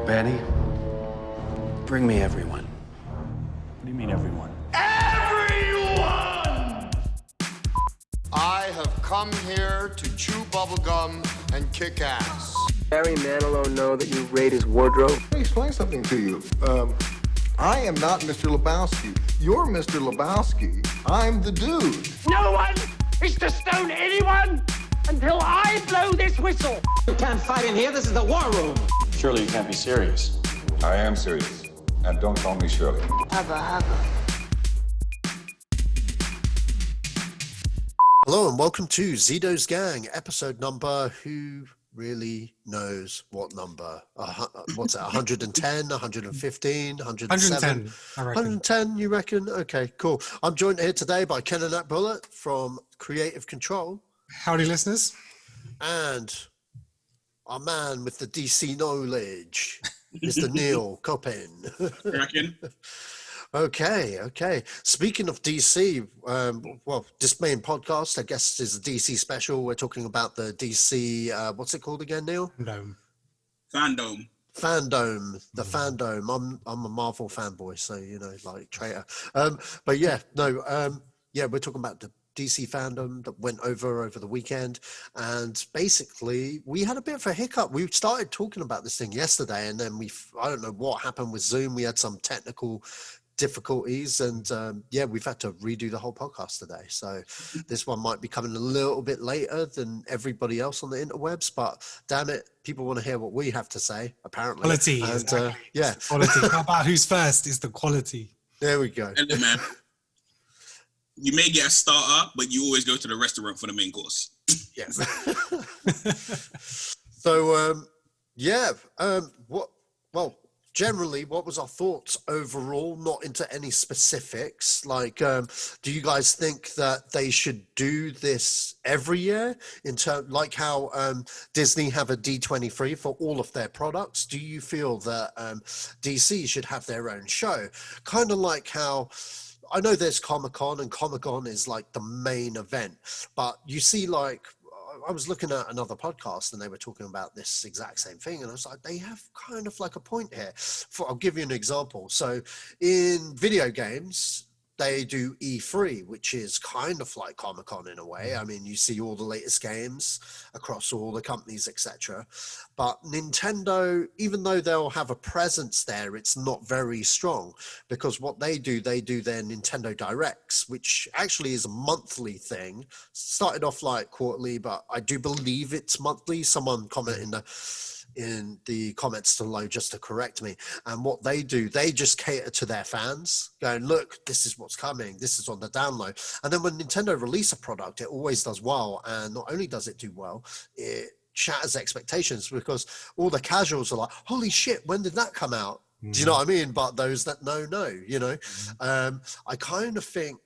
Benny, bring me everyone. What do you mean, everyone? Everyone! I have come here to chew bubblegum and kick ass. Barry Manilow know that you raid his wardrobe? Let me explain something to you. I am not Mr. Lebowski. You're Mr. Lebowski. I'm the dude. No one is to stone anyone until I blow this whistle. You can't fight in here. This is the war room. Surely you can't be serious. I am serious. And don't call me Shirley. Hello and welcome to Zedos Gang, episode number, who really knows what number? What's that, 110, 115, 107? 110, I reckon. 110, you reckon? Okay, cool. I'm joined here today by Kenan Akbulut from Creative Control. Howdy, listeners. And our man with the DC knowledge, Mr. Neil Coppin. Okay. Speaking of DC, this main podcast, I guess, is a DC special. We're talking about the DC, what's it called again, Neil? Fandom. The fandom. I'm a Marvel fanboy, so, like, traitor. We're talking about the DC fandom that went over the weekend, and basically we had a bit of a hiccup. We started talking about this thing yesterday, and then I don't know what happened with Zoom. We had some technical difficulties, and we've had to redo the whole podcast today. So this one might be coming a little bit later than everybody else on the interwebs, but damn it, people want to hear what we have to say, apparently. Quality, and, exactly. Quality. How about who's first is the quality. There we go. Hello, man. You may get a starter, but you always go to the restaurant for the main course. Yes. So, generally, what was our thoughts overall? Not into any specifics. Like, do you guys think that they should do this every year? Like how Disney have a D23 for all of their products? Do you feel that DC should have their own show? Kind of like how, I know there's Comic-Con, and Comic-Con is like the main event, but you see, like, I was looking at another podcast and they were talking about this exact same thing, and I was like, they have kind of like a point here. I'll give you an example. So in video games, they do E3, which is kind of like Comic-Con in a way. I mean, you see all the latest games across all the companies, etc. But Nintendo, even though they'll have a presence there, it's not very strong, because what they do their Nintendo Directs, which actually is a monthly thing. Started off like quarterly, but I do believe it's monthly. Someone commented in the comments below just to correct me. And what they do, they just cater to their fans, going, look, this is what's coming, this is on the download. And then when Nintendo release a product, it always does well. And not only does it do well, it shatters expectations, because all the casuals are like, holy shit, when did that come out? Do you know what I mean? But those that know, I kind of think,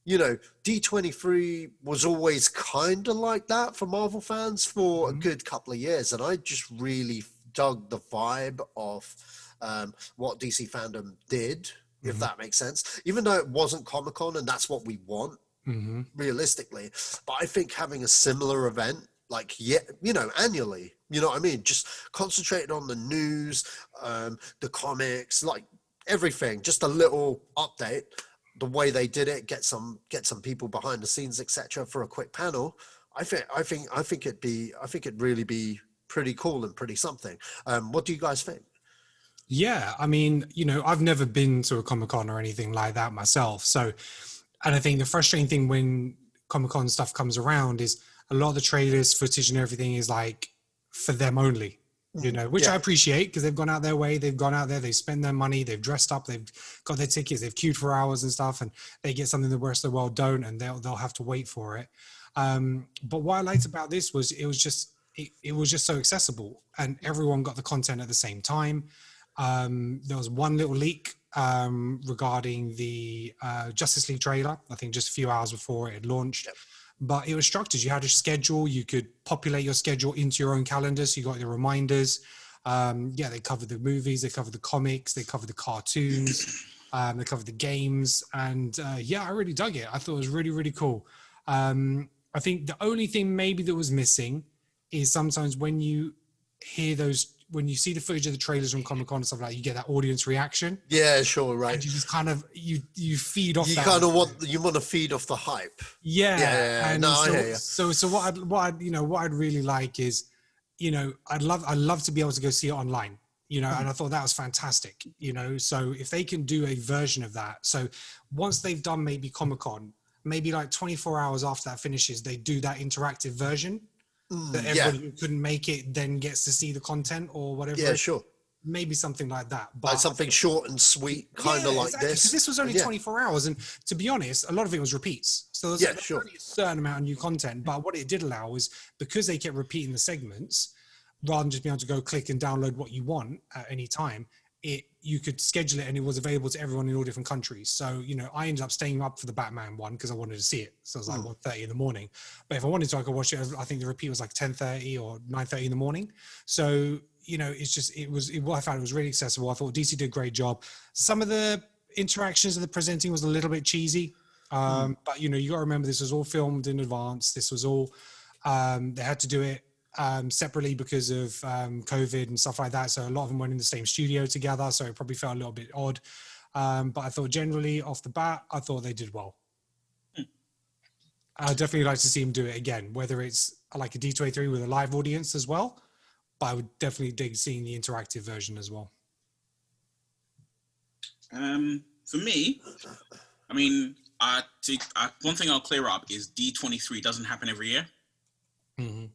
D23 was always kind of like that for Marvel fans for a good couple of years. And I just really dug the vibe of what DC fandom did, if that makes sense. Even though it wasn't Comic-Con, and that's what we want, realistically. But I think having a similar event, like, annually, you know what I mean? Just concentrated on the news, the comics, like everything, just a little update. The way they did it, get some people behind the scenes, etc., for a quick panel. I think it'd really be pretty cool and pretty something. What do you guys think? Yeah, I mean, I've never been to a Comic-Con or anything like that myself. So, and I think the frustrating thing when Comic-Con stuff comes around is a lot of the trailers, footage, and everything is like for them only. Which I appreciate, because they've gone out their way, they've gone out there, they've spent their money, they've dressed up, they've got their tickets, they've queued for hours and stuff, and they get something the rest of the world don't, and they'll have to wait for it. But what I liked about this was it was just so accessible, and everyone got the content at the same time. There was one little leak regarding the Justice League trailer, I think just a few hours before it had launched. Yep. But it was structured. You had a schedule. You could populate your schedule into your own calendar. So you got your reminders. They covered the movies. They covered the comics. They covered the cartoons. They covered the games. And I really dug it. I thought it was really, really cool. I think the only thing maybe that was missing is sometimes when you hear those when you see the footage of the trailers from Comic-Con and stuff like that, you get that audience reaction. Yeah, sure, right. And you just kind of you feed off. You that. kind of want to feed off the hype. Yeah. And no, so, I hear you. So what I'd really like is, I'd love to be able to go see it online. And I thought that was fantastic. So if they can do a version of that, so once they've done maybe Comic-Con, maybe like 24 hours after that finishes, they do that interactive version. That everybody who couldn't make it then gets to see the content or whatever. Yeah, sure. Maybe something like that. But Like something short and sweet, kind of like exactly, this. because this was only 24 hours. And to be honest, a lot of it was repeats. So there's only a certain amount of new content. But what it did allow was, because they kept repeating the segments, rather than just being able to go click and download what you want at any time, you could schedule it and it was available to everyone in all different countries. So, I ended up staying up for the Batman one because I wanted to see it. So it was like 1:30 in the morning. But if I wanted to, I could watch it. I think the repeat was like 10:30 or 9:30 in the morning. So, I found it was really accessible. I thought DC did a great job. Some of the interactions and the presenting was a little bit cheesy. But, you got to remember, this was all filmed in advance. This was all, they had to do it separately because of COVID and stuff like that. So a lot of them weren't in the same studio together. So it probably felt a little bit odd. But I thought generally off the bat, I thought they did well. I'd definitely like to see them do it again, whether it's like a D23 with a live audience as well. But I would definitely dig seeing the interactive version as well. For me, I mean, one thing I'll clear up is D23 doesn't happen every year. Mm-hmm.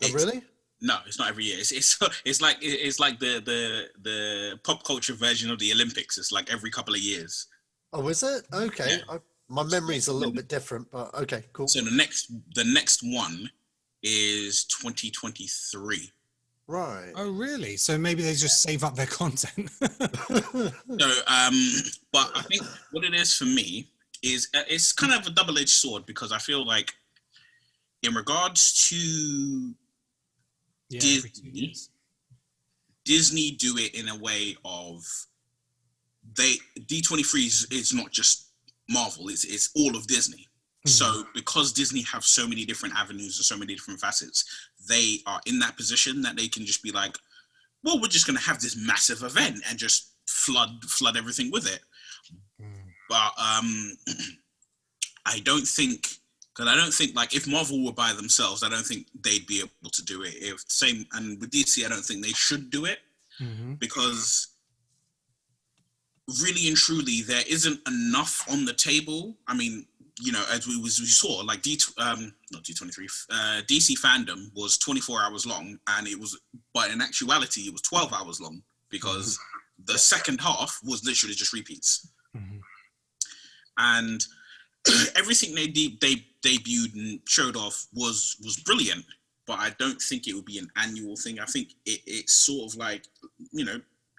Oh, really? No, it's not every year. It's like the pop culture version of the Olympics. It's like every couple of years. Oh, is it? Okay. Yeah. My memory's a little bit different, but okay, cool. So the next one is 2023. Right. Oh, really? So maybe they just save up their content. So, but I think what it is for me is it's kind of a double-edged sword, because I feel like in regards to Disney do it in a way of D23 is not just Marvel, it's all of Disney. So because Disney have so many different avenues and so many different facets, they are in that position that they can just be like, well, we're just going to have this massive event and just flood everything with it. But I don't think like if Marvel were by themselves, I don't think they'd be able to do it. And with DC, I don't think they should do it, because really and truly there isn't enough on the table. I mean, as we saw, like not D23, DC fandom was 24 hours long, and but in actuality it was 12 hours long, because the second half was literally just repeats. And everything they debuted and showed off was brilliant, but I don't think it would be an annual thing. I think it's sort of like,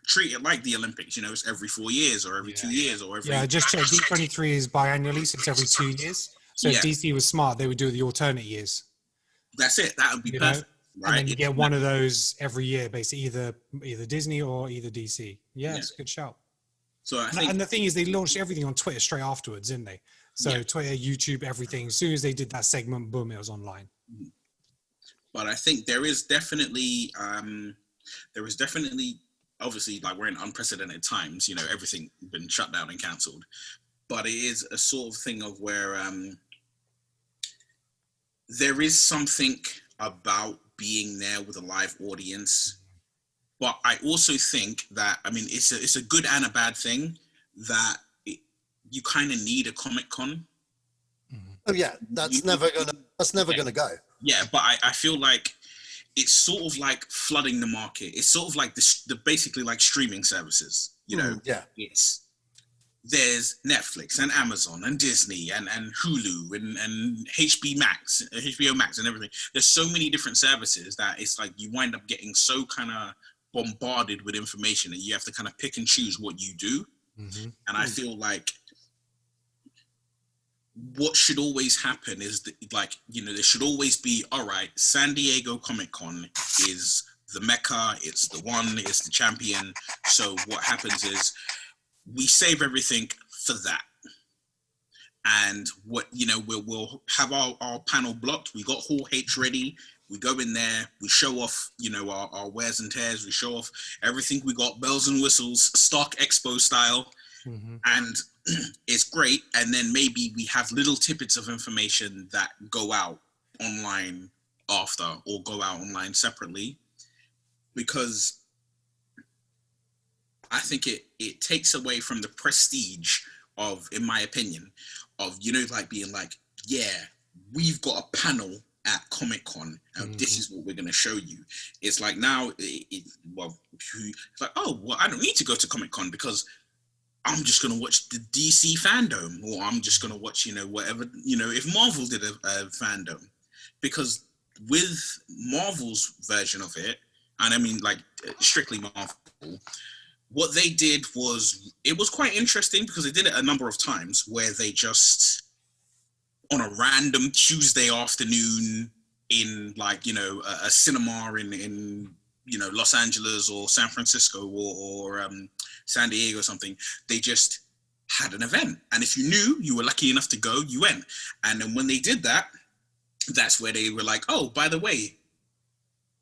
treat it like the Olympics, it's every 4 years or every 2 years or every... Yeah, just check. D23 is biannually, so it's every 2 years. So if DC was smart, they would do the alternate years. That's it. That would be perfect. Right? And then you get one of those every year, basically, either Disney or either DC. Yeah, it's a good shout. So I think... And the thing is, they launched everything on Twitter straight afterwards, didn't they? So Twitter, YouTube, everything. As soon as they did that segment, boom, it was online. But I think there is definitely, obviously, like, we're in unprecedented times, everything been shut down and cancelled. But it is a sort of thing of where there is something about being there with a live audience. But I also think that, I mean, it's a good and a bad thing that you kind of need a Comic-Con. Oh yeah, that's never gonna go. Yeah, but I feel like it's sort of like flooding the market. It's sort of like the basically like streaming services. There's Netflix and Amazon and Disney and Hulu and HBO Max and everything. There's so many different services that it's like you wind up getting so kind of bombarded with information that you have to kind of pick and choose what you do. And I feel like what should always happen is that, like, there should always be, all right, San Diego Comic-Con is the Mecca, it's the one, it's the champion. So what happens is we save everything for that. And we'll have our panel blocked. We got Hall H ready. We go in there, we show off, you know, our wares and tears. We show off everything we got, bells and whistles, stock expo style, and it's great. And then maybe we have little tidbits of information that go out online after, or go out online separately, because I think it takes away from the prestige of, in my opinion, of, you know, like being like, yeah, we've got a panel at Comic-Con and this is what we're going to show you. It's like now, it's like, oh, well, I don't need to go to Comic-Con because I'm just going to watch the DC fandom, or I'm just going to watch, you know, whatever, you know, if Marvel did a fandom. Because with Marvel's version of it, and I mean like strictly Marvel, what they did was, it was quite interesting because they did it a number of times where they just, on a random Tuesday afternoon in like, you know, a cinema in you know, Los Angeles or San Francisco or San Diego or something, they just had an event. And if you knew, you were lucky enough to go, you went. And then when they did that, that's where they were like, oh, by the way,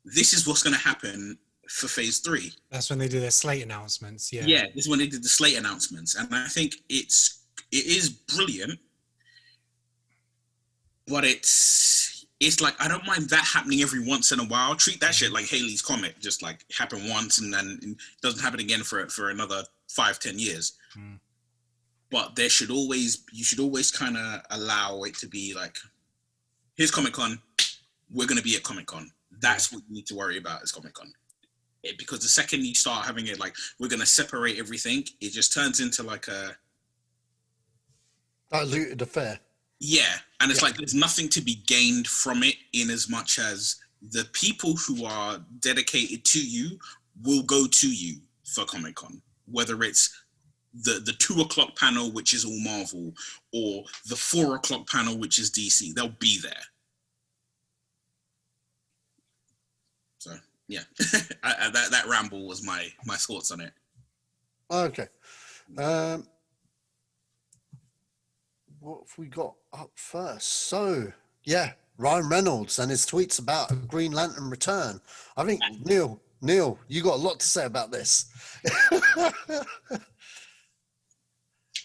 this is what's going to happen for phase 3. That's when they do their slate announcements. Yeah, this is when they did the slate announcements. And I think it is brilliant, but it's like, I don't mind that happening every once in a while. Treat that shit like Haley's Comet, just like happen once and then it doesn't happen again for another 5-10 years. But you should always kind of allow it to be like, here's Comic-Con, we're going to be at Comic-Con. That's what you need to worry about is Comic-Con. Because the second you start having it like, we're going to separate everything, it just turns into like a diluted affair. Yeah, and it's like there's nothing to be gained from it, in as much as the people who are dedicated to you will go to you for Comic-Con, whether it's the 2 o'clock panel, which is all Marvel, or the 4 o'clock panel, which is DC. They'll be there. So yeah, that ramble was my thoughts on it. Okay. What have we got up first? So, yeah, Ryan Reynolds and his tweets about a Green Lantern return. I think, Neil, you got a lot to say about this.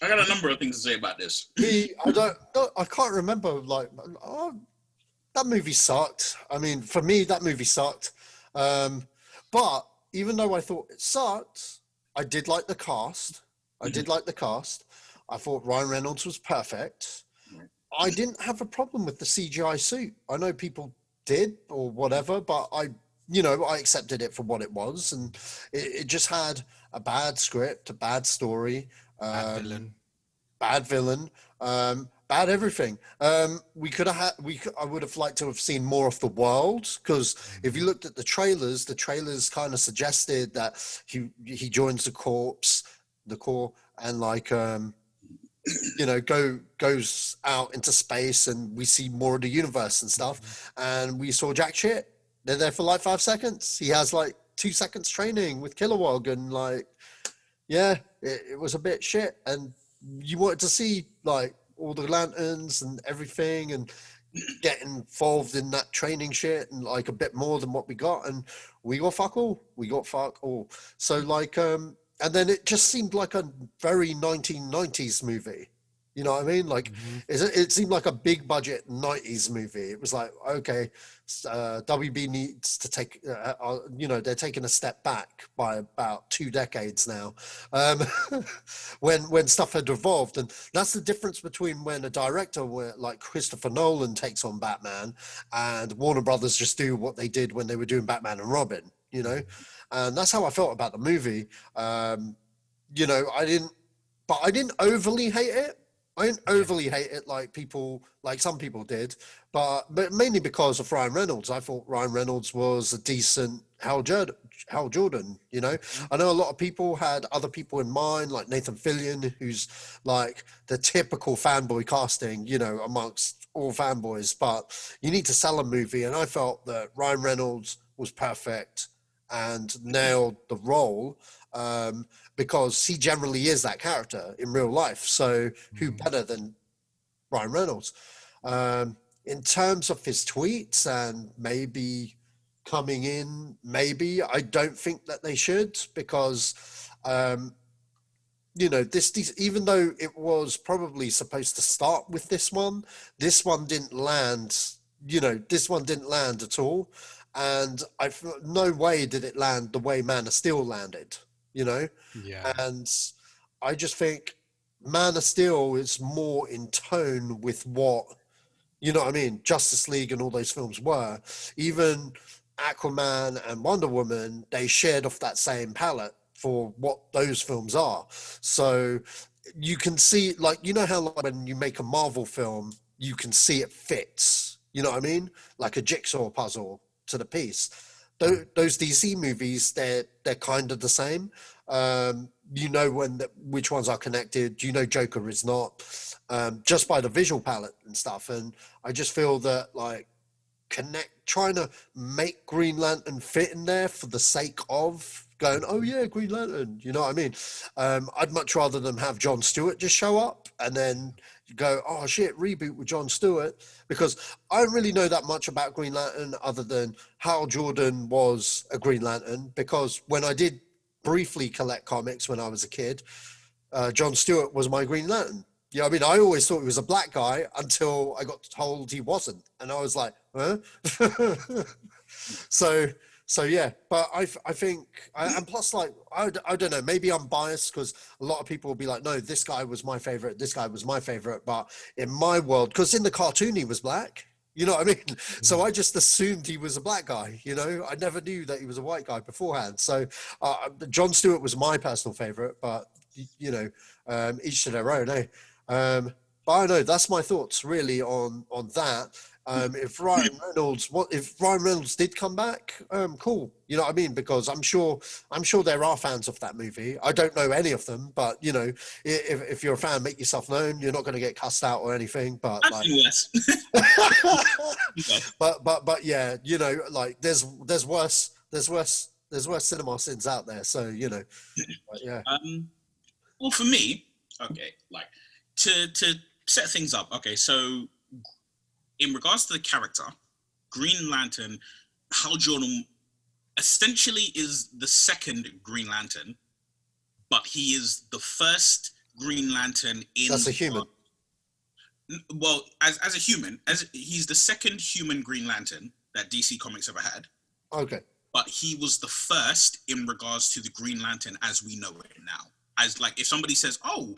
I got a number of things to say about this. I can't remember, like, that movie sucked. I mean, for me, that movie sucked. But even though I thought it sucked, I did like the cast. I thought Ryan Reynolds was perfect. I didn't have a problem with the CGI suit. I know people did or whatever, but I accepted it for what it was. And it just had a bad script, a bad story, bad villain, bad everything. I would have liked to have seen more of the world, because if you looked at the trailers kind of suggested that he joins the corps, and like, goes out into space, and we see more of the universe and stuff. And we saw jack shit. They're there for like 5 seconds. He has like 2 seconds training with Kilowog, and like, yeah, it was a bit shit. And you wanted to see like all the lanterns and everything, and get involved in that training shit, and like a bit more than what we got. And we got fuck all. So like, and then it just seemed like a very 1990s movie. You know what I mean? Like, it seemed like a big budget 90s movie. It was like, okay, WB needs to take, they're taking a step back by about 2 decades now, when stuff had evolved. And that's the difference between when a director like Christopher Nolan takes on Batman, and Warner Brothers just do what they did when they were doing Batman and Robin, and that's how I felt about the movie. I didn't overly hate it. I didn't overly hate it like some people did, but mainly because of Ryan Reynolds. I thought Ryan Reynolds was a decent Hal Jordan. I know a lot of people had other people in mind, like Nathan Fillion, who's like the typical fanboy casting, amongst all fanboys. But you need to sell a movie, and I felt that Ryan Reynolds was perfect and nailed the role. Because he generally is that character in real life. So who better than Ryan Reynolds? in terms of his tweets and maybe coming in, maybe I don't think that they should, because you know, this even though it was probably supposed to start with this one didn't land. You know, this one didn't land at all, and no way did it land the way Man of Steel landed. You know, and I just think Man of Steel is more in tone with what, you know what I mean, Justice League and all those films were. Even Aquaman and Wonder Woman, they shared off that same palette for what those films are. So you can see, like, you know how like when you make a Marvel film, you can see it fits, you know what I mean? Like a jigsaw puzzle to the piece. Those DC movies, they're kind of the same. You know which ones are connected. You know Joker is not, just by the visual palette and stuff. And I just feel that like trying to make Green Lantern fit in there for the sake of going, oh yeah, Green Lantern, you know what I mean? I'd much rather them have John Stewart just show up and then you go, oh shit, reboot with John Stewart, because I don't really know that much about Green Lantern other than Hal Jordan was a Green Lantern, because when I did briefly collect comics when I was a kid, John Stewart was my Green Lantern. You know what I mean? I always thought he was a black guy until I got told he wasn't. And I was like, huh? So yeah, but I think, and plus like, I don't know, maybe I'm biased because a lot of people will be like, no, this guy was my favorite, this guy was my favorite. But in my world, because in the cartoon he was black, you know what I mean? So I just assumed he was a black guy, you know? I never knew that he was a white guy beforehand. So John Stewart was my personal favorite, but you know, each to their own, eh? But I don't know, that's my thoughts really on that. If Ryan Reynolds did come back, cool. You know what I mean? Because I'm sure there are fans of that movie. I don't know any of them, but you know, if you're a fan, make yourself known. You're not going to get cussed out or anything. But like, yes. but yeah, you know, like there's worse cinema sins out there. So you know, but, yeah. Well, for me, okay, like to set things up. Okay, so in regards to the character, Green Lantern, Hal Jordan essentially is the second Green Lantern, but he is the first Green Lantern in... That's a human. Well, as a human, he's the second human Green Lantern that DC Comics ever had. Okay. But he was the first in regards to the Green Lantern as we know it now. As like, if somebody says, oh,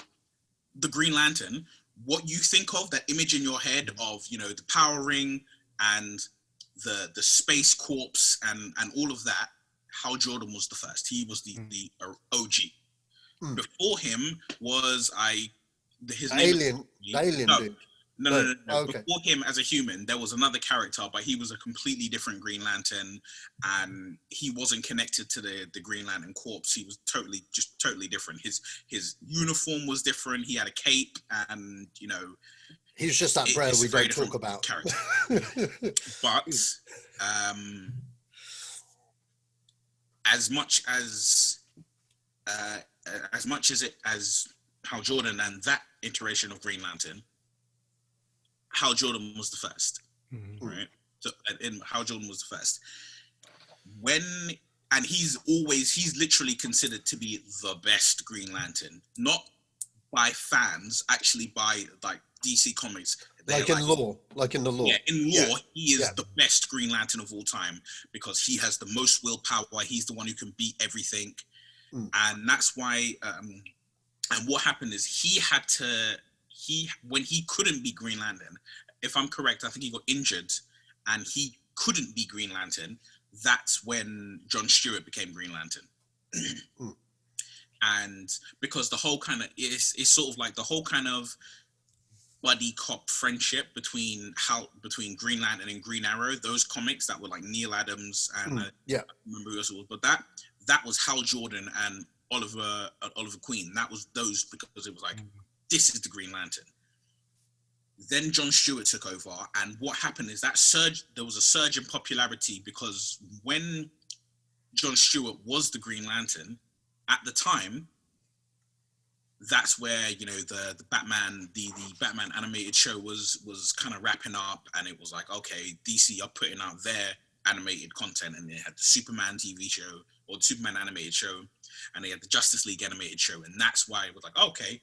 the Green Lantern, what you think of, that image in your head of, you know, the power ring and the space corps and all of that, Hal Jordan was the first. He was the OG. Before him was his name Alien dude. No. Okay. Before him as a human, there was another character, but he was a completely different Green Lantern, and he wasn't connected to the Green Lantern Corps. He was totally different. His uniform was different. He had a cape, and you know, he's just that brand we don't talk about. Character. But as much as Hal Jordan and that iteration of Green Lantern, Hal Jordan was the first, right? So, and Hal Jordan was the first. And he's literally considered to be the best Green Lantern, not by fans, actually by like DC Comics. Like in the lore. Yeah, in lore, he is the best Green Lantern of all time because he has the most willpower. He's the one who can beat everything, and that's why. And what happened is when he couldn't be Green Lantern, if I'm correct, I think he got injured and he couldn't be Green Lantern. That's when John Stewart became Green Lantern. And because the whole kind of is sort of like the whole kind of buddy cop friendship between Green Lantern and Green Arrow, those comics that were like Neil Adams and I remember who else it was, but that was Hal Jordan and Oliver Queen. That was those, because it was like, this is the Green Lantern. Then John Stewart took over, and what happened is there was a surge in popularity because when John Stewart was the Green Lantern, at the time, that's where, you know, the Batman, the Batman animated show was kind of wrapping up, and it was like, okay, DC are putting out their animated content, and they had the Superman TV show or the Superman animated show, and they had the Justice League animated show, and that's why it was like, okay,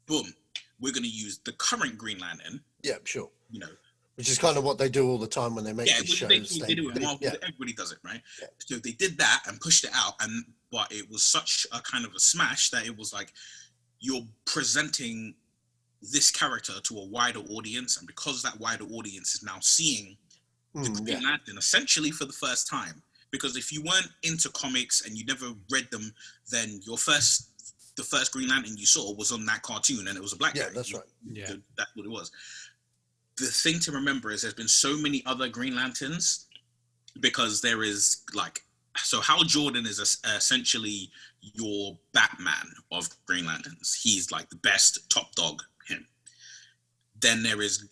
boom, we're going to use the current Green Lantern. Yeah, sure. You know, which is kind of what they do all the time when they make these shows. They do it. Marvel, everybody does it, right? Yeah. So they did that and pushed it out, but it was such a kind of a smash that it was like, you're presenting this character to a wider audience, and because that wider audience is now seeing the Green Lantern essentially for the first time. Because if you weren't into comics and you never read them, then the first Green Lantern you saw was on that cartoon, and it was a black guy. Yeah, that's right. Yeah, that's what it was. The thing to remember is there's been so many other Green Lanterns, because there is so Hal Jordan is essentially your Batman of Green Lanterns. He's like the best top dog, him. Then there is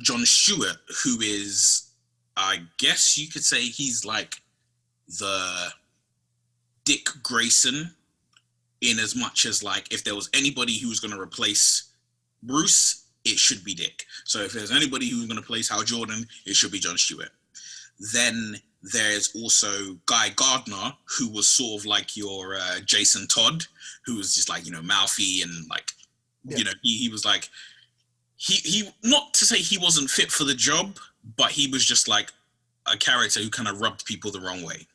John Stewart, who is, I guess you could say he's like the Dick Grayson, in as much as like, if there was anybody who was going to replace Bruce, it should be Dick. So if there's anybody who's going to replace Hal Jordan, it should be John Stewart. Then there's also Guy Gardner, who was sort of like your Jason Todd, who was just like, you know, mouthy and like, you know, he was like, he not to say he wasn't fit for the job, but he was just like a character who kind of rubbed people the wrong way.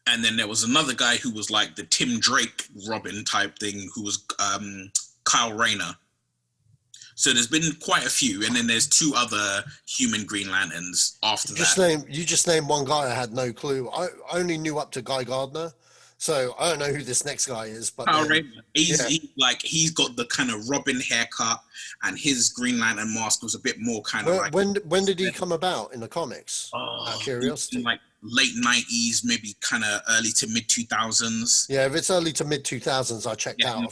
And then there was another guy who was like the Tim Drake Robin type thing, who was Kyle Rayner. So there's been quite a few, and then there's two other human Green Lanterns after that. You just named one guy I had no clue. I only knew up to Guy Gardner, so I don't know who this next guy is. But he's got the kind of Robin haircut, and his Green Lantern mask was a bit more kind of like. When did he come about in the comics? Out of curiosity. Like late 90s, maybe kind of early to mid 2000s. Yeah, if it's early to mid 2000s, I checked out.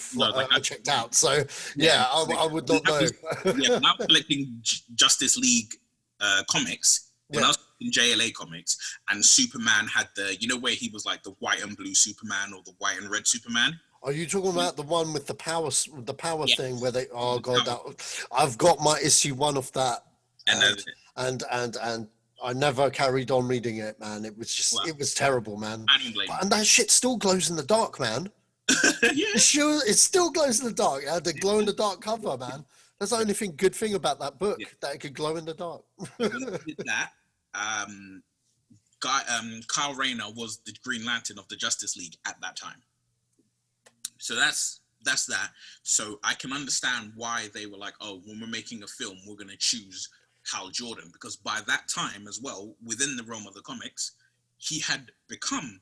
I checked out. So I would not know. When I was collecting Justice League comics, when I was in JLA comics, and Superman had the, you know, where he was like the white and blue Superman or the white and red Superman. Are you talking about the one with the power thing where they? Oh god, I've got my issue 1 of that, and I never carried on reading it, man. It was just, it was terrible, man. And that shit still glows in the dark, man. Sure, it still glows in the dark. It had the glow in the dark cover, man. That's the only good thing about that book, that it could glow in the dark. When he did that, Kyle Rayner was the Green Lantern of the Justice League at that time. So that's that. So I can understand why they were like, oh, when we're making a film, we're going to choose Hal Jordan, because by that time as well, within the realm of the comics, he had become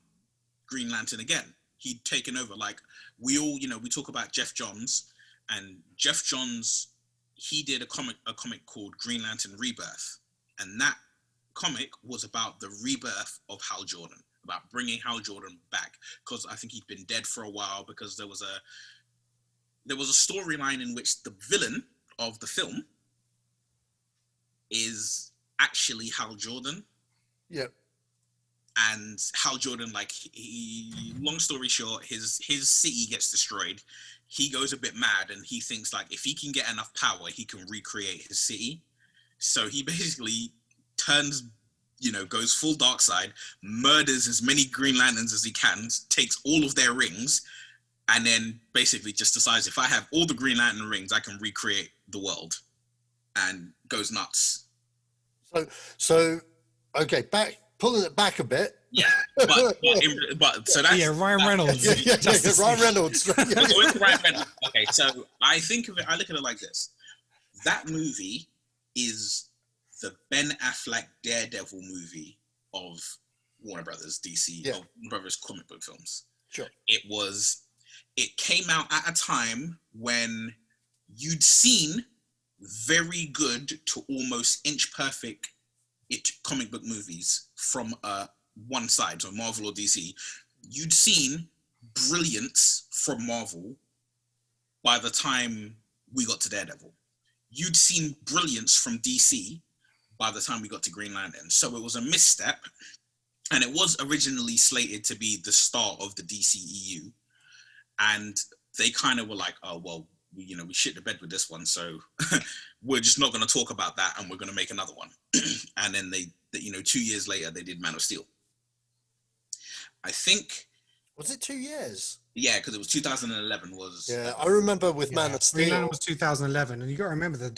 Green Lantern again. He'd taken over. Like, we all, you know, we talk about Jeff Johns, and Jeff Johns, he did a comic called Green Lantern Rebirth, and that comic was about the rebirth of Hal Jordan, about bringing Hal Jordan back, because I think he'd been dead for a while, because there was a storyline in which the villain of the film is actually Hal Jordan. Yep. And Hal Jordan, like, he, long story short, his city gets destroyed. He goes a bit mad, and he thinks, like, if he can get enough power, he can recreate his city. So he basically turns, you know, goes full dark side, murders as many Green Lanterns as he can, takes all of their rings, and then basically just decides, if I have all the Green Lantern rings, I can recreate the world, and goes nuts. So okay, pulling it back a bit. Yeah, but so that's Ryan Reynolds. Ryan Reynolds. Ryan Reynolds. Okay, so I look at it like this. That movie is the Ben Affleck Daredevil movie of Warner Brothers DC, of Warner Brothers comic book films. Sure. It came out at a time when you'd seen very good to almost inch perfect comic book movies from one side, so Marvel or DC. You'd seen brilliance from Marvel by the time we got to Daredevil. You'd seen brilliance from DC by the time we got to Green Lantern. So it was a misstep, and it was originally slated to be the start of the DCEU. And they kind of were like, oh, well, we shit the bed with this one, so we're just not going to talk about that, and we're going to make another one. And then they 2 years later, they did Man of Steel. I think. Was it 2 years? Yeah, because it was 2011. Yeah, I remember with Man of Steel. Green Lantern was 2011, and you got to remember the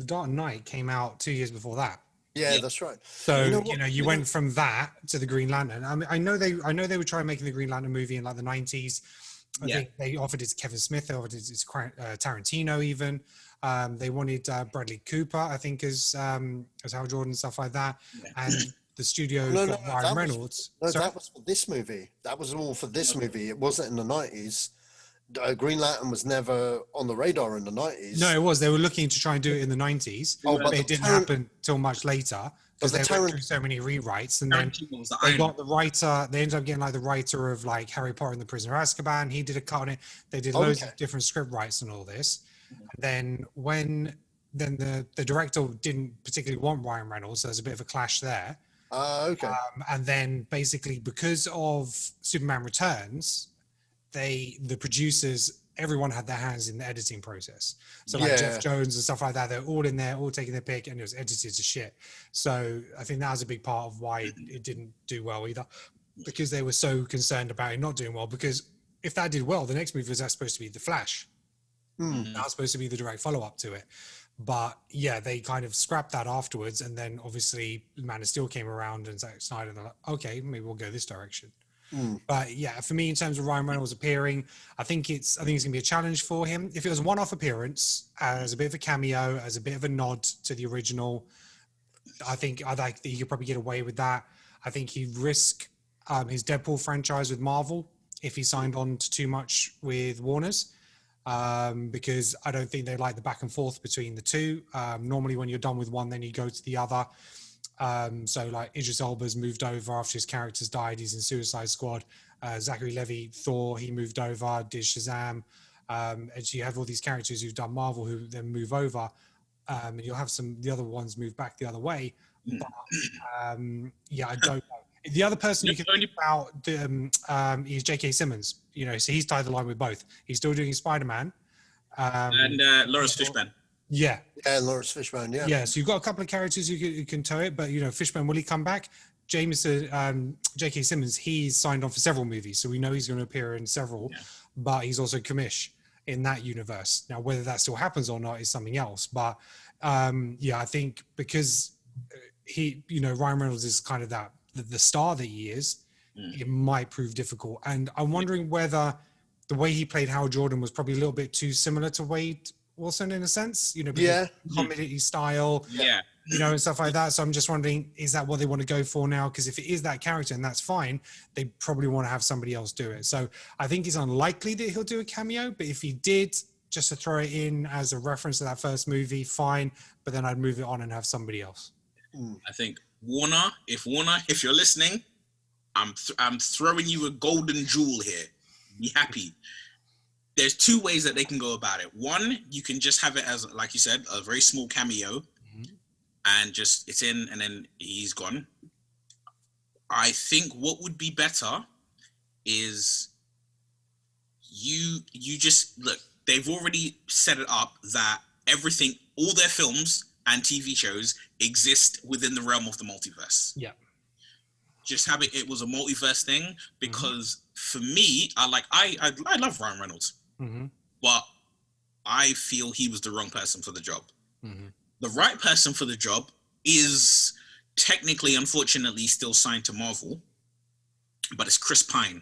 Dark Knight came out 2 years before that. Yeah, that's right. So you went from that to the Green Lantern. I mean, I know they were trying making the Green Lantern movie in like the 90s. I think they offered it to Kevin Smith. They offered it to Tarantino even. They wanted Bradley Cooper, I think, as Hal Jordan and stuff like that. Yeah. And the studio got Ryan Reynolds. That was for this movie. That was all for this movie. It wasn't in the 90s. Green Lantern was never on the radar in the 90s. No, it was. They were looking to try and do it in the 90s, but it didn't happen till much later because they went through so many rewrites. And then they got the writer. They ended up getting like the writer of like Harry Potter and the Prisoner of Azkaban. He did a cut on it. They did loads of different script writes and all this. And then when the director didn't particularly want Ryan Reynolds, so there's a bit of a clash there. And then basically because of Superman Returns, the producers, everyone had their hands in the editing process. So like Jeff Jones and stuff like that, they're all in there, all taking their pick, and it was edited to shit. So I think that was a big part of why it didn't do well either, because they were so concerned about it not doing well. Because if that did well, the next movie was supposed to be The Flash. That was supposed to be the direct follow-up to it. But yeah, they kind of scrapped that afterwards, and then obviously Man of Steel came around and Zack Snyder, and they're like, okay, maybe we'll go this direction. But yeah, for me, in terms of Ryan Reynolds appearing, I think it's gonna be a challenge for him. If it was a one-off appearance, as a bit of a cameo, as a bit of a nod to the original, I think that he could probably get away with that. I think he'd risk his Deadpool franchise with Marvel if he signed on to too much with Warner's, because I don't think they like the back and forth between the two. Normally, when you're done with one, then you go to the other. So like Idris Elba's moved over after his character's died. He's in Suicide Squad. Zachary Levi, Thor, he moved over, did Shazam. And so you have all these characters who've done Marvel who then move over. And you'll have the other ones move back the other way. But I don't know. The other person you can think about is J.K. Simmons. So he's tied the line with both. He's still doing Spider-Man. And Lawrence Fishburne. Yeah, Lawrence Fishburne, Yeah, so you've got a couple of characters who can tow it, but, Fishburne, will he come back? J.K. Simmons, he's signed on for several movies, so we know he's going to appear in several, but he's also commish in that universe. Now, whether that still happens or not is something else, but, I think because Ryan Reynolds is kind of the star that he is, it might prove difficult. And I'm wondering whether the way he played Hal Jordan was probably a little bit too similar to Wade Wilson in a sense, comedy style, and stuff like that. So I'm just wondering, is that what they want to go for now? Because if it is that character, and that's fine, they probably want to have somebody else do it. So I think it's unlikely that he'll do a cameo, but if he did, just to throw it in as a reference to that first movie, fine. But then I'd move it on and have somebody else. I think Warner, if you're listening, I'm throwing you a golden jewel here. Be happy. There's two ways that they can go about it. One, you can just have it as, like you said, a very small cameo, and just it's in and then he's gone. I think what would be better is you just look. They've already set it up that everything, all their films and TV shows exist within the realm of the multiverse. Yeah. Just have it was a multiverse thing, because for me, I love Ryan Reynolds. But I feel he was the wrong person for the job. The right person for the job is technically, unfortunately, still signed to Marvel, but it's Chris Pine.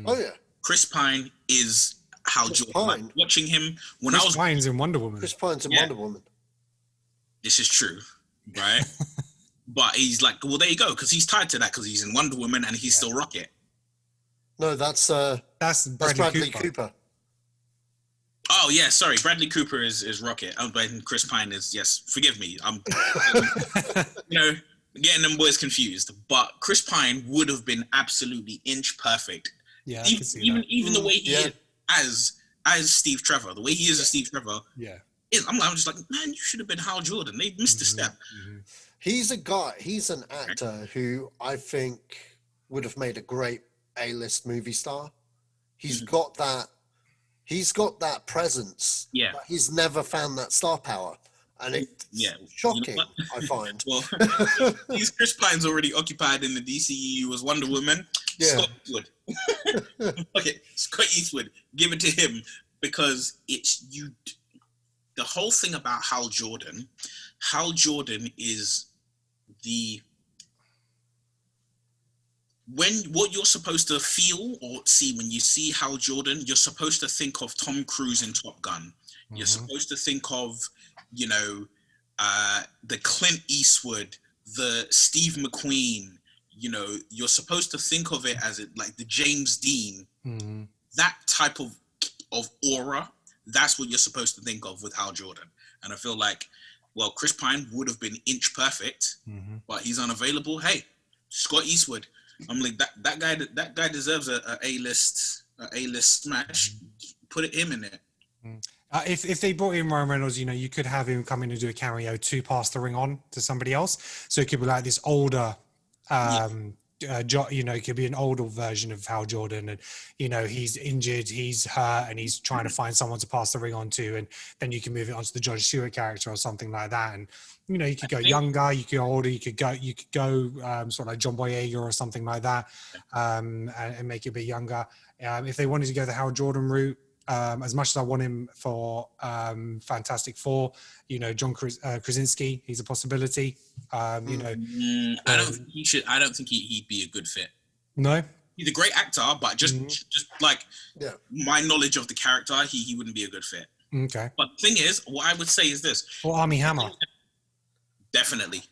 Oh yeah, Chris Pine is Hal Jordan. Like, watching him when Chris Pine's in Wonder Woman. Chris Pine's in Wonder Woman. This is true, right? But he's like, well, there you go, because he's tied to that because he's in Wonder Woman and he's still Rocket. No, that's Bradley Cooper. Oh yeah, sorry. Bradley Cooper is Rocket. But Chris Pine is, yes. Forgive me. I'm getting them boys confused. But Chris Pine would have been absolutely inch perfect. Yeah, even the way he is as Steve Trevor, the way he is as Steve Trevor. Yeah. I'm just like, man, you should have been Hal Jordan. They missed a step. He's an actor who I think would have made a great A-list movie star. He's got that he's got that presence. Yeah. But he's never found that star power. And it's shocking, I find. Well, Chris Pine's already occupied in the DCU as Wonder Woman. Yeah. Scott Eastwood. Okay, Scott Eastwood. Give it to him because it's you. The whole thing about Hal Jordan is what you're supposed to feel or see when you see Hal Jordan, you're supposed to think of Tom Cruise in Top Gun. You're supposed to think of, the Clint Eastwood, the Steve McQueen, you're supposed to think of it as like the James Dean, that type of aura. That's what you're supposed to think of with Hal Jordan. And I feel like, well, Chris Pine would have been inch perfect, but he's unavailable. Hey, Scott Eastwood. I'm like, that guy deserves a A-list smash. Put him in it. If they brought in Ryan Reynolds, you could have him come in and do a cameo to pass the ring on to somebody else. So it could be like this older, it could be an older version of Hal Jordan, and he's injured, he's hurt, and he's trying to find someone to pass the ring on to, and then you can move it onto the John Stewart character or something like that. And you could go younger, you could go older, you could go sort of like John Boyega or something like that, and make it a bit younger. If they wanted to go the Hal Jordan route. As much as I want him for Fantastic Four, John Krasinski, he's a possibility. I don't think he should. I don't think he'd be a good fit. No, he's a great actor, but just like my knowledge of the character, he wouldn't be a good fit. Okay. But the thing is, what I would say is this: or Armie Hammer, definitely.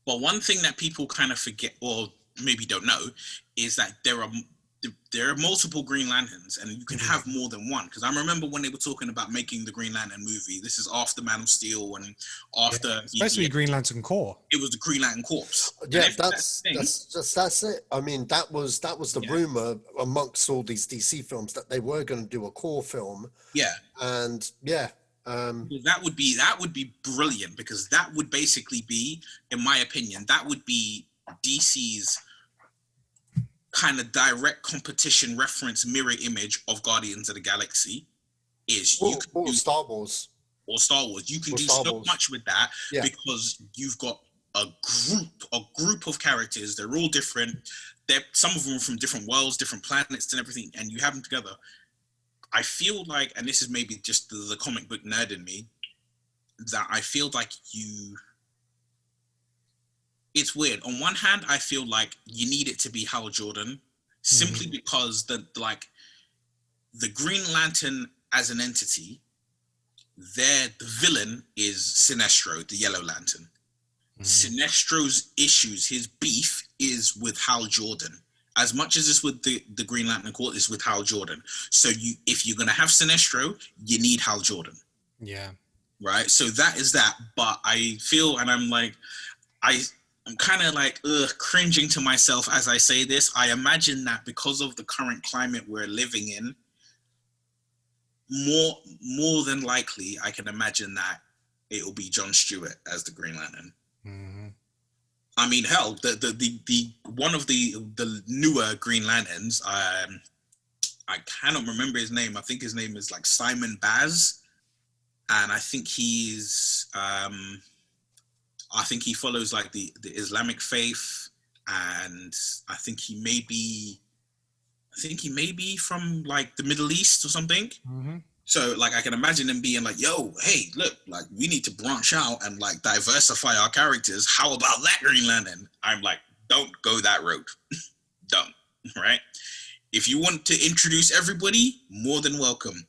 But one thing that people kind of forget, or maybe don't know, is that there are multiple Green Lanterns, and you can have more than one. Because I remember when they were talking about making the Green Lantern movie. This is after Man of Steel and after supposed to be Green Lantern Corps. It was the Green Lantern Corps. Yeah, that's it. I mean, that was the rumor amongst all these DC films that they were going to do a Corps film. Yeah, and that would be brilliant, because that would basically be, in my opinion, that would be DC's kind of direct competition reference mirror image of Guardians of the Galaxy. Or Star Wars. You can do so much with that because you've got a group of characters. They're all different. Some of them are from different worlds, different planets and everything, and you have them together. I feel like, and this is maybe just the comic book nerd in me, that I feel like it's weird. On one hand, I feel like you need it to be Hal Jordan, simply because the Green Lantern as an entity, the villain is Sinestro, the Yellow Lantern. Sinestro's issues, his beef, is with Hal Jordan. As much as it's with the Green Lantern Corps, it's with Hal Jordan. So if you're gonna have Sinestro, you need Hal Jordan. Yeah. Right. So that is that. But I feel, and I'm like, I'm kind of like cringing to myself as I say this. I imagine that because of the current climate we're living in, more than likely, I can imagine that it will be John Stewart as the Green Lantern. I mean, hell, the one of the newer Green Lanterns, I cannot remember his name. I think his name is like Simon Baz, and I think he's I think he follows like the Islamic faith, and I think he may be from like the Middle East or something. So like I can imagine him being like, yo, hey, look, like we need to branch out and like diversify our characters. How about that Green Lantern? I'm like, don't go that road. Don't, right? If you want to introduce everybody, more than welcome.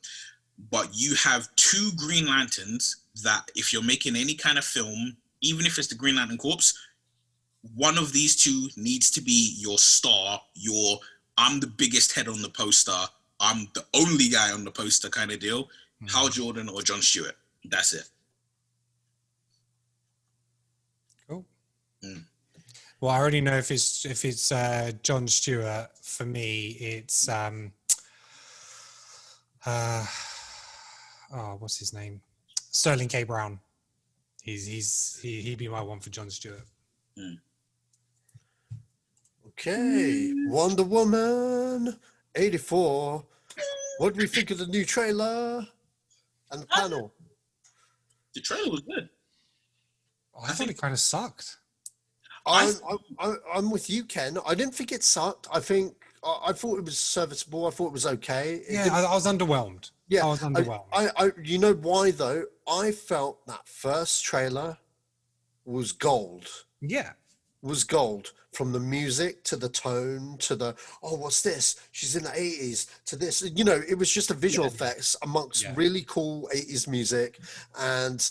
But you have two Green Lanterns that if you're making any kind of film, even if it's the Green Lantern Corps, one of these two needs to be your star, I'm the biggest head on the poster, I'm the only guy on the poster kind of deal. Hal Jordan or John Stewart. That's it. Cool. Well, I already know if it's John Stewart. For me, it's what's his name? Sterling K. Brown. He'd be my one for John Stewart. Okay, Wonder Woman 84. What do we think of the new trailer and the panel? The trailer was good. I thought it kind of sucked. I'm with you, Ken. I didn't think it sucked. I thought it was serviceable. I thought it was okay. I was underwhelmed. Yeah, I was underwhelmed. I you know why though? I felt that first trailer was gold. Yeah. Was gold, from the music to the tone to the, oh, what's this? She's in the 80s to this. You know, it was just a visual effects amongst really cool 80s music, and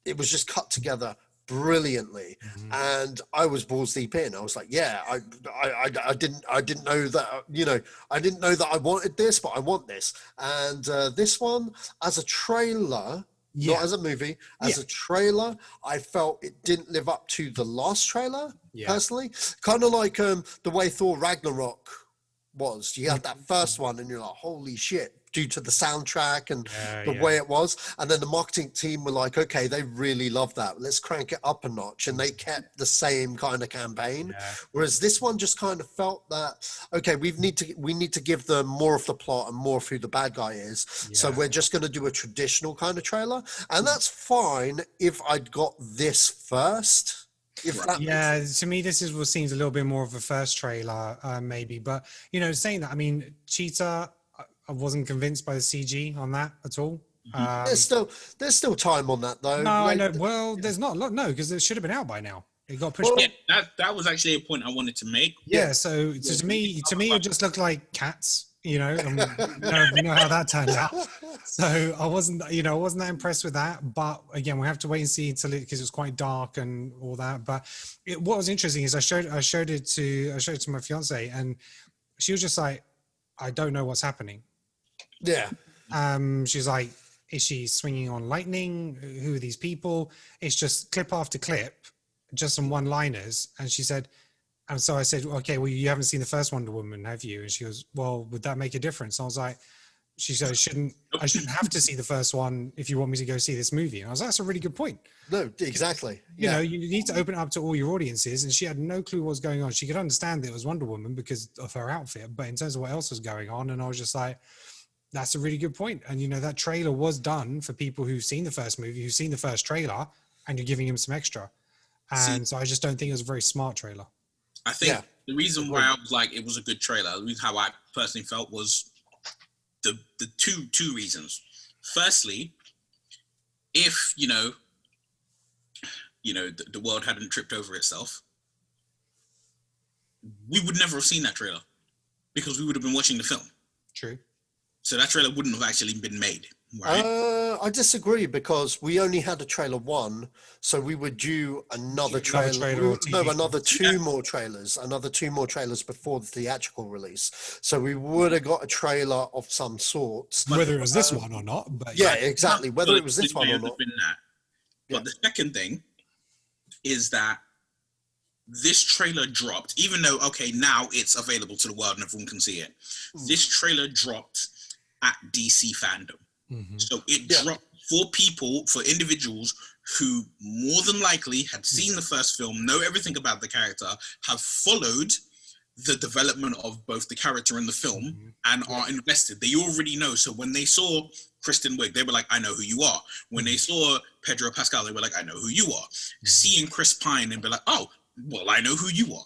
it was just cut together brilliantly. And I was balls deep in. I was like, yeah, I didn't know that, you know, I didn't know that I wanted this, but I want this. And this one, as a trailer, not as a movie, as a trailer, I felt it didn't live up to the last trailer, personally. Kind of like the way Thor Ragnarok was. You had that first one and you're like, holy shit, due to the soundtrack and the way it was. And then the marketing team were like, okay, they really love that. Let's crank it up a notch. And they kept the same kind of campaign. Whereas this one just kind of felt that, okay, we need to give them more of the plot and more of who the bad guy is. So we're just going to do a traditional kind of trailer. And that's fine if I'd got this first. To me, this is what seems a little bit more of a first trailer, maybe. But, you know, saying that, I mean, Cheetah, I wasn't convinced by the CG on that at all. There's still time on that though. No, I know. Well, there's not a lot. No, because it should have been out by now. It got pushed. Yeah, that was actually a point I wanted to make. So to me, it just looked like cats. You know, and you know how that turned out. So I wasn't that impressed with that. But again, we have to wait and see until because it was quite dark and all that. But what was interesting is I showed it to my fiance, and she was just like, I don't know what's happening. Yeah. She's like, is she swinging on lightning? Who are these people? It's just clip after clip, just some one-liners. And she said, and so I said, okay, well, you haven't seen the first Wonder Woman, have you? And she goes, well, would that make a difference? I was like, she said, I shouldn't have to see the first one if you want me to go see this movie. And I was like, that's a really good point. No, exactly. You know, you need to open it up to all your audiences. And she had no clue what was going on. She could understand that it was Wonder Woman because of her outfit, but in terms of what else was going on, and I was just like, that's a really good point. And, you know, that trailer was done for people who've seen the first movie, who've seen the first trailer, and you're giving them some extra. And so I just don't think it was a very smart trailer. I think the reason why I was like, it was a good trailer, the reason how I personally felt was the two reasons. Firstly, if, you know, the world hadn't tripped over itself, we would never have seen that trailer because we would have been watching the film. True. So that trailer wouldn't have actually been made, right? I disagree because we only had a trailer one, so we would do another trailer. Another two more trailers before the theatrical release. So we would have got a trailer of some sort. Whether it was this one or not, but exactly. Whether it was this one or not. But the second thing is that this trailer dropped, even though, okay, now it's available to the world and everyone can see it. This trailer dropped at DC Fandom. So it dropped for individuals who more than likely had seen the first film, know everything about the character, have followed the development of both the character and the film, and are invested. They already know. So when they saw Kristen Wiig, they were like, I know who you are. When they saw Pedro Pascal, they were like, I know who you are. Seeing Chris Pine, they'd be like, oh, well, I know who you are.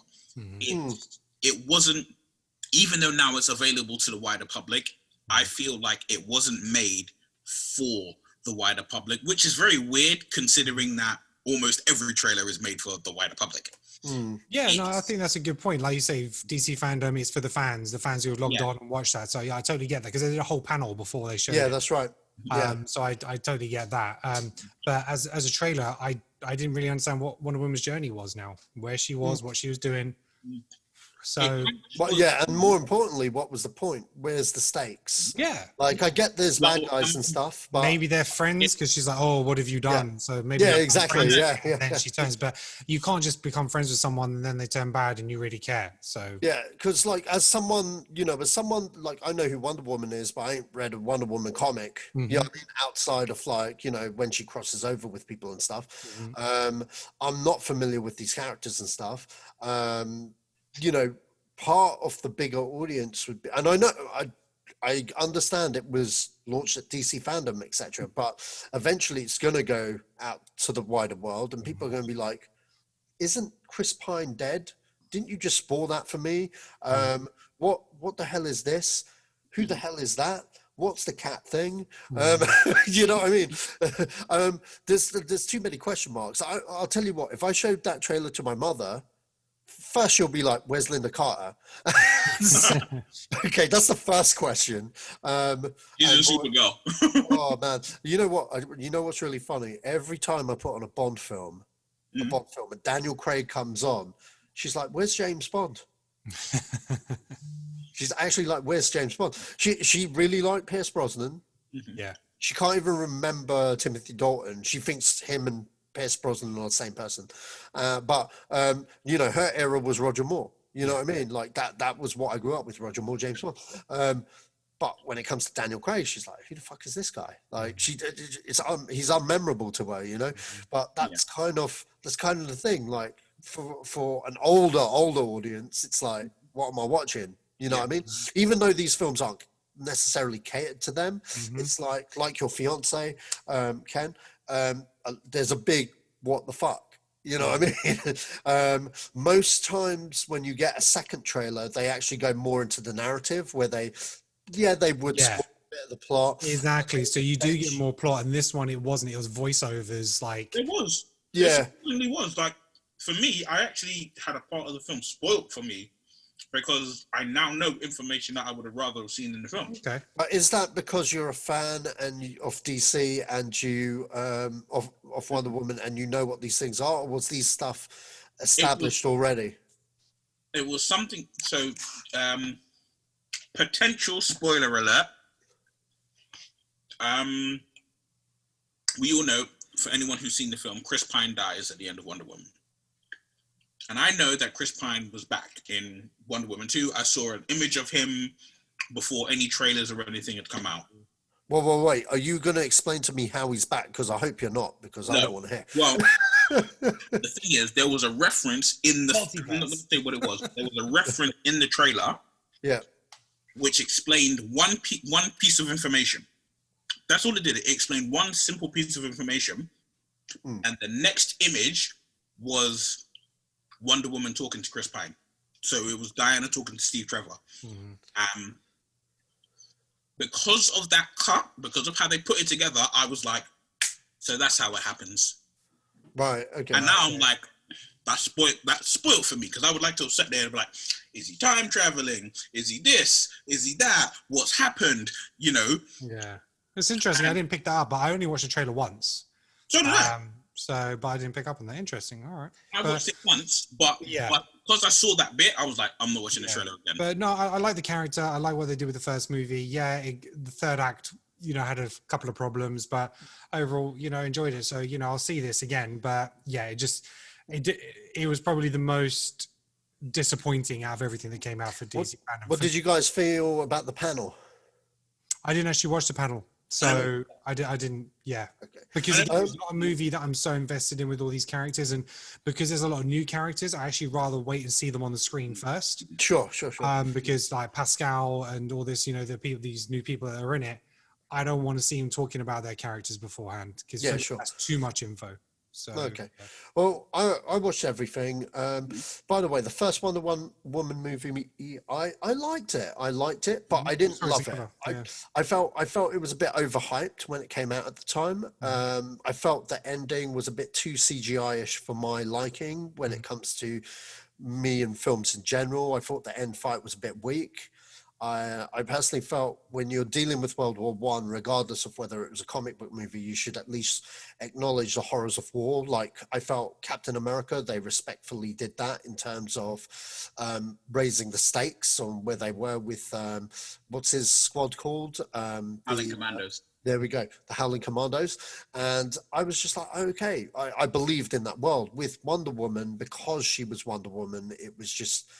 It wasn't, even though now it's available to the wider public, I feel like it wasn't made for the wider public, which is very weird considering that almost every trailer is made for the wider public. I think that's a good point. Like you say, DC Fandom is for the fans who have logged on and watched that. So yeah, I totally get that because they did a whole panel before they showed it. That's right. So I totally get that. But as a trailer, I didn't really understand what Wonder Woman's journey was now, where she was, what she was doing. So, and more importantly, what was the point? Where's the stakes? Like I get there's bad guys and stuff, but maybe they're friends because she's like, "Oh, what have you done?" So maybe exactly, And then she turns, but you can't just become friends with someone and then they turn bad and you really care. So because like as someone like I know who Wonder Woman is, but I ain't read a Wonder Woman comic. You know what I mean? Outside of like when she crosses over with people and stuff, I'm not familiar with these characters and stuff. Part of the bigger audience would be, and I know I understand it was launched at DC Fandom, etc., but eventually it's going to go out to the wider world, and people are going to be like, "Isn't Chris Pine dead? Didn't you just spoil that for me? What the hell is this? Who the hell is that? What's the cat thing?" You know what I mean? There's too many question marks. I'll tell you what, if I showed that trailer to my mother, first she'll be like, "Where's Linda Carter?" Okay, that's the first question. She's a Supergirl. Oh man, you know what? You know what's really funny? Every time I put on a Bond film, and Daniel Craig comes on, she's like, "Where's James Bond?" She's actually like, "Where's James Bond?" She really liked Pierce Brosnan. Yeah. She can't even remember Timothy Dalton. She thinks him and Pierce Brosnan are the same person. But you know, her era was Roger Moore. You know what I mean? Like that was what I grew up with, Roger Moore, James Bond. But when it comes to Daniel Craig, she's like, "Who the fuck is this guy?" Like he's unmemorable to her, you know. But that's kind of the thing. Like for an older audience, it's like, what am I watching? You know what I mean? Even though these films aren't necessarily catered to them, it's like your fiance, Ken. There's a big what the fuck. You know what I mean? Most times when you get a second trailer, they actually go more into the narrative where they would spoil a bit of the plot. Exactly. So you do get more plot, and this one it wasn't. It was voiceovers. Like it was. Yeah. It really was. Like for me, I actually had a part of the film spoiled for me because I now know information that I would have rather have seen in the film. Okay. But is that because you're a fan of DC and you of Wonder Woman and you know what these things are, or was these stuff established already? It was something. So, potential spoiler alert. We all know, for anyone who's seen the film, Chris Pine dies at the end of Wonder Woman. And I know that Chris Pine was back in Wonder Woman 2. I saw an image of him before any trailers or anything had come out. Well, wait. Are you going to explain to me how he's back? Because I hope you're not, because I don't want to hear. Well, the thing is, there was a reference in the... I'm not going to say what it was. There was a reference in the trailer which explained one piece of information. That's all it did. It explained one simple piece of information. And the next image was Wonder Woman talking to Chris Pine. So it was Diana talking to Steve Trevor. Because of that cut, because of how they put it together, I was like, so that's how it happens. Right, okay. And now I'm like, that's spoiled for me, because I would like to have sat there and be like, is he time traveling? Is he this? Is he that? What's happened? You know? Yeah. It's interesting. I didn't pick that up, but I only watched the trailer once. So did I. But I didn't pick up on that. Interesting. All right. I watched it once, but because I saw that bit, I was like, I'm not watching the trailer again. But no, I like the character. I like what they did with the first movie. Yeah, the third act, had a couple of problems, but overall, enjoyed it. So, I'll see this again. But yeah, it was probably the most disappointing out of everything that came out for DC. What did you guys feel about the panel? I didn't actually watch the panel. So I didn't, because it's not a movie that I'm so invested in with all these characters, and because there's a lot of new characters, I actually rather wait and see them on the screen first. Sure. Because like Pascal and all this, these new people that are in it, I don't want to see them talking about their characters beforehand because that's too much info. So, okay. Well, I watched everything. By the way, the first Wonder Woman movie, I liked it, but I didn't love it. I felt it was a bit overhyped when it came out at the time. I felt the ending was a bit too CGI-ish for my liking when it comes to me and films in general. I thought the end fight was a bit weak. I personally felt when you're dealing with World War One, regardless of whether it was a comic book movie, you should at least acknowledge the horrors of war. Like I felt Captain America, they respectfully did that in terms of raising the stakes on where they were with what's his squad called? Howling Commandos. There we go, the Howling Commandos. And I was just like, okay, I believed in that world. With Wonder Woman, because she was Wonder Woman, it was just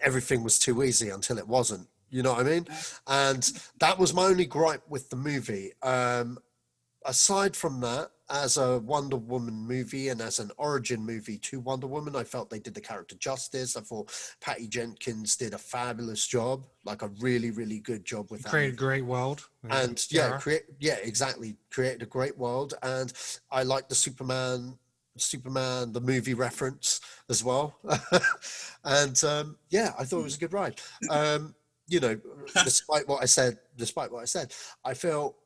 everything was too easy until it wasn't. You know what I mean? And that was my only gripe with the movie. Aside from that, as a Wonder Woman movie and as an origin movie to Wonder Woman, I felt they did the character justice. I thought Patty Jenkins did a fabulous job, like a really, really good job with that. Created a great world. And exactly. Created a great world. And I like the Superman, the movie reference as well. And I thought it was a good ride. You know, despite what I said, I felt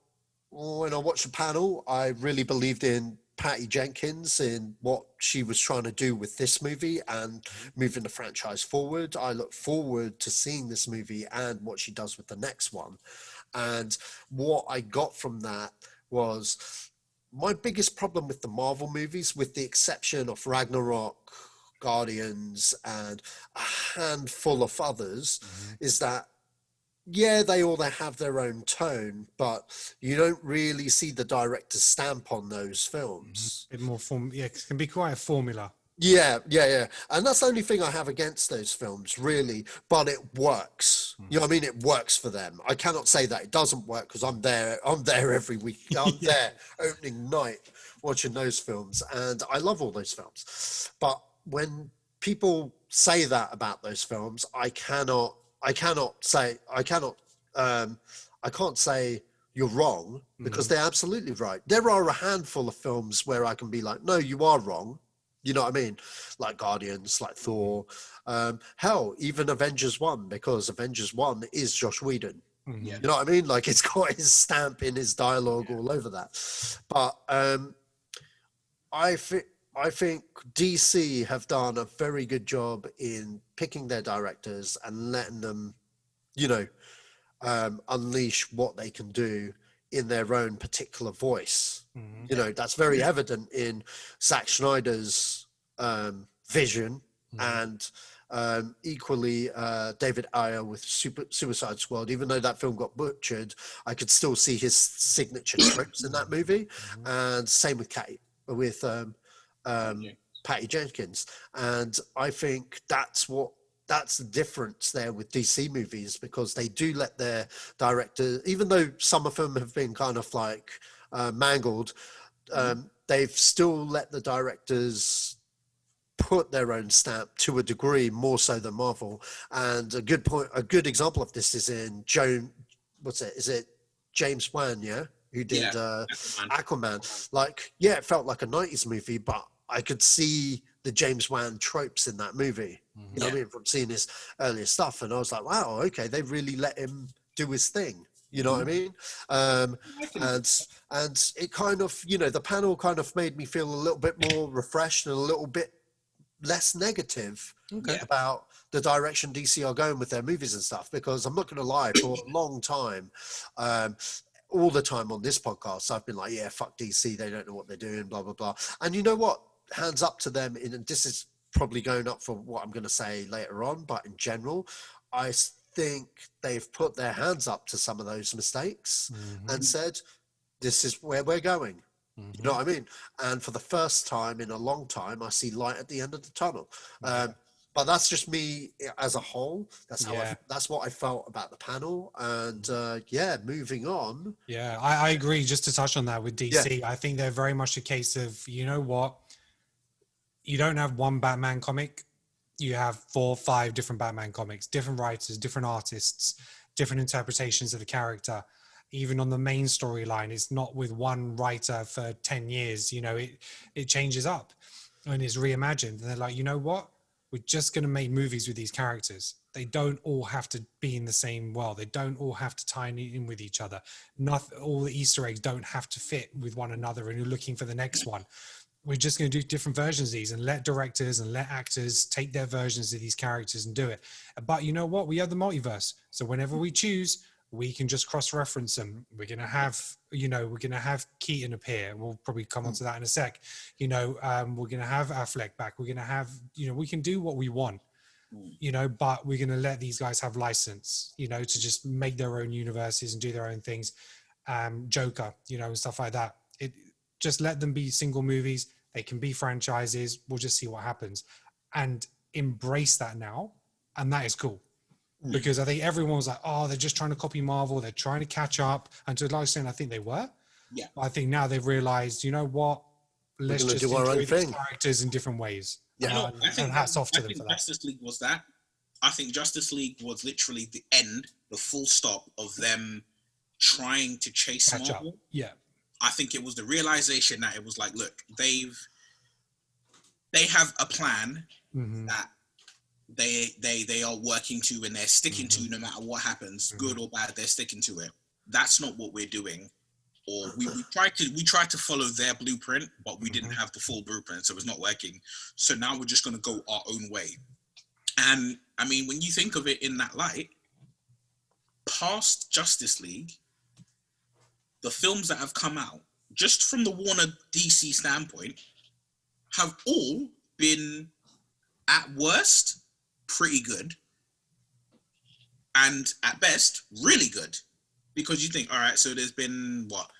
when I watched the panel, I really believed in Patty Jenkins, in what she was trying to do with this movie and moving the franchise forward. I look forward to seeing this movie and what she does with the next one. And what I got from that was my biggest problem with the Marvel movies, with the exception of Ragnarok, Guardians, and a handful of others, is that they all have their own tone, but you don't really see the director's stamp on those films. Bit more it can be quite a formula. Yeah. And that's the only thing I have against those films, really, but it works. You know what I mean? It works for them. I cannot say that it doesn't work, because I'm there every week. I'm there opening night watching those films, and I love all those films. But when people say that about those films, I can't say you're wrong, because they're absolutely right. There are a handful of films where I can be like, no, you are wrong. You know what I mean? Like Guardians, like Thor, hell, even Avengers 1, because Avengers 1 is Josh Whedon. You know what I mean? Like, it's got his stamp in his dialogue all over that. But I think DC have done a very good job in picking their directors and letting them, unleash what they can do in their own particular voice. You know, that's very evident in Zack Snyder's vision, and equally David Ayer with Suicide Squad. Even though that film got butchered, I could still see his signature tropes in that movie. And same with Patty Jenkins. And I think that's the difference there with DC movies, because they do let their directors, even though some of them have been kind of like mangled, they've still let the directors put their own stamp to a degree, more so than Marvel. And a good example of this is in James Wan, who did Aquaman. Like, it felt like a 90s movie, but I could see the James Wan tropes in that movie. You know what I mean? From seeing his earlier stuff, and I was like, wow, okay, they really let him do his thing. You know what I mean? And it kind of, the panel kind of made me feel a little bit more refreshed and a little bit less negative about the direction DC are going with their movies and stuff. Because I'm not going to lie, for a long time, all the time on this podcast, I've been like, fuck DC, they don't know what they're doing, blah, blah, blah. And you know what? Hands up to them. And this is probably going up for what I'm going to say later on, but in general, I think they've put their hands up to some of those mistakes and said, this is where we're going. You know what I mean? And for the first time in a long time, I see light at the end of the tunnel. But that's just me as a whole. That's how that's what I felt about the panel. And moving on. Yeah, I agree. Just to touch on that with DC, I think they're very much a case of, you know what? You don't have one Batman comic. You have 4 or 5 different Batman comics, different writers, different artists, different interpretations of the character. Even on the main storyline, it's not with one writer for 10 years. It changes up and is reimagined. And they're like, you know what? We're just going to make movies with these characters. They don't all have to be in the same world. They don't all have to tie in with each other. Not all the Easter eggs don't have to fit with one another, and you're looking for the next one. We're just going to do different versions of these and let directors and let actors take their versions of these characters and do it. But you know what? We have the multiverse. So whenever we choose, we can just cross-reference them. We're going to have, Keaton appear. We'll probably come onto that in a sec. We're going to have Affleck back. We're going to have, we can do what we want, but we're going to let these guys have license, to just make their own universes and do their own things. Joker, and stuff like that. Just let them be single movies. They can be franchises. We'll just see what happens and embrace that now. And that is cool. Because I think everyone was like, oh, they're just trying to copy Marvel. They're trying to catch up. And to a large extent, I think they were. Yeah. But I think now they've realized, you know what? Let's just do our own enjoy these thing. characters in different ways. Yeah. And hats off to them for that. Justice League was that. I think Justice League was literally the end, the full stop of them trying to chase Catch up. Marvel. Yeah. I think it was the realization that it was like, look, they have a plan that they are working to and they're sticking to no matter what happens, good or bad, they're sticking to it. That's not what we're doing. Or we tried to follow their blueprint, but we didn't have the full blueprint, so it's not working. So now we're just going to go our own way. And I mean, when you think of it in that light, past Justice League, the films that have come out, just from the Warner DC standpoint, have all been, at worst, pretty good, and at best, really good. Because you think, all right, so there's been, what?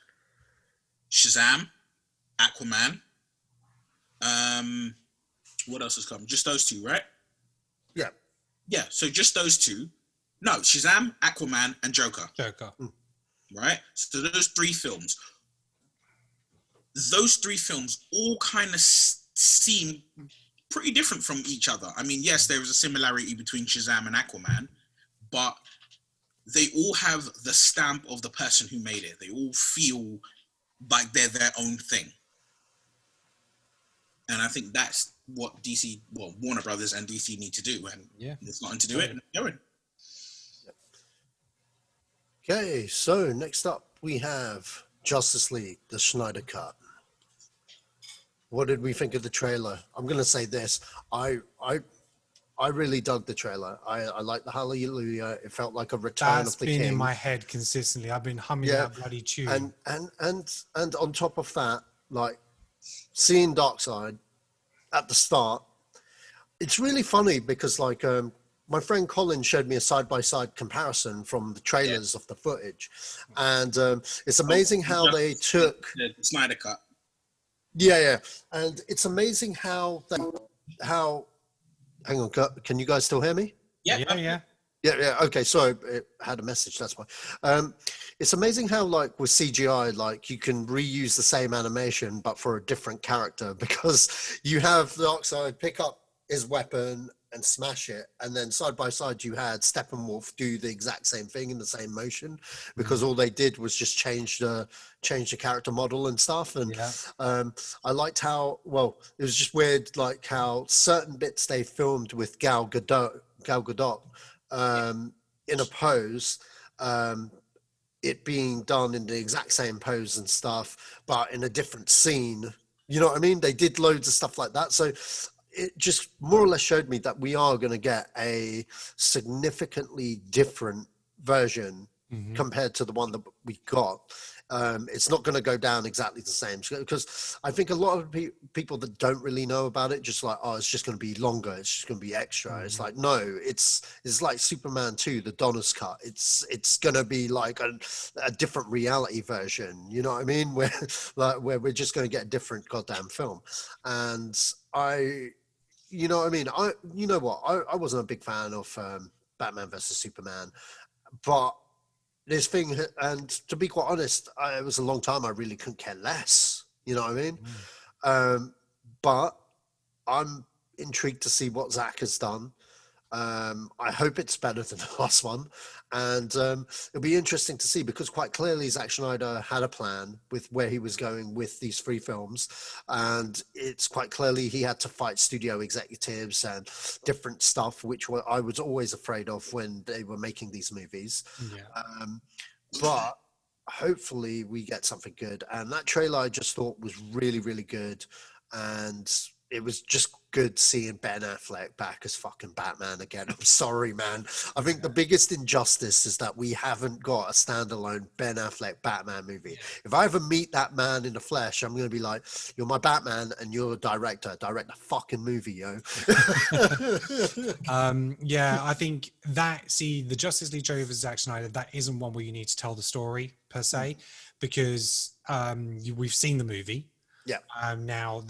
Shazam, Aquaman, what else has come? Just those two, right? Yeah. Yeah, so just those two. No, Shazam, Aquaman, and Joker. Right? So those three films. Those three films all kind of seem pretty different from each other. I mean, yes, there is a similarity between Shazam and Aquaman, but they all have the stamp of the person who made it. They all feel like they're their own thing. And I think that's what Warner Brothers and DC need to do. And there's nothing to do it. Okay, so next up we have Justice League, the Snyder Cut. What did we think of the trailer? I'm going to say this. I really dug the trailer. I like the Hallelujah. It felt like a return of the King. That's been in my head consistently. I've been humming that bloody tune. And on top of that, like seeing Darkseid at the start, it's really funny because like my friend Colin showed me a side-by-side comparison from the trailers of the footage, and it's amazing how they took the Snyder Cut. Yeah, and it's amazing how hang on, can you guys still hear me? Yeah. Okay, sorry, it had a message, that's why. It's amazing how, like, with CGI, like, you can reuse the same animation, but for a different character, because you have Darkseid pick up his weapon and smash it, and then side by side you had Steppenwolf do the exact same thing in the same motion, because all they did was just change the character model and stuff. And I liked how, well, it was just weird, like how certain bits they filmed with Gal Gadot in a pose, it being done in the exact same pose and stuff, but in a different scene. You know what I mean? They did loads of stuff like that. So it just more or less showed me that we are going to get a significantly different version compared to the one that we got. It's not going to go down exactly the same, because I think a lot of people that don't really know about it just like, oh, it's just going to be longer, it's just going to be extra. It's like, no, it's like Superman 2, the Donner's cut. It's going to be like a different reality version, you know what I mean, where we're just going to get a different goddamn film. And you know what I mean, I wasn't a big fan of Batman versus Superman, but this thing, and to be quite honest, it was a long time I really couldn't care less, you know what I mean? But I'm intrigued to see what Zach has done. I hope it's better than the last one, and it'll be interesting to see, because quite clearly Zack Snyder had a plan with where he was going with these 3 films, and it's quite clearly he had to fight studio executives and different stuff, which I was always afraid of when they were making these movies. But hopefully we get something good, and that trailer I just thought was really, really good, and it was just good seeing Ben Affleck back as fucking Batman again. I'm sorry, man. I think the biggest injustice is that we haven't got a standalone Ben Affleck Batman movie. If I ever meet that man in the flesh, I'm going to be like, you're my Batman and you're a director. Direct a fucking movie, yo. I think the Justice League trailer for Zack Snyder, that isn't one where you need to tell the story per se, because we've seen the movie. Now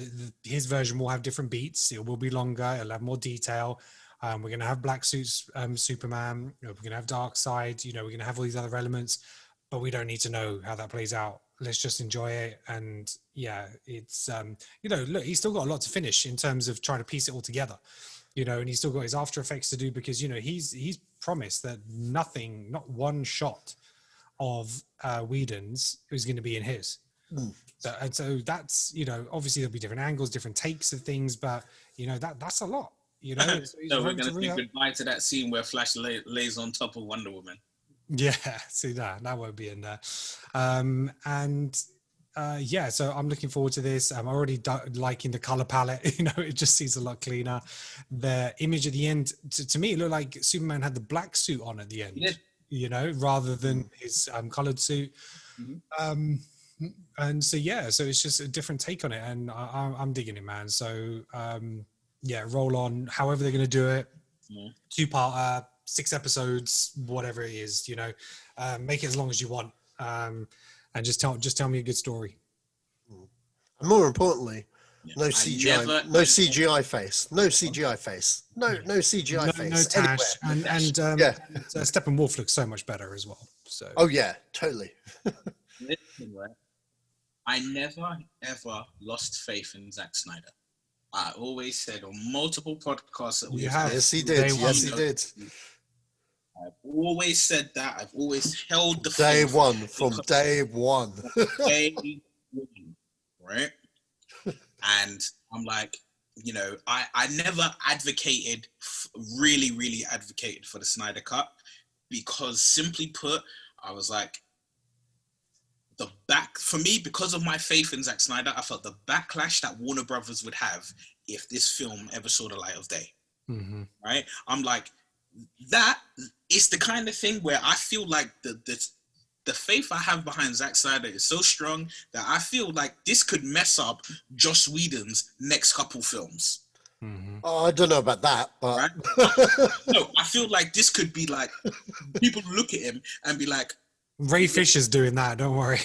his version will have different beats. It will be longer. It'll have more detail. We're going to have black suits, Superman. We're going to have Darkseid. We're going to have all these other elements, but we don't need to know how that plays out let's just enjoy it. And yeah, it's look, he's still got a lot to finish in terms of trying to piece it all together, and he's still got his After Effects to do, because he's promised that not one shot of Whedon's is going to be in his. So that's obviously there'll be different angles, different takes of things, but that's a lot. So we're gonna say goodbye to that scene where Flash lays on top of Wonder Woman. Yeah, see that won't be in there. So I'm looking forward to this. I'm already liking the color palette. It just seems a lot cleaner. The image at the end, to me, it looked like Superman had the black suit on at the end. Rather than his colored suit. And so so it's just a different take on it, and I'm digging it, man. So roll on. However they're going to do it, 2-part, 6 episodes, whatever it is, make it as long as you want, and just tell me a good story. And more importantly, no CGI, no CGI face, no CGI face, no CGI face. No Tash, and Steppenwolf looks so much better as well. So totally. Listen, right? I never ever lost faith in Zack Snyder. I always said on multiple podcasts that we have. Yes, he did. Yes, he did. I've always said that. I've always held the day faith one, from day one. Day one, right? And I'm like, I never really advocated for the Snyder Cut, because simply put, I was like, for me, because of my faith in Zack Snyder, I felt the backlash that Warner Brothers would have if this film ever saw the light of day. Right? I'm like, that is the kind of thing where I feel like the faith I have behind Zack Snyder is so strong that I feel like this could mess up Joss Whedon's next couple films. Oh, I don't know about that, but right? No, I feel like this could be like, people look at him and be like, Ray Fisher's doing that, don't worry.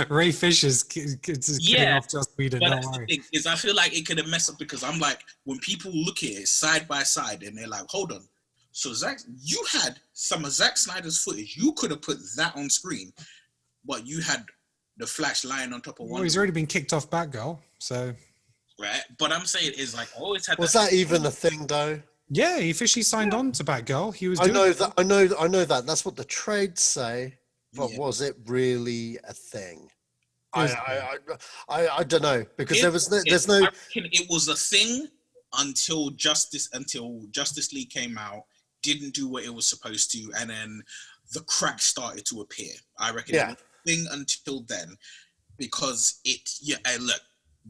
Ray Fisher's getting off Joss Whedon, don't worry. The thing is, I feel like it could have messed up, because I'm like, when people look at it side by side and they're like, hold on, so Zack, you had some of Zack Snyder's footage, you could have put that on screen, but you had the Flash lying on top of one. Well, he's already been kicked off Batgirl, so. Right, but I'm saying is like, I always had. Was that even a thing though? Yeah, he officially signed on to Batgirl. He was. I know that. That's what the trades say. But was it really a thing? I don't know, because there's no. I reckon it was a thing until Justice League came out, didn't do what it was supposed to, and then the cracks started to appear. I reckon it was a thing until then, because look,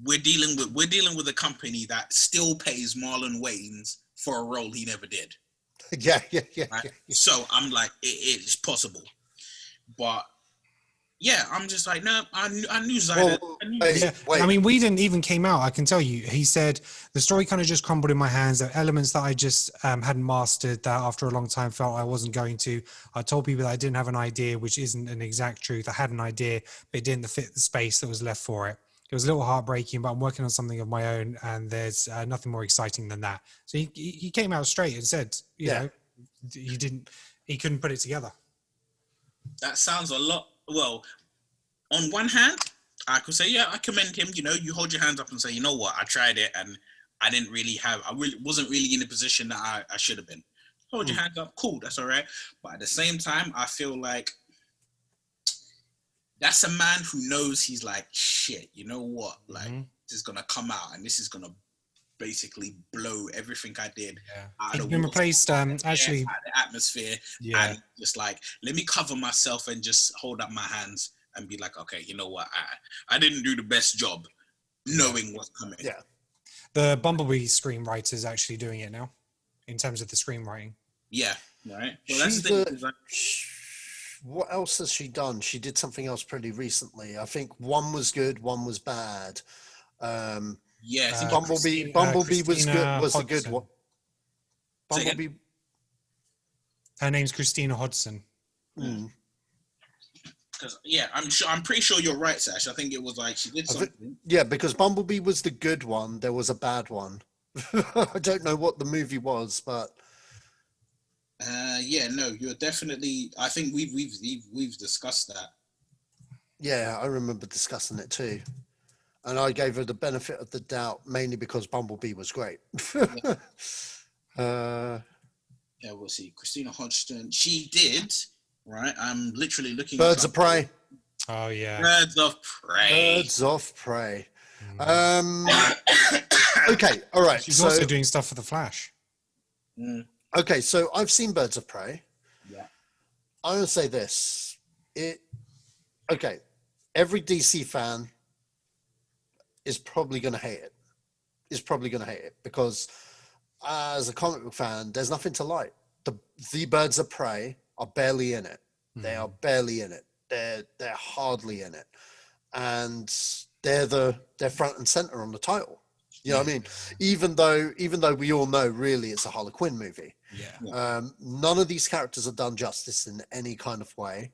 we're dealing with a company that still pays Marlon Wayans for a role he never did. Yeah. So I'm like, it's possible, but I'm just like, no, I knew Zyder. I mean, Whedon even came out. I can tell you, he said the story kind of just crumbled in my hands. There are elements that I just hadn't mastered, that after a long time felt I wasn't going to. I told people that I didn't have an idea, which isn't an exact truth. I had an idea, but it didn't fit the space that was left for it. It was a little heartbreaking, but I'm working on something of my own, and there's nothing more exciting than that. So he came out straight and said, you know, he couldn't put it together. That sounds a lot. Well, on one hand, I could say, I commend him. You know, you hold your hands up and say, you know what, I tried it, and I wasn't really in the position that I should have been. Hold your hands up, cool, that's all right. But at the same time, I feel like that's a man who knows, he's like, shit, you know what? Like, this is going to come out, and this is going to basically blow everything I did out He's of been replaced, actually, out of the atmosphere, and just like, let me cover myself and just hold up my hands and be like, okay, you know what? I didn't do the best job knowing what's coming. Yeah. The Bumblebee screenwriter is actually doing it now, in terms of the screenwriting. Yeah, right. Well, that's the thing. Like, what else has she done? She did something else pretty recently. I think one was good, one was bad. I think Bumblebee was good. Was a good one. Bumblebee. Her name's Christina Hodson. Because I'm pretty sure you're right, Sash. I think it was like she did something. Because Bumblebee was the good one. There was a bad one. I don't know what the movie was, but. You're definitely. I think we've discussed that. Yeah, I remember discussing it too. And I gave her the benefit of the doubt mainly because Bumblebee was great. Yeah, we'll see. Christina Hodgson, she did, right? I'm literally looking Birds of Prey. Oh yeah. Birds of Prey. Birds of Prey. Okay, all right. She's also doing stuff for The Flash. Okay, so I've seen Birds of Prey. Yeah. I'm gonna say this. Okay, every DC fan is probably gonna hate it. Because as a comic book fan, there's nothing to like. The Birds of Prey are barely in it. They are barely in it. They're hardly in it, and they're front and center on the title. You know what I mean? Even though we all know really it's a Harley Quinn movie. Yeah. None of these characters are done justice in any kind of way,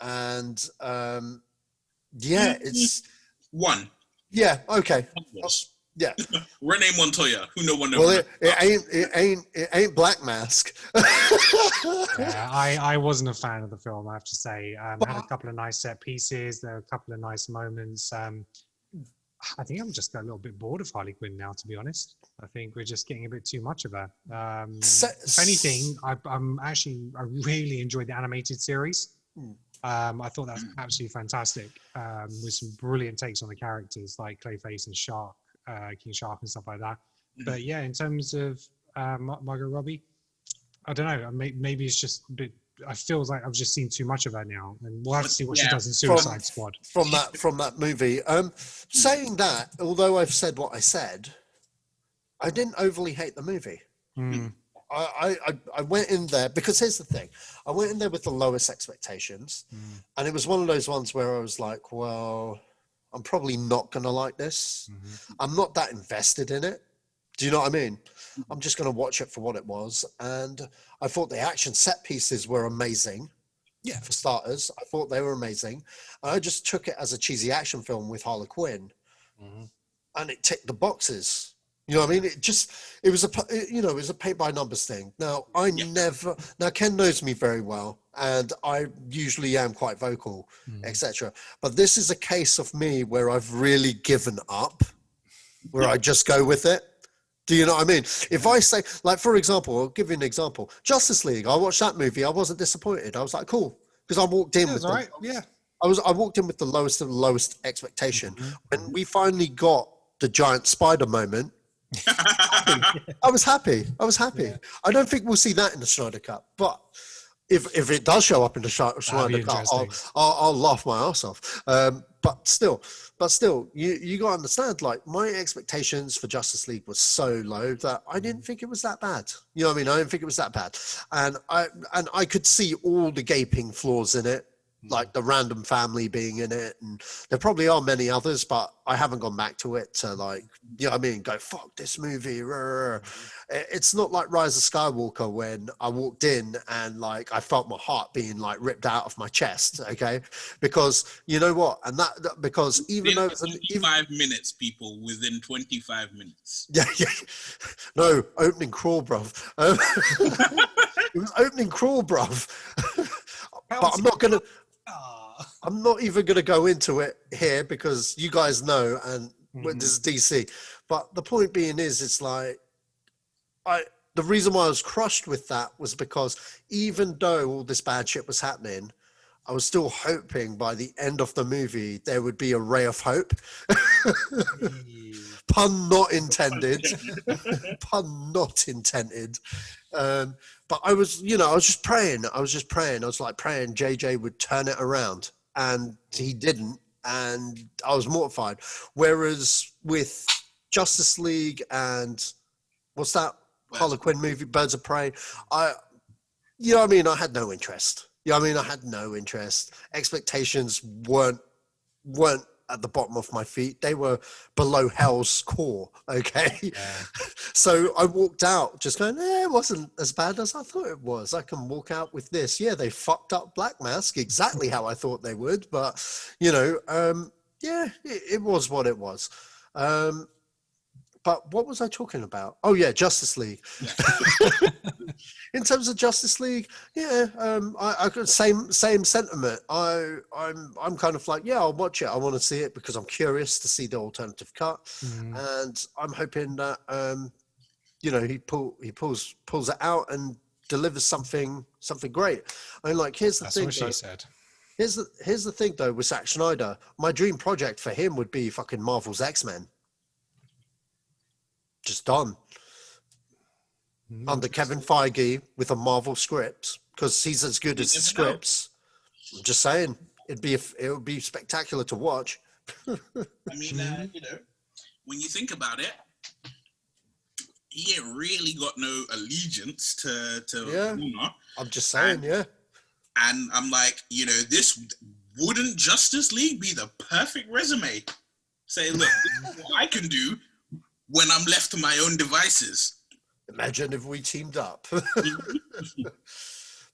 and it's one. Yeah. Okay. Yeah. Renee Montoya, who no one knows. Well, it ain't Black Mask. Yeah, I wasn't a fan of the film, I have to say. Had a couple of nice set pieces. There were a couple of nice moments. I think I'm just a little bit bored of Harley Quinn now, to be honest. I think we're just getting a bit too much of her. If anything, I really enjoyed the animated series. I thought that was absolutely fantastic, with some brilliant takes on the characters like Clayface and Shark, King Shark and stuff like that. But yeah, in terms of Margot Robbie, I don't know. Maybe it's just a bit. I feel like I've just seen too much of her now, and we'll have to see what she does in Suicide Squad. From that movie. Saying that, although I've said what I said, I didn't overly hate the movie. I went in there because here's the thing. I went in there with the lowest expectations, and it was one of those ones where I was like, well, I'm probably not going to like this. I'm not that invested in it. Do you know what I mean? I'm just going to watch it for what it was. And I thought the action set pieces were amazing. Yeah. For starters, I thought they were amazing. And I just took it as a cheesy action film with Harley Quinn. And it ticked the boxes. You know what I mean? It was a paint by numbers thing. Now, now Ken knows me very well, and I usually am quite vocal, etc. But this is a case of me where I've really given up, where I just go with it. Do you know what I mean? If I say, like, for example, I'll give you an example. Justice League, I watched that movie. I wasn't disappointed. I was like, cool. Because I walked in with I walked in with the lowest of the lowest expectation. When we finally got the giant spider moment, I was happy. Yeah. I don't think we'll see that in the Snyder Cut, but if it does show up in the Snyder Cut, I'll laugh my ass off. But still, you got to understand, like, my expectations for Justice League was so low that I didn't think it was that bad. You know what I mean? I didn't think it was that bad, and I could see all the gaping flaws in it. Like the random family being in it, and there probably are many others, but I haven't gone back to it to, like, you know what I mean, go fuck this movie. It's not like Rise of Skywalker when I walked in and, like, I felt my heart being, like, ripped out of my chest. Okay, because you know what, and that because even though it's 25 minutes, people, within 25 minutes. Yeah. No, opening crawl, bruv. It was opening crawl, bruv. But I'm not even going to go into it here because you guys know, and this is DC. But the point being is, it's like, the reason why I was crushed with that was because even though all this bad shit was happening, I was still hoping by the end of the movie there would be a ray of hope. Pun not intended. Pun not intended. But I was just praying. I was like praying JJ would turn it around, and he didn't. And I was mortified. Whereas with Justice League and what's that Harley Quinn movie, Birds of Prey, I had no interest. I had no interest. Expectations weren't at the bottom of my feet. They were below hell's core. Okay. Yeah. So I walked out just going, it wasn't as bad as I thought it was. I can walk out with this. Yeah, they fucked up Black Mask exactly how I thought they would. But, it was what it was. But what was I talking about? Oh yeah, Justice League. Yeah. In terms of Justice League, yeah, I got same sentiment. I'm kind of like, yeah, I'll watch it. I want to see it because I'm curious to see the alternative cut, and I'm hoping that he pulls it out and delivers something great. I mean, like, here's the thing. That's what she said. Here's the thing though with Zack Snyder. My dream project for him would be fucking Marvel's X-Men. Just done. Under Kevin Feige with a Marvel script, because he's as good as the scripts. I'm just saying, it would be spectacular to watch. I mean, when you think about it, he ain't really got no allegiance to Warner. I'm just saying, And I'm like, this wouldn't Justice League be the perfect resume? Say, look, this is what I can do when I'm left to my own devices. Imagine if we teamed up.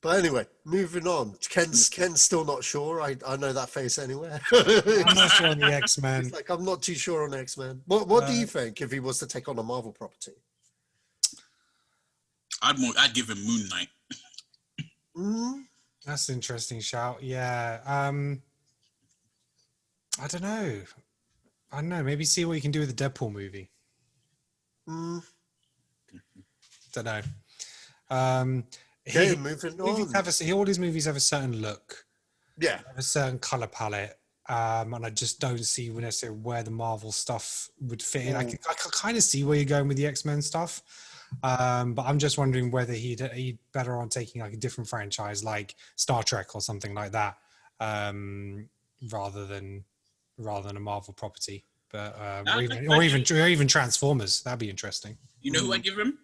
But anyway, moving on. Ken's still not sure. I know that face anywhere. I'm not sure on the X-Men. It's like, I'm not too sure on X-Men. What do you think if he was to take on a Marvel property? I'd give him Moon Knight. That's an interesting shout. Yeah. I don't know. Maybe see what you can do with the Deadpool movie. Don't know. Moving on. All his movies have a certain look. Yeah. Have a certain color palette. And I just don't see necessarily where the Marvel stuff would fit in. I can kind of see where you're going with the X-Men stuff. But I'm just wondering whether he'd better on taking like a different franchise like Star Trek or something like that, rather than a Marvel property. But or even Transformers. That'd be interesting. You know who I'd give him?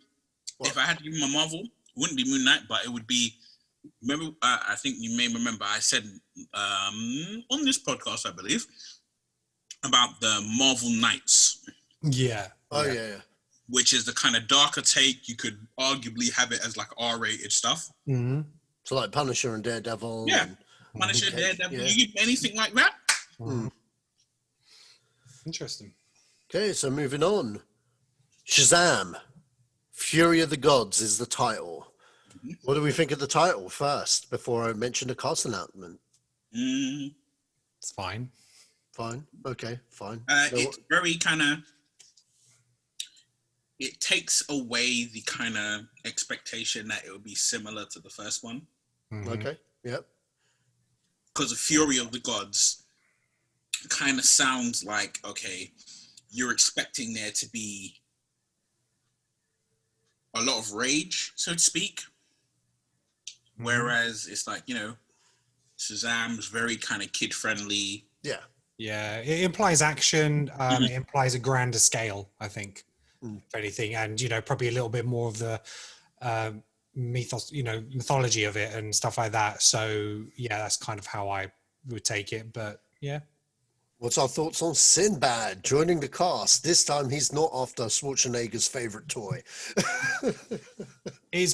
What? If I had to give him a Marvel, it wouldn't be Moon Knight, but it would be. Remember, I think you may remember I said on this podcast, I believe, about the Marvel Knights. Yeah. Oh yeah. Which is the kind of darker take. You could arguably have it as like R-rated stuff. Mm-hmm. So like Punisher and Daredevil. Yeah, Punisher, Daredevil. You give anything like that? Interesting. Okay, so moving on. Shazam! Fury of the Gods is the title. What do we think of the title first, before I mention the cast announcement? It's fine. Fine. Okay, fine. It's very kind of... It takes away the kind of expectation that it would be similar to the first one. Okay, yep. Because the Fury of the Gods kind of sounds like, okay, you're expecting there to be a lot of rage, so to speak. Whereas it's like, Shazam's very kind of kid-friendly. Yeah. Yeah, it implies action. It implies a grander scale, I think, if anything. And, probably a little bit more of the mythology of it and stuff like that. So, yeah, that's kind of how I would take it. But, yeah. What's our thoughts on Sinbad joining the cast? This time he's not after Schwarzenegger's favorite toy. I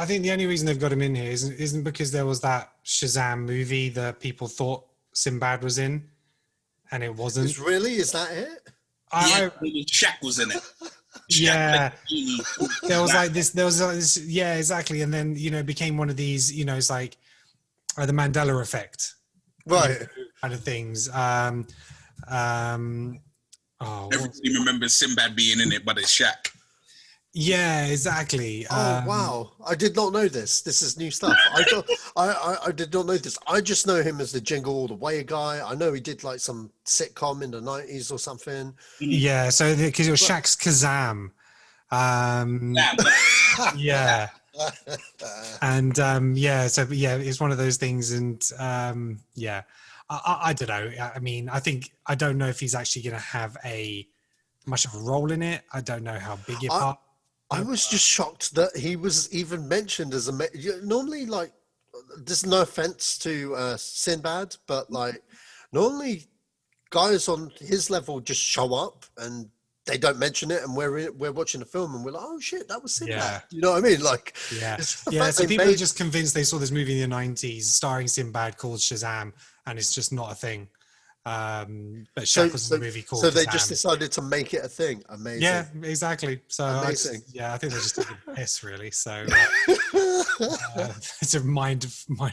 think the only reason they've got him in here isn't because there was that Shazam movie that people thought Sinbad was in, and it wasn't. Is that it? Shaq was in it. Yeah, there was like this. Yeah, exactly. And then it became one of these. It's like the Mandela effect, right? Kind of things. Everybody remembers Sinbad being in it, but it's Shaq. Yeah, exactly. Wow, I did not know this. This is new stuff. I did not know this. I just know him as the Jingle All the Way guy. I know he did like some sitcom in the 90s or something. Yeah, so because it was Shaq's Kazam. Yeah. And it's one of those things, and I don't know. I mean, I don't know if he's actually going to have much of a role in it. I don't know how big it is. I was just shocked that he was even mentioned as normally, like, there's no offense to Sinbad, but like normally guys on his level just show up and they don't mention it, and we're watching the film and we're like, oh shit, that was Sinbad. Yeah. You know what I mean? Like, So people are just convinced they saw this movie in the 90s starring Sinbad called Shazam, and it's just not a thing. But Shaq was in the movie called So they Kazam. just decided to make it a thing. Amazing. Yeah, exactly. So Amazing. I think they're just taking a piss, really. So to mind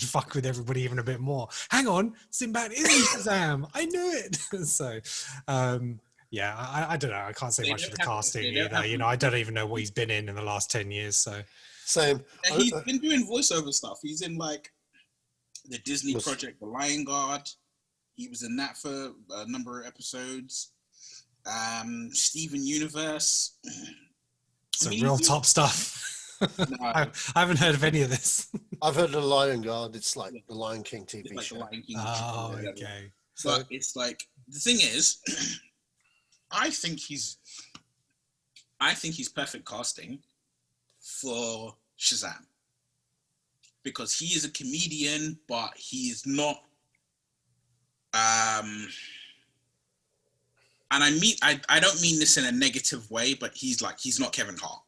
fuck with everybody even a bit more. Hang on, Sinbad is Shazam. I knew it. So I don't know. I can't say much for the casting either. You know, I don't even know what he's been in the last 10 years. So same. And he's been doing voiceover stuff. He's in like the Disney project, The Lion Guard. He was in that for a number of episodes. Steven Universe. Some real top stuff. No. I haven't heard of any of this. I've heard of The Lion Guard. It's like the Lion King TV It's like show. the Lion King Oh, show, okay. But it's like, the thing is, I think he's perfect casting for Shazam. Because he is a comedian, but he is not. And I don't mean this in a negative way, but he's not Kevin Hart,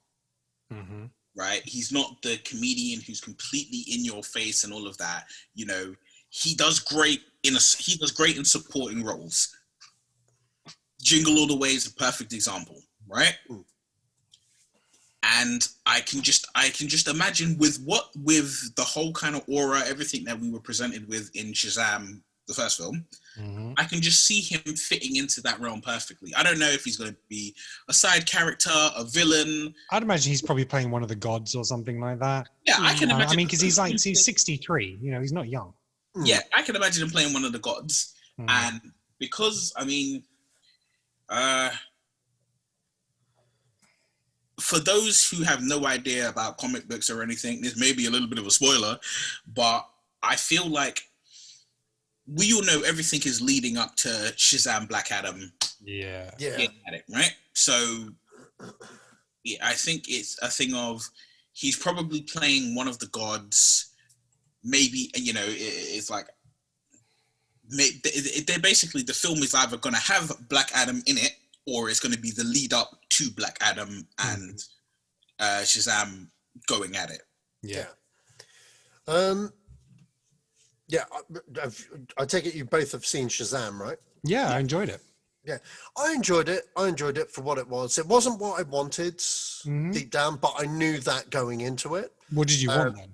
right? He's not the comedian who's completely in your face and all of that. You know, he does great in supporting roles. Jingle All the Way is a perfect example, right? And I can just imagine with the whole kind of aura, everything that we were presented with in Shazam, the first film, I can just see him fitting into that realm perfectly. I don't know if he's going to be a side character, a villain. I'd imagine he's probably playing one of the gods or something like that. Yeah, I can imagine. I mean, because he's 63. You know, he's not young. Yeah, I can imagine him playing one of the gods. And because, I mean, for those who have no idea about comic books or anything, this may be a little bit of a spoiler, but I feel like we all know everything is leading up to Shazam, Black Adam. Yeah. At it, right? So yeah, I think it's a thing of he's probably playing one of the gods. Maybe, you know, it's like they're basically, the film is either going to have Black Adam in it, or it's going to be the lead up to Black Adam and Shazam going at it. Yeah. Yeah, I take it you both have seen Shazam, right? Yeah, I enjoyed it. Yeah, I enjoyed it. I enjoyed it for what it was. It wasn't what I wanted deep down, but I knew that going into it. What did you want then?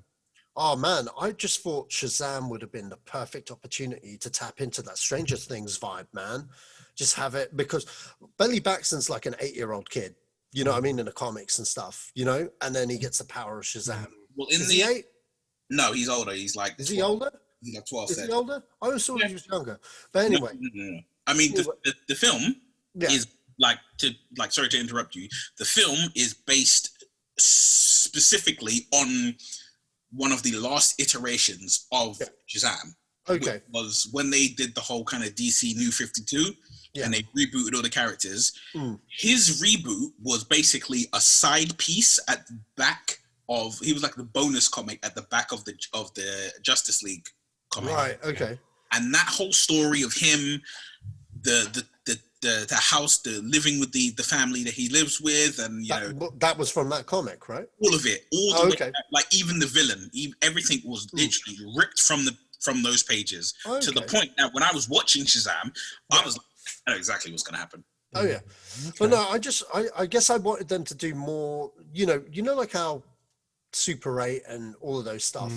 Oh man, I just thought Shazam would have been the perfect opportunity to tap into that Stranger Things vibe, man. Just have it, because Billy Baxton's like an 8-year-old kid, you know what I mean, in the comics and stuff, you know, and then he gets the power of Shazam. Well, is he 8? No, he's older. He's like. Is 12. He older? He's like 12. Is he older? I always thought he was younger. But anyway. No. I mean, the film is sorry to interrupt you. The film is based specifically on one of the last iterations of Shazam. Okay. Which was when they did the whole kind of DC New 52 and they rebooted all the characters. His reboot was basically a side piece at the back of, he was like the bonus comic at the back of the Justice League comic. Right, okay. And that whole story of him, the house, the living with the family that he lives with, and that was from that comic, right? All of it, all the way, like even the villain, everything was literally ripped from those pages to the point that when I was watching Shazam, I was like, I know exactly what's going to happen. Oh yeah, but no, I guess I wanted them to do more. You know, like how Super 8 and all of those stuff,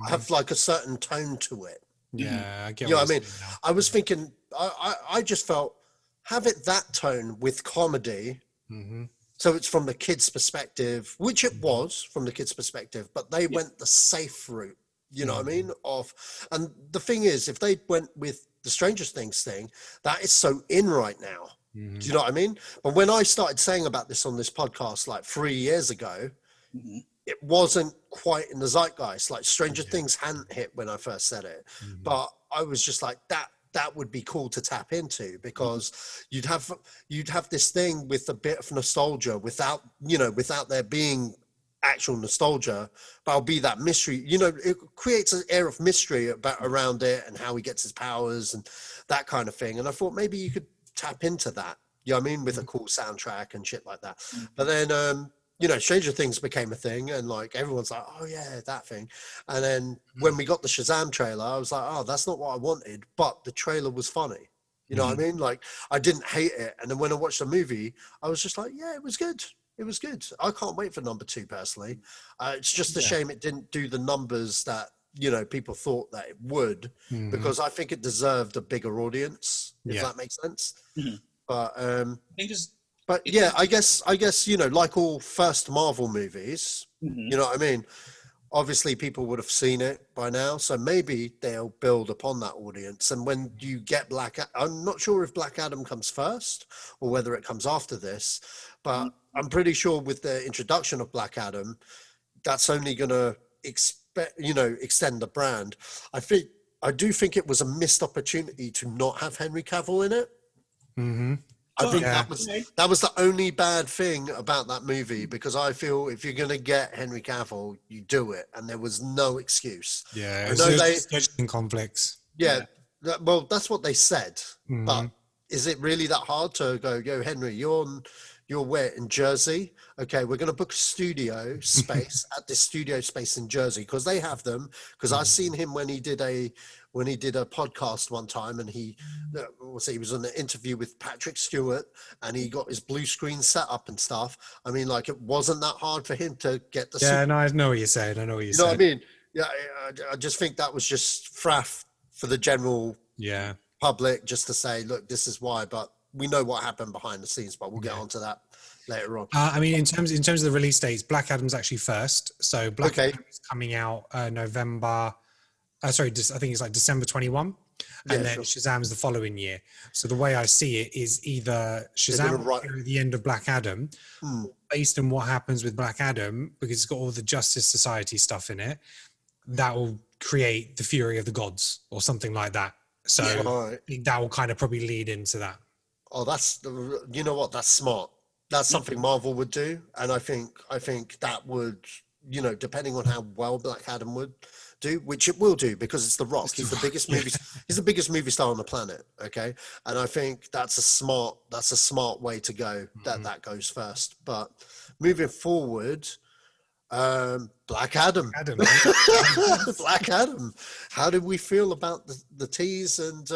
have like a certain tone to it. Yeah, I get. You know what I mean? I was thinking, I just felt have it that tone with comedy. So it's from the kid's perspective, which it was from the kid's perspective, but they went the safe route. You know what I mean? And the thing is, if they went with the Stranger Things thing, that is so in right now. Do you know what I mean? But when I started saying about this on this podcast like 3 years ago, it wasn't quite in the zeitgeist. Like Stranger Things hadn't hit when I first said it, but I was just like, that would be cool to tap into, because you'd have this thing with a bit of nostalgia without there being actual nostalgia, but it'll be that mystery. You know, it creates an air of mystery around it and how he gets his powers and that kind of thing. And I thought maybe you could tap into that, you know what I mean, with a cool soundtrack and shit like that. But then, you know, Stranger Things became a thing, and like everyone's like, oh yeah, that thing. And then when we got the Shazam trailer, I was like, oh, that's not what I wanted, but the trailer was funny. You know what I mean? Like, I didn't hate it. And then when I watched the movie, I was just like, yeah, it was good. It was good. I can't wait for number 2 personally. It's just a shame it didn't do the numbers that, you know, people thought that it would, because I think it deserved a bigger audience, if that makes sense. But yeah, I guess, you know, like all first Marvel movies, you know what I mean? Obviously people would have seen it by now, so maybe they'll build upon that audience. And when you get I'm not sure if Black Adam comes first or whether it comes after this, but I'm pretty sure with the introduction of Black Adam, that's only going to extend the brand. I do think it was a missed opportunity to not have Henry Cavill in it. I think that was the only bad thing about that movie, because I feel if you're going to get Henry Cavill, you do it, and there was no excuse. Yeah, it was scheduling conflicts. Yeah, well, that's what they said. But is it really that hard to go, yo, Henry, you're where in Jersey? Okay, we're going to book a studio space at this studio space in Jersey, because they have them. Because I've seen him when he did a podcast one time, and he was on an interview with Patrick Stewart, and he got his blue screen set up and stuff. I mean, like, it wasn't that hard for him to get the. Yeah, no, I know what you're saying. I know what you're saying. You know what I mean? Yeah, I just think that was just fraff for the general public, just to say, look, this is why. But we know what happened behind the scenes, but we'll get onto that later on. I mean, in terms of the release dates, Black Adam's actually first. So Black Adam is coming out November. I think it's like December 21, and then Shazam's the following year. So the way I see it is either Shazam will appear at the end of Black Adam, based on what happens with Black Adam, because it's got all the Justice Society stuff in it, that will create the Fury of the Gods or something like that. So I think that will kind of probably lead into that. Oh, you know what? That's smart. That's something Marvel would do, and I think that would, you know, depending on how well Black Adam would do, which it will do, because it's The Rock. He's the biggest movie. He's the biggest movie star on the planet. Okay, and I think that's a smart way to go. That goes first. But moving forward, Black Adam. Black Adam. How did we feel about the tease? And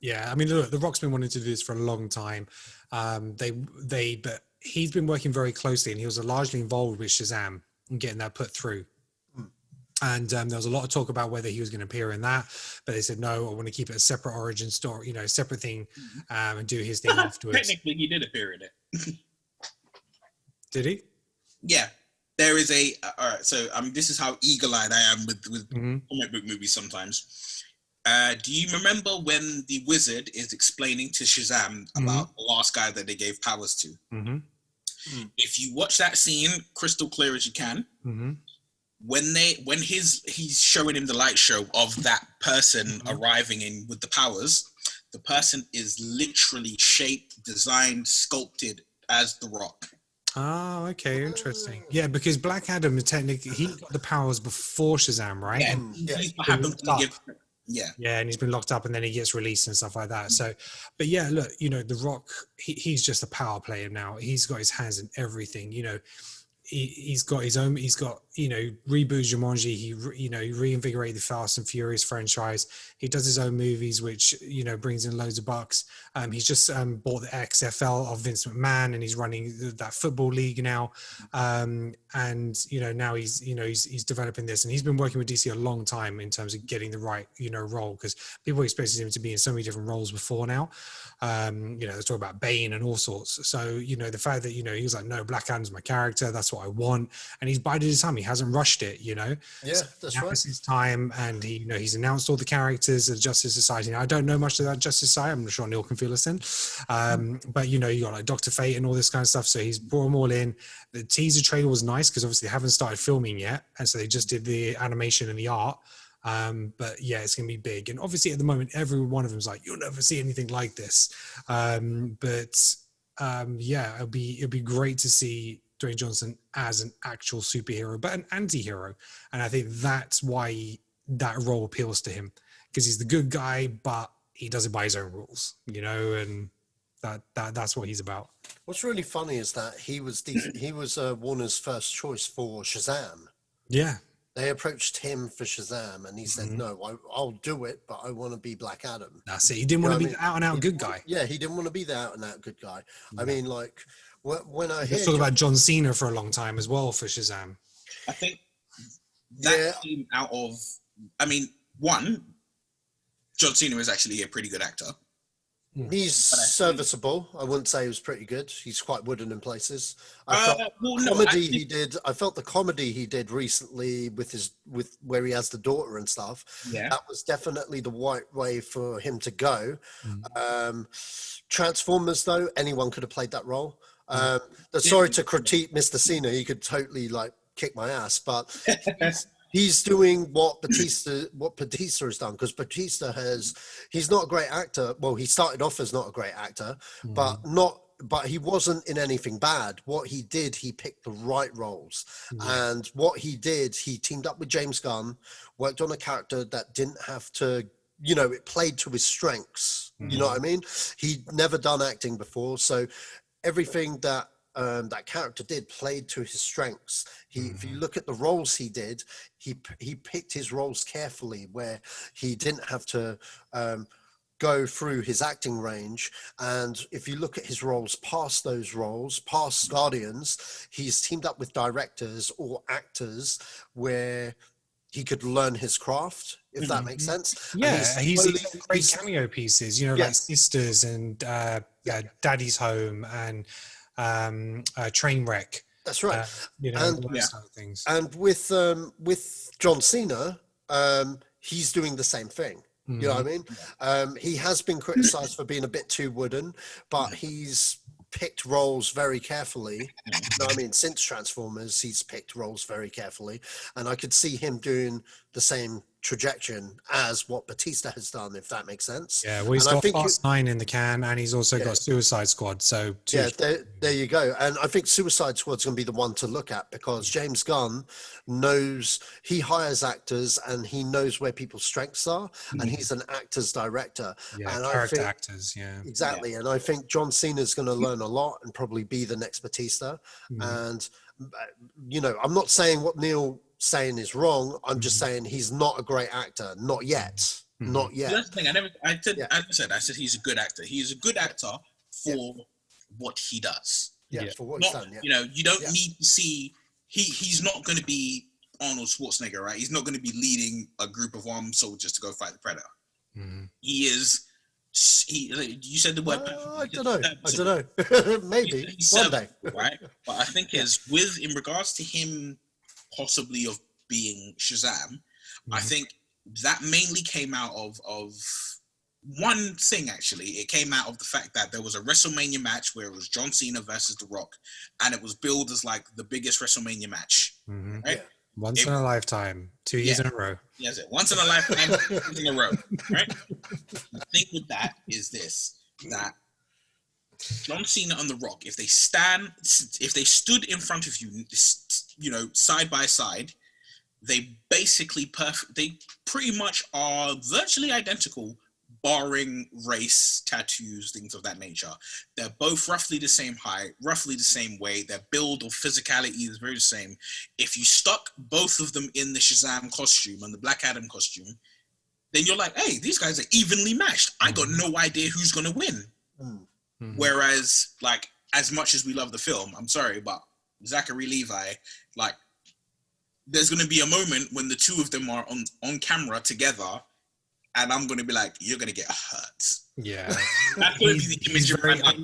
Yeah, I mean, look, The Rock's been wanting to do this for a long time. But he's been working very closely, and he was largely involved with Shazam and getting that put through. And there was a lot of talk about whether he was going to appear in that, but they said, no, I want to keep it a separate origin story, you know, separate thing, and do his thing afterwards. Technically, he did appear in it. Did he? Yeah. There is all right, so this is how eagle-eyed I am with comic book movies sometimes. Do you remember when the wizard is explaining to Shazam about the last guy that they gave powers to? If you watch that scene crystal clear as you can, when he's showing him the light show of that person arriving in with the powers, the person is literally shaped, designed, sculpted as The Rock. Oh, okay, interesting. Yeah, because Black Adam, technically, he got the powers before Shazam, right? Yeah, and and he's been locked up, and then he gets released and stuff like that. So, but yeah, look, you know, The Rock, he's just a power player now. He's got his hands in everything. You know, he's got his own. He's got, you know, reboot Jumanji. He reinvigorated the Fast and Furious franchise. He does his own movies, which, you know, brings in loads of bucks. He's just bought the XFL of Vince McMahon, and he's running that football league now. And you know, now he's developing this, and he's been working with DC a long time in terms of getting the right, you know, role, because people expected him to be in so many different roles before now. You know, they talk about Bane and all sorts. So, you know, the fact that, you know, he was like, no, Black Adam's my character, that's what I want, and he's bided his time. He hasn't rushed it, you know. Yeah, so that's right. It's his time, and he, you know, he's announced all the characters of Justice Society. Now, I don't know much of that Justice Society. I'm sure Neil can fill us in. But you know, you got like Dr. Fate and all this kind of stuff. So he's brought them all in. The teaser trailer was nice, because obviously they haven't started filming yet, and so they just did the animation and the art. But yeah, it's gonna be big. And obviously at the moment, every one of them is like, you'll never see anything like this. Yeah, it'll be great to see Dwayne Johnson as an actual superhero, but an anti-hero. And I think that's why that role appeals to him, because he's the good guy, but he does it by his own rules, you know, and that's what he's about. What's really funny is that he was Warner's first choice for Shazam. Yeah. They approached him for Shazam, and he said, "No, I'll do it, but I want to be Black Adam." That's it. He didn't want to be the out-and-out good guy. Yeah, he didn't want to be the out-and-out good guy. I mean, like when I hear talk about John Cena for a long time as well for Shazam. I think that came out of. I mean, one, John Cena is actually a pretty good actor. He's serviceable. I wouldn't say he was pretty good. He's quite wooden in places. I felt the comedy he did recently with where he has the daughter and stuff. Yeah, that was definitely the right way for him to go. Transformers, though, anyone could have played that role. Sorry to critique Mr. Cena. He could totally like kick my ass, but he's doing what Batista has done, because he's not a great actor. Well, he started off as not a great actor, but he wasn't in anything bad. What he did, he picked the right roles. And what he did, he teamed up with James Gunn, worked on a character that didn't have to, it played to his strengths. You know what I mean? He'd never done acting before. So everything that character did played to his strengths. If you look at the roles he did, he picked his roles carefully, where he didn't have to go through his acting range. And if you look at his roles past Guardians, he's teamed up with directors or actors where he could learn his craft, if that makes sense. Yeah, he's great cameo pieces, like Sisters and Daddy's Home and Trainwreck. That's right. And all those kind of things. And with John Cena, he's doing the same thing. You know what I mean? He has been criticized for being a bit too wooden, but he's picked roles very carefully. You know what I mean? Since Transformers, he's picked roles very carefully, and I could see him doing the same trajectory as what Batista has done, if that makes sense. Yeah, well, he's got Fast 9 in the can, and he's also got Suicide Squad. So there you go. And I think Suicide Squad's going to be the one to look at, because James Gunn he hires actors and he knows where people's strengths are, and he's an actor's director. Yeah, and character actors. Yeah, exactly. And I think John Cena's going to learn a lot and probably be the next Batista. And I'm not saying what Neil saying is wrong. I'm just saying he's not a great actor, not yet. Not yet. That's the thing. I said he's a good actor. He's a good actor for what he does. For what he's done. You don't need to see. He's not going to be Arnold Schwarzenegger, right? He's not going to be leading a group of armed soldiers to go fight the Predator. He is. You said the word. I don't know. Maybe one day, right? But I think in regards to him possibly of being Shazam, I think that mainly came out of one thing. Actually, it came out of the fact that there was a WrestleMania match where it was John Cena versus The Rock, and it was billed as like the biggest WrestleMania match, right? Once in a lifetime, 2 years in a row. Yes, once in a lifetime, 2 years in a row, right? The thing with that is that John Cena and The Rock, if they stood in front of you, side by side, they pretty much are virtually identical, barring race, tattoos, things of that nature. They're both roughly the same height, roughly the same weight. Their build or physicality is very the same. If you stuck both of them in the Shazam costume and the Black Adam costume, then you're like, hey, these guys are evenly matched. I got no idea who's going to win. Whereas, like, as much as we love the film, I'm sorry, but Zachary Levi, like, there's going to be a moment when the two of them are on camera together, and I'm going to be like, you're going to get hurt. Yeah. That's going to be the image.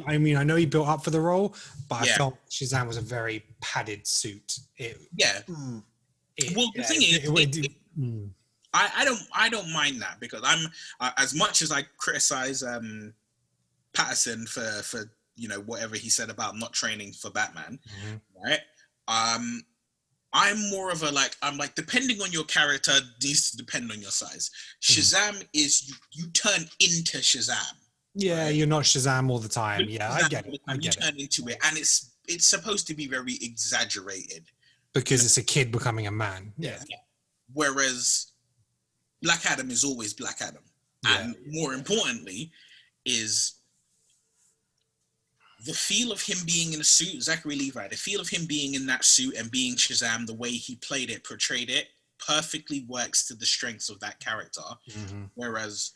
I mean, I know he built up for the role, but I felt Shazam was a very padded suit. The thing is, I don't mind that, because I'm as much as I criticize Patterson for whatever he said about not training for Batman, right? I'm more of I'm like, depending on your character needs to depend on your size. Shazam is you turn into Shazam. Yeah, right? You're not Shazam all the time. Yeah, I get it. You turn into it, and it's supposed to be very exaggerated because it's a kid becoming a man. Yeah. Whereas Black Adam is always Black Adam, and more importantly, is the feel of him being in a suit, Zachary Levi, the feel of him being in that suit and being Shazam, the way he played it, portrayed it, perfectly works to the strengths of that character. Whereas,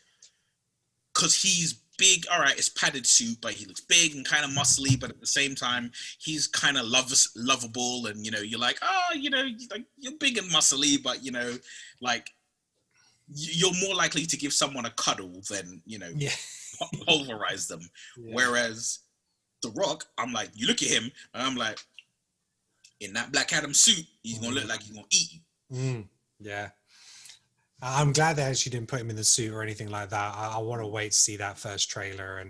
because he's big, all right, it's padded suit, but he looks big and kind of muscly, but at the same time, he's kind of lovable, and you're like, oh, like you're big and muscly, but like you're more likely to give someone a cuddle than pulverize them. Yeah. Whereas The Rock, I'm like, you look at him, and I'm like, in that Black Adam suit, he's gonna look like he's gonna eat you. Yeah. I'm glad they actually didn't put him in the suit or anything like that. I want to wait to see that first trailer.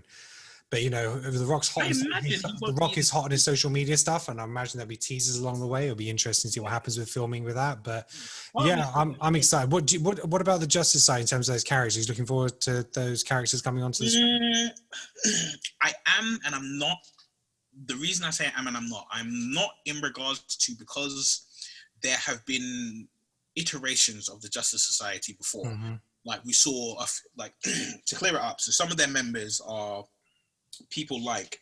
But The Rock's hot. The Rock is hot on his social media stuff, and I imagine there'll be teasers along the way. It'll be interesting to see what happens with filming with that. But I'm excited. What about the Justice side in terms of those characters? He's looking forward to those characters coming onto the screen. I am, and I'm not. The reason I say I am and I'm not in regards to, because there have been iterations of the Justice Society before. Like we saw, to clear it up. So some of their members are people like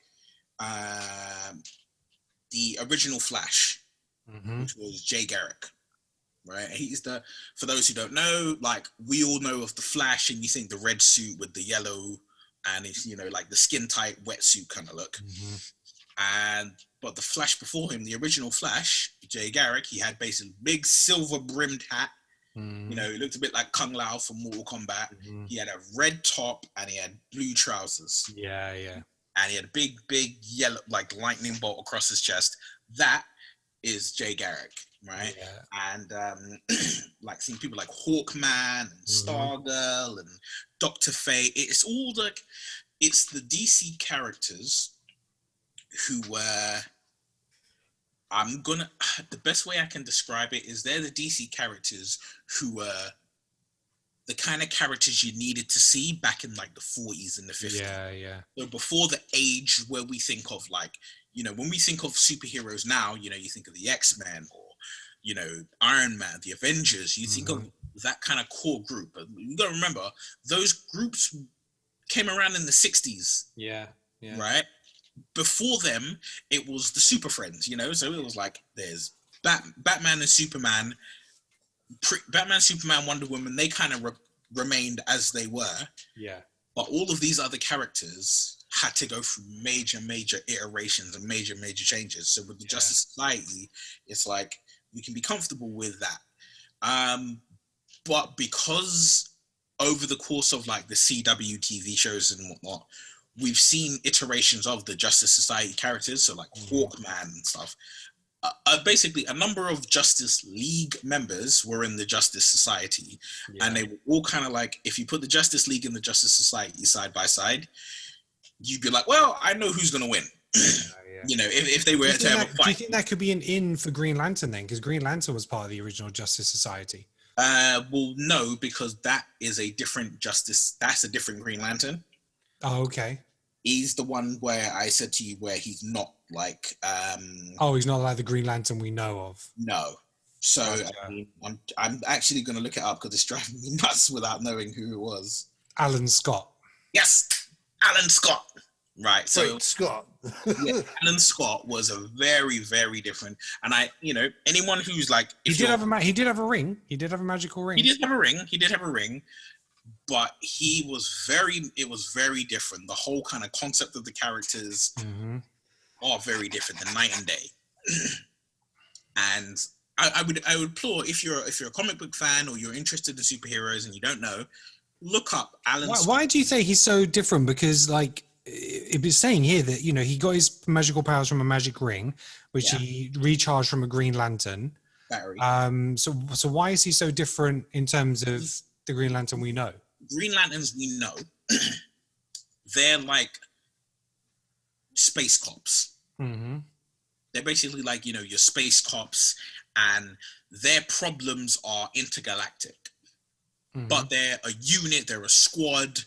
the original Flash, which was Jay Garrick, right? He's for those who don't know, like we all know of the Flash, and you think the red suit with the yellow, and it's like the skin tight wetsuit kind of look. But the Flash before him, the original Flash, Jay Garrick, he had basically big silver brimmed hat. He looked a bit like Kung Lao from Mortal Kombat. He had a red top and he had blue trousers. Yeah. And he had a big yellow, like lightning bolt across his chest. That is Jay Garrick, right? Yeah. And like seeing people like Hawkman and Stargirl and Dr. Fate. It's the DC characters who were, the best way I can describe it is they're the DC characters who were the kind of characters you needed to see back in like the 40s and the 50s. Yeah. So before the age where we think of like, when we think of superheroes now, you think of the X-Men or, Iron Man, the Avengers, you think of that kind of core group. But you got to remember, those groups came around in the 60s. Yeah. Right? Before them, it was the Super Friends, so it was like there's Batman and Superman, Batman, Superman, Wonder Woman, they kind of remained as they were. Yeah. But all of these other characters had to go through major iterations and major changes. So with the Justice Society, it's like we can be comfortable with that. But because over the course of like the CW TV shows and whatnot, we've seen iterations of the Justice Society characters, so like Hawkman and stuff. Basically, a number of Justice League members were in the Justice Society, and they were all kind of like, if you put the Justice League and the Justice Society side by side, you'd be like, well, I know who's going to win. If they were to have a fight. Do you think that could be an in for Green Lantern then? Because Green Lantern was part of the original Justice Society. Well, no, because that is a different Justice. That's a different Green Lantern. Oh, okay. He's the one where I said to you where he's not like he's not like the Green Lantern we know of. No. So I'm actually going to look it up because it's driving me nuts without knowing who it was. Alan Scott. Yes, Alan Scott. Right. So Scott. Alan Scott was a very, very different. And anyone who's like, he did have a ring. He did have a magical ring. He did have a ring. But it was very different. The whole kind of concept of the characters are very different, the night and day. And I would applaud if you're a comic book fan or you're interested in superheroes and you don't know, look up Alan Scott. Why do you say he's so different? Because like it was saying here that he got his magical powers from a magic ring, which he recharged from a Green Lantern. Battery. So why is he so different in terms of the Green Lantern we know? Green Lanterns we know, they're like space cops. They're basically like, your space cops, and their problems are intergalactic. But they're a unit, they're a squad,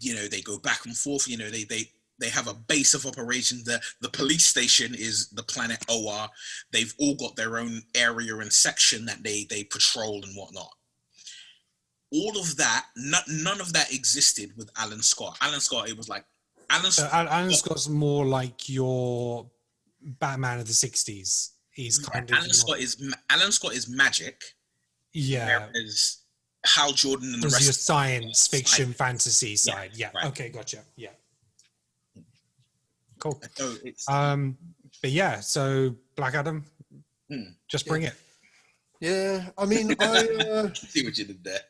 they go back and forth, they have a base of operations. The police station is the planet Oa. They've all got their own area and section that they patrol and whatnot. All of that, none of that existed with Alan Scott. Alan Scott, it was like Alan Scott's more like your Batman of the 60s. He's kind of Alan Scott is magic. Yeah. Whereas Hal Jordan and the Was rest your of science fiction fantasy side. Yeah. right. Okay, gotcha. Yeah. Cool. So it's But yeah, so Black Adam, just bring it. Yeah, I mean, I see what you did there.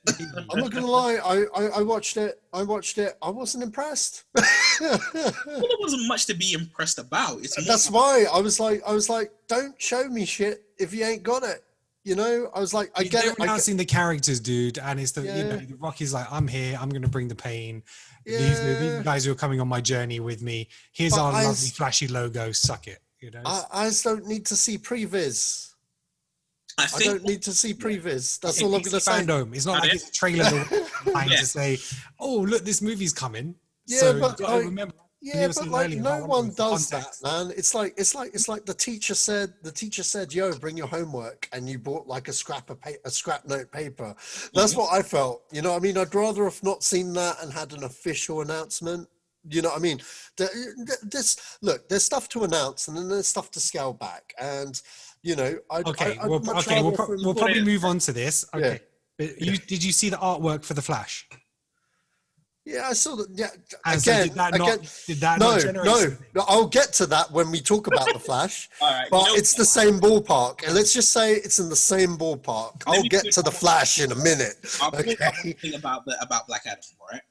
I'm not gonna lie. I watched it. I wasn't impressed. Well, there wasn't much to be impressed about. That's why I was like, don't show me shit if you ain't got it. You know, I was like, I get it. They're announcing the characters, dude, and it's the the Rocky's like, I'm here. I'm gonna bring the pain. These guys who are coming on my journey with me. Here's our lovely flashy logo. Suck it. You know. I just don't need to see previs. I don't need to see previs. That's all I'm going to say. Fandom. It's not like it's a trailer trying to say, "Oh, look, this movie's coming." Yeah, so but remember. Yeah, but like no one does that, man. It's like the teacher said, "Yo, bring your homework," and you bought like a scrap note paper. That's what I felt. You know what I mean? I'd rather have not seen that and had an official announcement. You know what I mean? There's stuff to announce, and then there's stuff to scale back, and you know, we'll probably move on to this. Okay, but did you see the artwork for the Flash? Yeah, I saw that. Yeah, no. I'll get to that when we talk about the Flash. All right, but it's the same ballpark, and let's just say it's in the same ballpark. I'll get to the Flash in a minute. Okay. One thing about Black Adam, right?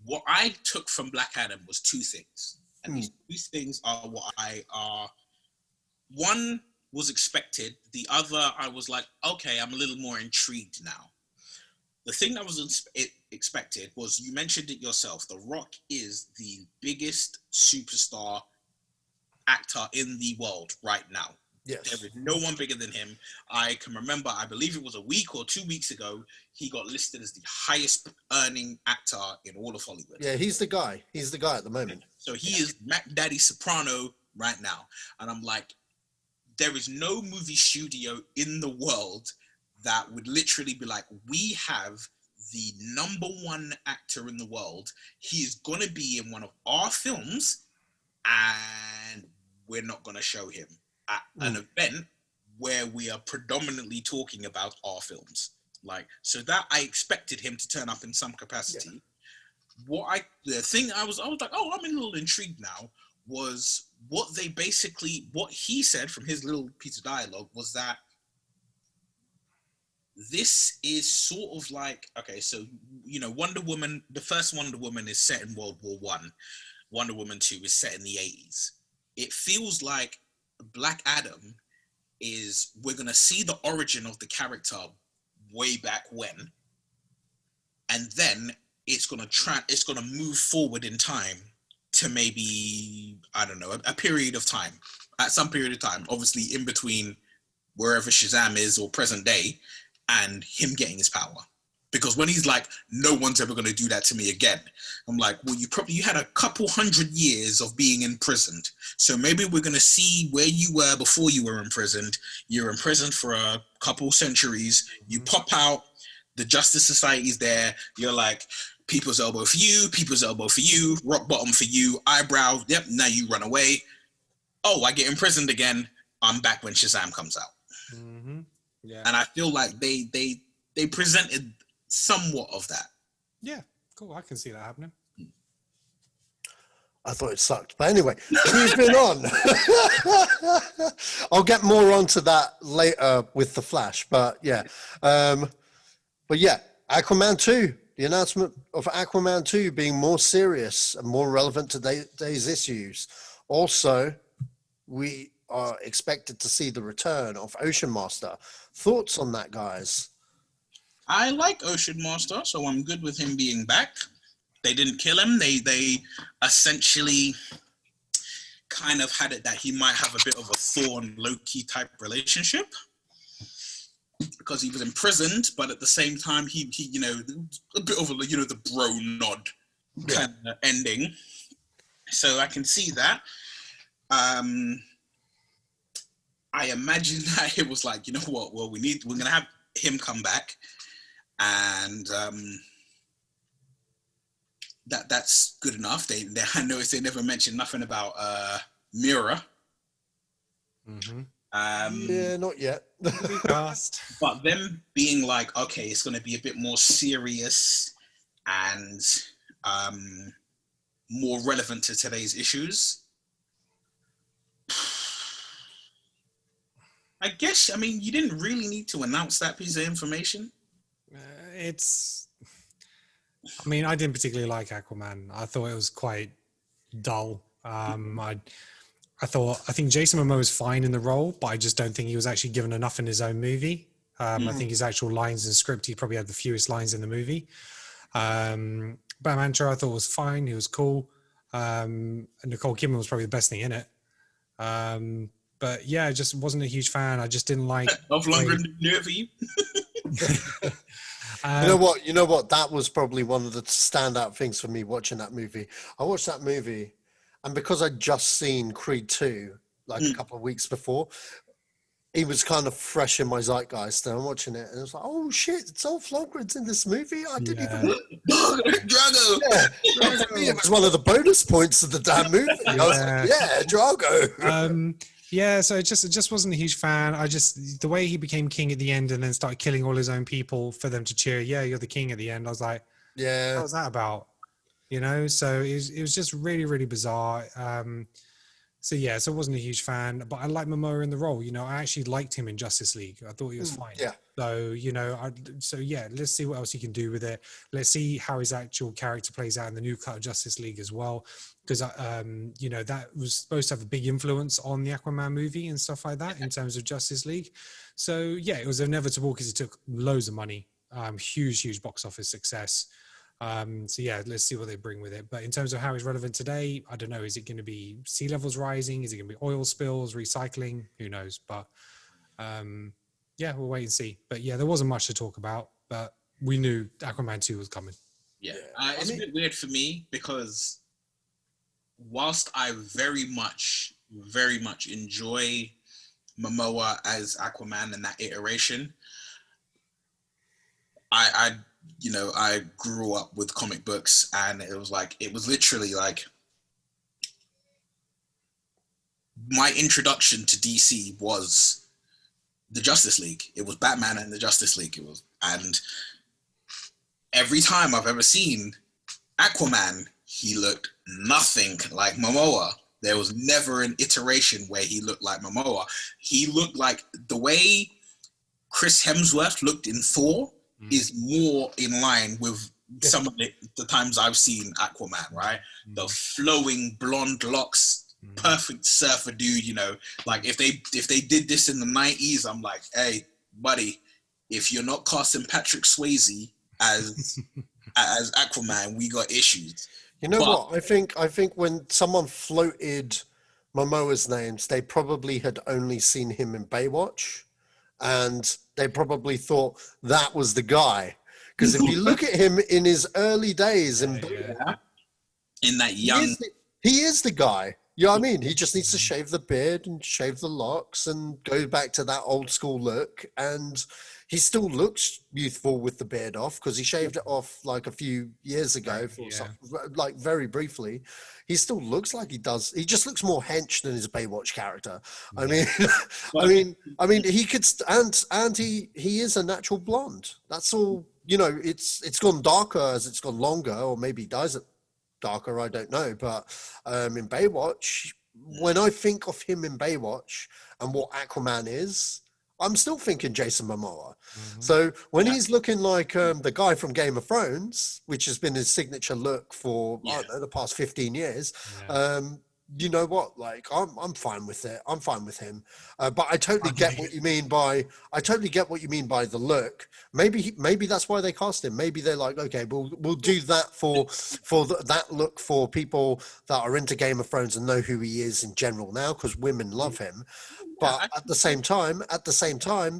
What I took from Black Adam was two things, and these things are what one was expected. The other, I was like, okay, I'm a little more intrigued now. The thing that was expected was, you mentioned it yourself, The Rock is the biggest superstar actor in the world right now. Yes. There is no one bigger than him. I can remember, I believe it was a week or 2 weeks ago, he got listed as the highest earning actor in all of Hollywood. Yeah, he's the guy. He's the guy at the moment. So he is Mac Daddy Soprano right now. And I'm like, there is no movie studio in the world that would literally be like, we have the #1 actor in the world. He is going to be in one of our films, and we're not going to show him at an event where we are predominantly talking about our films. Like, so that I expected him to turn up in some capacity. Yeah. The thing I was like, oh, I'm a little intrigued now, was what he said from his little piece of dialogue was that this is sort of like, okay, so, you know, Wonder Woman, the first Wonder Woman is set in World War I. Wonder Woman 2 is set in the 80s. It feels like Black Adam we're going to see the origin of the character way back when, and then it's going to move forward in time to maybe, I don't know, a period of time, at some period of time, obviously in between wherever Shazam is or present day and him getting his power. Because when he's like, no one's ever going to do that to me again, I'm like, well, you had a couple 100 years of being imprisoned. So maybe we're going to see where you were before you were imprisoned. You're imprisoned for a couple centuries. You pop out, the Justice Society's there. You're like, people's elbow for you, people's elbow for you, rock bottom for you, eyebrow, yep, now you run away. Oh, I get imprisoned again. I'm back when Shazam comes out. Mm-hmm. Yeah. And I feel like they presented somewhat of that. Yeah, cool. I can see that happening. I thought it sucked. But anyway, moving on. I'll get more onto that later with the Flash. But yeah. Aquaman 2. The announcement of Aquaman 2 being more serious and more relevant to today's issues. Also, we are expected to see the return of Ocean Master. Thoughts on that, guys? I like Ocean Master, so I'm good with him being back. They didn't kill him. They essentially kind of had it that he might have a bit of a Thor and Loki type relationship, because he was imprisoned, but at the same time, he you know, a bit of a, you know, the bro nod kind of ending. So I can see that. I imagine that it was like, you know what? Well, we're going to have him come back, and that's good enough. I noticed they never mentioned nothing about Mira. Mm-hmm. Yeah, not yet. But them being like, okay, it's going to be a bit more serious and more relevant to today's issues. I guess, I mean, you didn't really need to announce that piece of information. I mean, I didn't particularly like Aquaman. I thought it was quite dull. I think Jason Momoa is fine in the role, but I just don't think he was actually given enough in his own movie. I think his actual lines and script, he probably had the fewest lines in the movie. Batman I thought was fine. He was cool. And Nicole Kidman was probably the best thing in it. But yeah, I just wasn't a huge fan. I just didn't like... Of Lundgren Nervy. You know what? That was probably one of the standout things for me watching that movie. I watched that movie, and because I'd just seen Creed 2 like a couple of weeks before, he was kind of fresh in my zeitgeist. And I'm watching it, and it's like, oh shit, it's Dolph Lundgren's in this movie. I didn't even. Drago. Yeah, it was one of the bonus points of the damn movie. I was like, yeah, Drago. Yeah, so it just wasn't a huge fan. The way he became king at the end and then started killing all his own people for them to cheer, yeah, you're the king at the end. I was like, yeah, what was that about? You know, so it was just really, really bizarre. So I wasn't a huge fan, but I like Momoa in the role. You know, I actually liked him in Justice League. I thought he was fine. Yeah. So, you know, let's see what else he can do with it. Let's see how his actual character plays out in the new cut of Justice League as well. Because, you know, that was supposed to have a big influence on the Aquaman movie and stuff like that in terms of Justice League. So, yeah, it was inevitable because it took loads of money. Huge box office success. Let's see what they bring with it. But in terms of how it's relevant today, I don't know. Is it going to be sea levels rising? Is it going to be oil spills, recycling? Who knows? But we'll wait and see. But yeah, there wasn't much to talk about, but we knew Aquaman 2 was coming. Yeah, it's a bit weird for me because whilst I very much enjoy Momoa as Aquaman and that iteration, I grew up with comic books, and it was literally like my introduction to DC was the Justice League. It was Batman and the Justice League. And every time I've ever seen Aquaman, he looked nothing like Momoa. There was never an iteration where he looked like Momoa. He looked like the way Chris Hemsworth looked in Thor is more in line with some of the times I've seen Aquaman, right? The flowing blonde locks, perfect surfer dude, you know. Like if they did this in the 90s, I'm like, hey, buddy, if you're not casting Patrick Swayze as Aquaman, we got issues. You know what? I think when someone floated Momoa's names, they probably had only seen him in Baywatch, and they probably thought that was the guy. Because if you look at him in his early days in that young, he is the guy. You know what I mean? He just needs to shave the beard and shave the locks and go back to that old school look. And he still looks youthful with the beard off because he shaved it off like a few years ago, like very briefly. He still looks like he does. He just looks more hench than his Baywatch character. I mean, he could, and he is a natural blonde. That's all. You know, it's gone darker as it's gone longer, or maybe he dyes it darker. I don't know. But in Baywatch, when I think of him in Baywatch and what Aquaman is, I'm still thinking Jason Momoa. So when he's looking like the guy from Game of Thrones, which has been his signature look for I don't know, the past 15 years, you know what? Like I'm fine with it. I'm fine with him. But I totally get what you mean by the look. Maybe that's why they cast him. Maybe they're like, okay, we'll do that for that look for people that are into Game of Thrones and know who he is in general now, because women love him. But at the same time,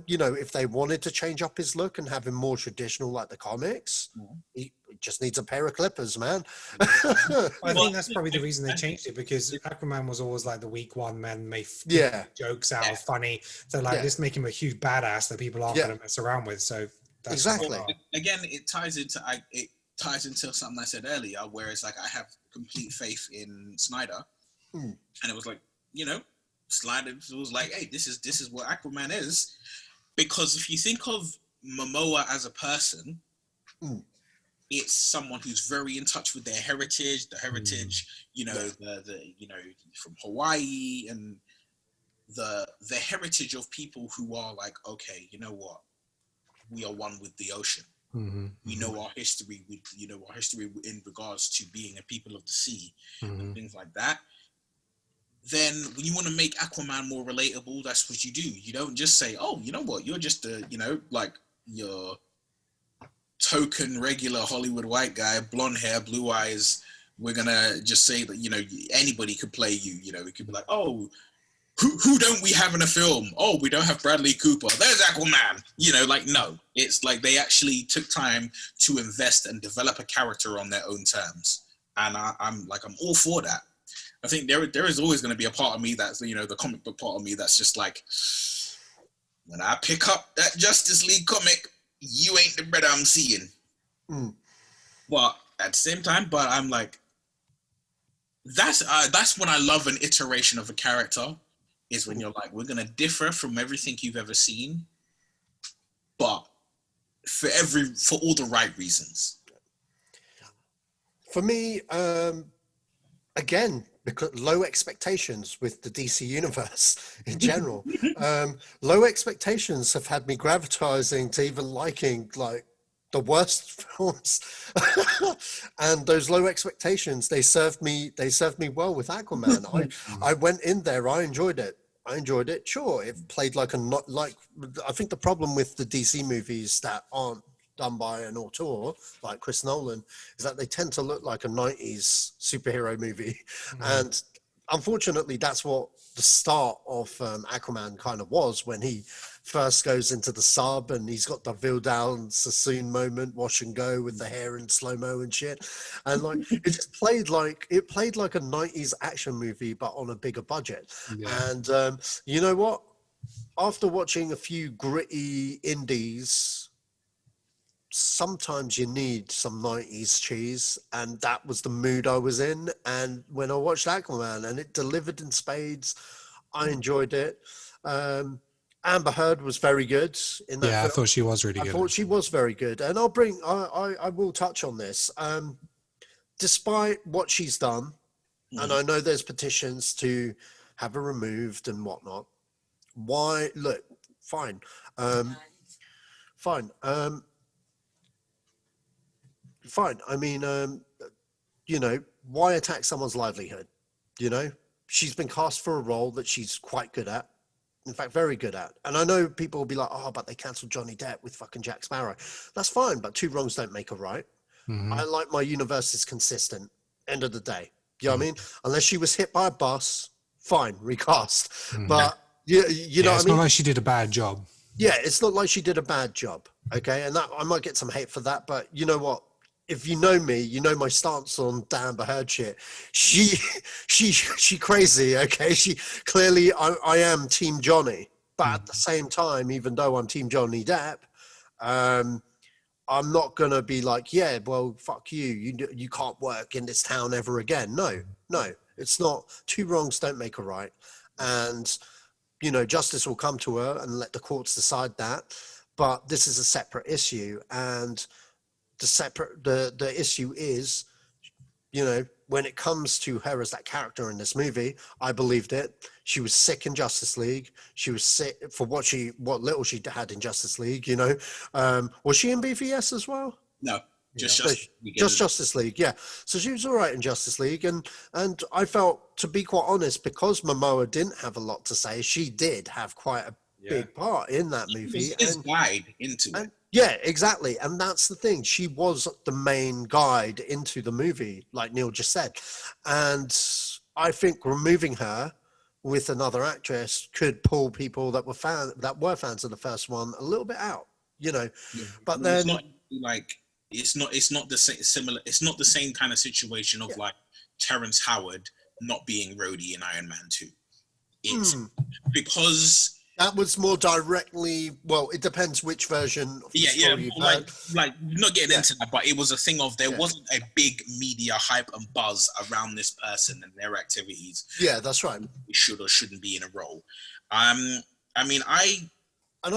you know, if they wanted to change up his look and have him more traditional like the comics, he just needs a pair of clippers, man. I think that's probably the reason they changed it, because Aquaman was always like the weak one, man, make jokes out, funny. So like, let's make him a huge badass that people aren't going to mess around with. So that's exactly. Again, it ties into something I said earlier, where it's like I have complete faith in Snyder, and it was like, you know, slided. It was like, hey, this is what Aquaman is. Because if you think of Momoa as a person, it's someone who's very in touch with their heritage, you know, the you know, from Hawaii, and the heritage of people who are like, okay, you know what, we are one with the ocean. We know our history in regards to being a people of the sea and things like that. Then when you want to make Aquaman more relatable, that's what you do. You don't just say, oh, you know what, you're just a, you know, like your token regular Hollywood white guy, blonde hair, blue eyes. We're gonna just say that, you know, anybody could play you. You know, it could be like, oh, who don't we have in a film? Oh, we don't have Bradley Cooper. There's Aquaman. You know, like, no. It's like they actually took time to invest and develop a character on their own terms. And I'm all for that. I think there is always going to be a part of me that's, you know, the comic book part of me that's just like, when I pick up that Justice League comic, you ain't the bread I'm seeing. But at the same time, I'm like, that's when I love an iteration of a character, is when you're like, we're gonna differ from everything you've ever seen, but for all the right reasons. For me, again, because low expectations with the DC universe in general. Low expectations have had me gravitating to even liking like the worst films. And those low expectations, they served me well with Aquaman. I went in there, I enjoyed it. Sure, it played like I think the problem with the DC movies that aren't done by an auteur like Chris Nolan is that they tend to look like a 90s superhero movie. And unfortunately, that's what the start of Aquaman kind of was, when he first goes into the sub and he's got the Vildown Sassoon moment, wash and go with the hair in slow-mo and shit. And like, it just played like a 90s action movie, but on a bigger budget. And you know what? After watching a few gritty indies, sometimes you need some 90s cheese, and that was the mood I was in. And when I watched Aquaman, and it delivered in spades, I enjoyed it. Amber Heard was very good in that film. I thought she was really good. I thought she was very good. And I will touch on this. Despite what she's done, and I know there's petitions to have her removed and whatnot. Why? Look, fine. Fine. Fine. I mean, you know, why attack someone's livelihood? You know, she's been cast for a role that she's quite good at. In fact, very good at. And I know people will be like, oh, but they cancelled Johnny Depp with fucking Jack Sparrow. That's fine, but two wrongs don't make a right. I like my universe is consistent. End of the day. You know what I mean? Unless she was hit by a bus, fine, recast. But you know what I mean? It's not like she did a bad job. Yeah, it's not like she did a bad job. Okay, and that I might get some hate for that, but you know what? If you know me, you know my stance on Amber Heard shit. She crazy, okay? She clearly, I am Team Johnny, but at the same time, even though I'm Team Johnny Depp, I'm not gonna be like, yeah, well, fuck you. You can't work in this town ever again. No, it's not. Two wrongs don't make a right, and you know, justice will come to her and let the courts decide that. But this is a separate issue, and the issue is, you know, when it comes to her as that character in this movie, I believed it. She was sick in Justice League. She was sick for what little she had in Justice League, you know. Was she in BVS as well? No, just Justice League, yeah. So she was all right in Justice League, and I felt, to be quite honest, because Momoa didn't have a lot to say, she did have quite a big part in that movie. She was his guide into it. Yeah, exactly. And that's the thing. She was the main guide into the movie, like Neil just said. And I think removing her with another actress could pull people that were fans of the first one a little bit out, you know. Yeah. But then, it's not like it's not the same similar. It's not the same kind of situation of like Terrence Howard not being Rhodey in Iron Man 2. It's because That was more directly. Well, it depends which version of the story you've heard. Like not getting into that, but it was a thing of there wasn't a big media hype and buzz around this person and their activities. Yeah, that's right. It should or shouldn't be in a role. I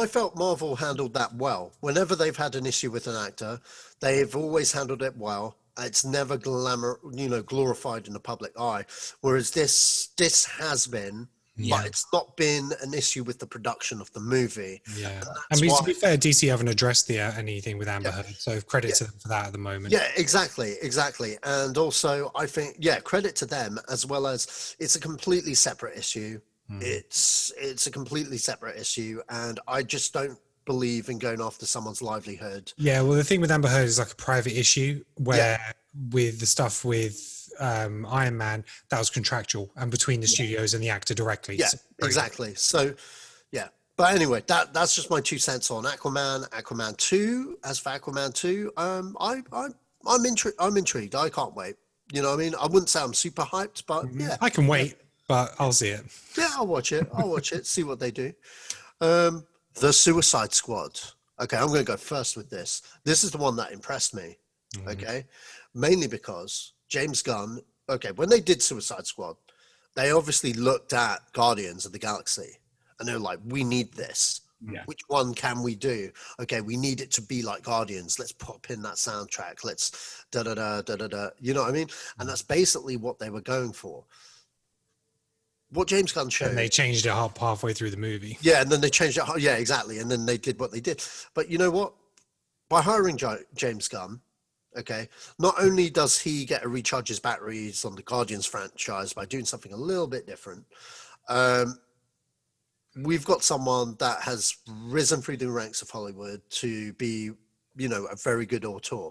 felt Marvel handled that well. Whenever they've had an issue with an actor, they've always handled it well. It's never glorified in the public eye. Whereas this has been. Yeah. But it's not been an issue with the production of the movie. Yeah, I mean, to be fair, DC haven't addressed anything with Amber Heard, so credit to them for that at the moment. Yeah, exactly. And also, I think, credit to them, as well as it's a completely separate issue. It's a completely separate issue, and I just don't believe in going after someone's livelihood. Yeah, well, the thing with Amber Heard is like a private issue where with the stuff with Iron Man, that was contractual and between the studios and the actor directly. Yeah, exactly. So, but anyway, that's just my 2 cents on Aquaman 2. As for Aquaman 2, I'm intrigued. I can't wait. You know what I mean? I wouldn't say I'm super hyped, but I can wait, but I'll see it. Yeah, I'll watch it. See what they do. The Suicide Squad. Okay, I'm going to go first with this. This is the one that impressed me. Okay, mainly because James Gunn, when they did Suicide Squad, they obviously looked at Guardians of the Galaxy and they're like, we need this. Yeah. Which one can we do? Okay, we need it to be like Guardians. Let's pop in that soundtrack. Let's da-da-da. You know what I mean? And that's basically what they were going for. What James Gunn showed. And they changed it halfway through the movie. Yeah, and then they changed it. Yeah, exactly. And then they did what they did. But you know what? By hiring James Gunn, okay, not only does he get to recharge his batteries on the Guardians franchise by doing something a little bit different, we've got someone that has risen through the ranks of Hollywood to be, a very good auteur.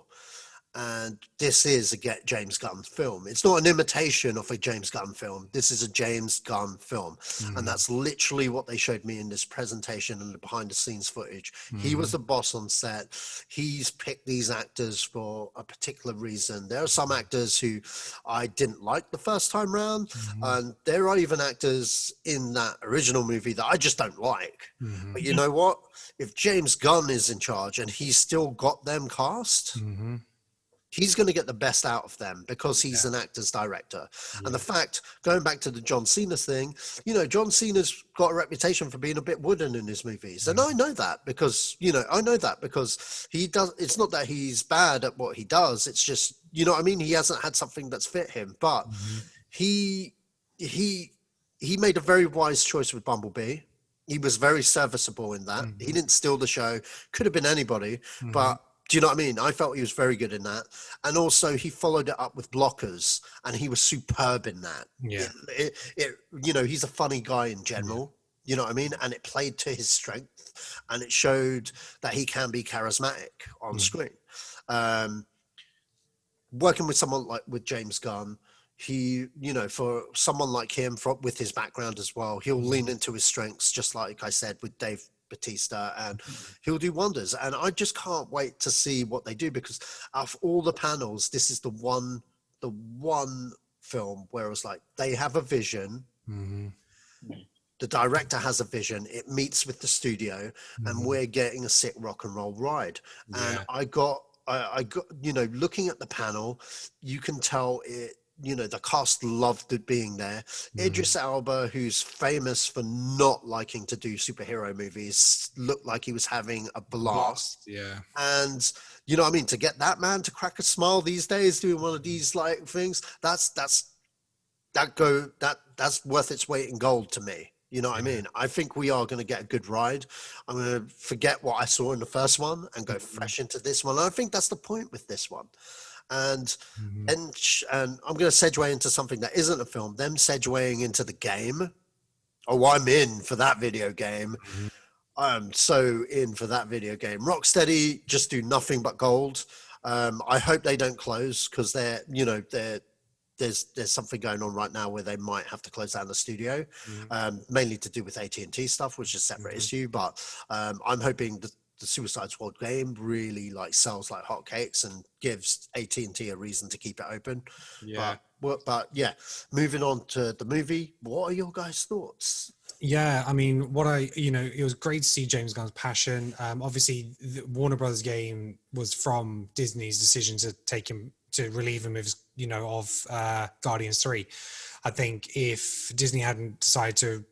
And this is a James Gunn film. It's not an imitation of a James Gunn film. This is a James Gunn film. And that's literally what they showed me in this presentation and the behind the scenes footage. He was the boss on set. He's picked these actors for a particular reason. There are some actors who I didn't like the first time round. And there are even actors in that original movie that I just don't like. But you know what? If James Gunn is in charge and he's still got them cast, he's going to get the best out of them because he's an actor's director. And the fact, going back to the John Cena thing, John Cena's got a reputation for being a bit wooden in his movies. And I know that because, he does, it's not that he's bad at what he does. It's just, you know what I mean? He hasn't had something that's fit him, but he made a very wise choice with Bumblebee. He was very serviceable in that. He didn't steal the show. Could have been anybody, but do you know what I mean? I felt he was very good in that. And also he followed it up with Blockers and he was superb in that. Yeah. He's a funny guy in general, you know what I mean? And it played to his strength and it showed that he can be charismatic on screen. Working with someone with James Gunn, he, for someone like him with his background as well, he'll lean into his strengths, just like I said with Dave Bautista, and he'll do wonders. And I just can't wait to see what they do, because of all the panels, this is the one film where it was like they have a vision, the director has a vision, it meets with the studio, and we're getting a sick rock and roll ride. And I got looking at the panel, you can tell it, the cast loved it being there. Idris Elba, who's famous for not liking to do superhero movies, looked like he was having a blast. Yeah. And you know what I mean? To get that man to crack a smile these days doing one of these like things, that's worth its weight in gold to me. You know what I mean? I think we are going to get a good ride. I'm going to forget what I saw in the first one and go fresh into this one. And I think that's the point with this one. And and I'm going to segue into something that isn't a film, them segueing into the game. Oh, I'm in for that video game. I'm so in for that video game. Rocksteady just do nothing but gold. I hope they don't close, because there's something going on right now where they might have to close down the studio, mainly to do with AT&T stuff, which is a separate issue. But I'm hoping the Suicide Squad game really sells like hotcakes and gives AT&T a reason to keep it open. Yeah. But yeah, moving on to the movie. What are your guys' thoughts? Yeah, I mean, it was great to see James Gunn's passion. Obviously, the Warner Brothers game was from Disney's decision to take him, to relieve him of Guardians 3. I think if Disney hadn't decided to,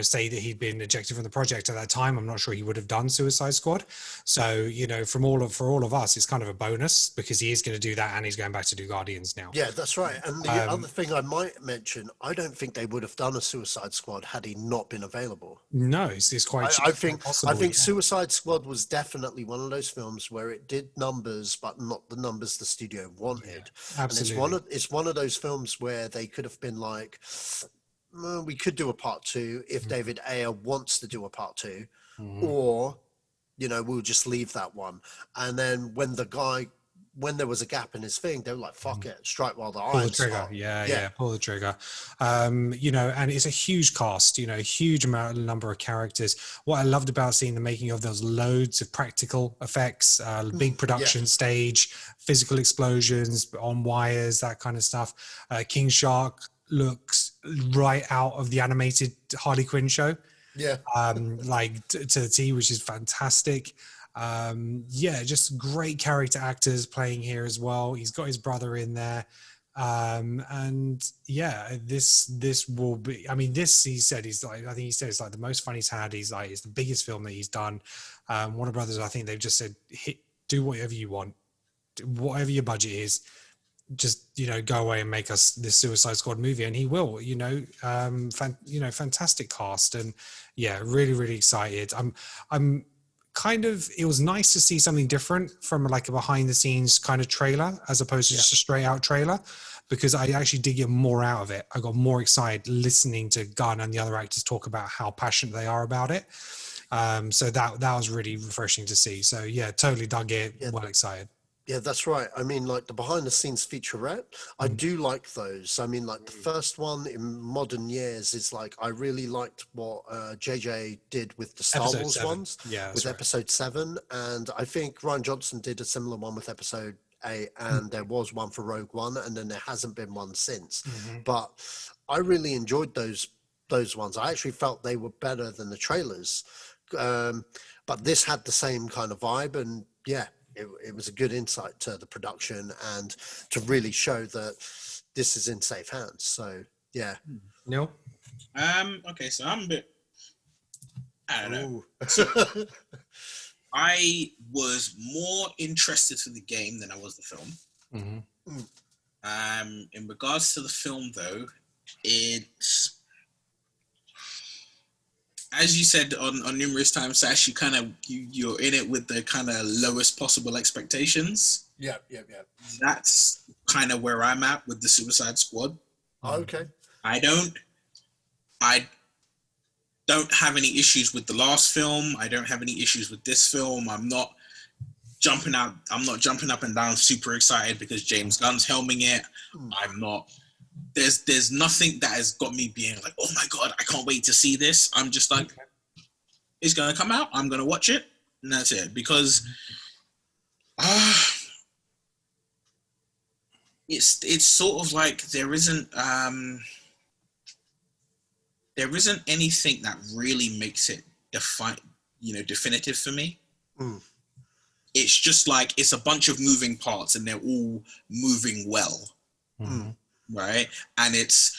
say that he'd been ejected from the project at that time, I'm not sure he would have done Suicide Squad. So, for all of us, it's kind of a bonus because he is going to do that and he's going back to do Guardians now. Yeah, that's right. And the other thing I might mention, I don't think they would have done a Suicide Squad had he not been available. No, it's quite. I think Suicide Squad was definitely one of those films where it did numbers, but not the numbers the studio wanted. Yeah, absolutely. And it's one of those films where they could have been like, we could do a part 2 if David Ayer wants to do a part 2, or we'll just leave that one. And then when there was a gap in his thing, they were like, fuck it, strike while the iron's hot. Yeah, pull the trigger. And it's a huge cast, a huge number of characters. What I loved about seeing the making of, those loads of practical effects, big production stage, physical explosions on wires, that kind of stuff. King Shark looks right out of the animated Harley Quinn show. Yeah. To the T, which is fantastic. Just great character actors playing here as well. He's got his brother in there. This will be, he said, it's like the most fun he's had. He's like, it's the biggest film that he's done. Warner Brothers, I think they've just said, do whatever you want, whatever your budget is. Just go away and make us this Suicide Squad movie, and he will. Fantastic cast, and really, really excited. I'm kind of. It was nice to see something different from like a behind the scenes kind of trailer, as opposed to just a straight out trailer, because I actually did get more out of it. I got more excited listening to Gunn and the other actors talk about how passionate they are about it. So that was really refreshing to see. So totally dug it. Yeah. Well excited. Yeah, that's right. I mean, like the behind the scenes featurette, I do like those. I mean, like the first one in modern years is like, I really liked what JJ did with the Star Wars ones, with episode 7. And I think Rian Johnson did a similar one with episode 8, and there was one for Rogue One, and then there hasn't been one since. But I really enjoyed those ones. I actually felt they were better than the trailers. But this had the same kind of vibe, and it was a good insight to the production and to really show that this is in safe hands. So, yeah. No. Okay, so I'm a bit... I don't know. I was more interested in the game than I was the film. In regards to the film, though, it's... As you said on numerous times, Sash, you're in it with the kind of lowest possible expectations. Yeah. That's kind of where I'm at with the Suicide Squad. Okay. I don't have any issues with the last film. I don't have any issues with this film. I'm not jumping up and down super excited because James Gunn's helming it. I'm not. There's nothing that has got me being like, oh my God, I can't wait to see this. I'm just like, it's going to come out. I'm going to watch it. And that's it. Because it's sort of like there isn't anything that really makes it definitive for me. It's just like, it's a bunch of moving parts and they're all moving well. Right, and it's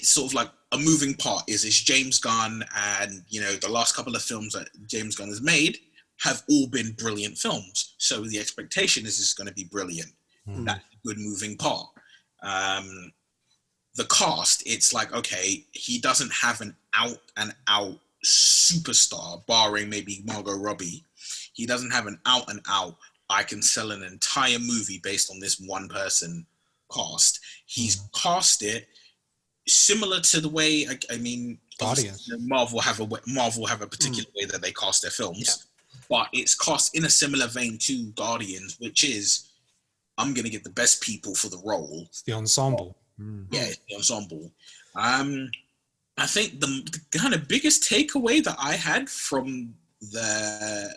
sort of like a moving part is James Gunn, and the last couple of films that James Gunn has made have all been brilliant films, so the expectation is it's going to be brilliant. That's a good moving part. The cast, it's like, okay, he doesn't have an out and out superstar, barring maybe Margot Robbie. He doesn't have an out and out, I can sell an entire movie based on this one person cast. He's cast it similar to the way Marvel have a particular way that they cast their films, but it's cast in a similar vein to Guardians, which is, I'm going to get the best people for the role. It's the ensemble. It's the ensemble. I think the kind of biggest takeaway that I had from the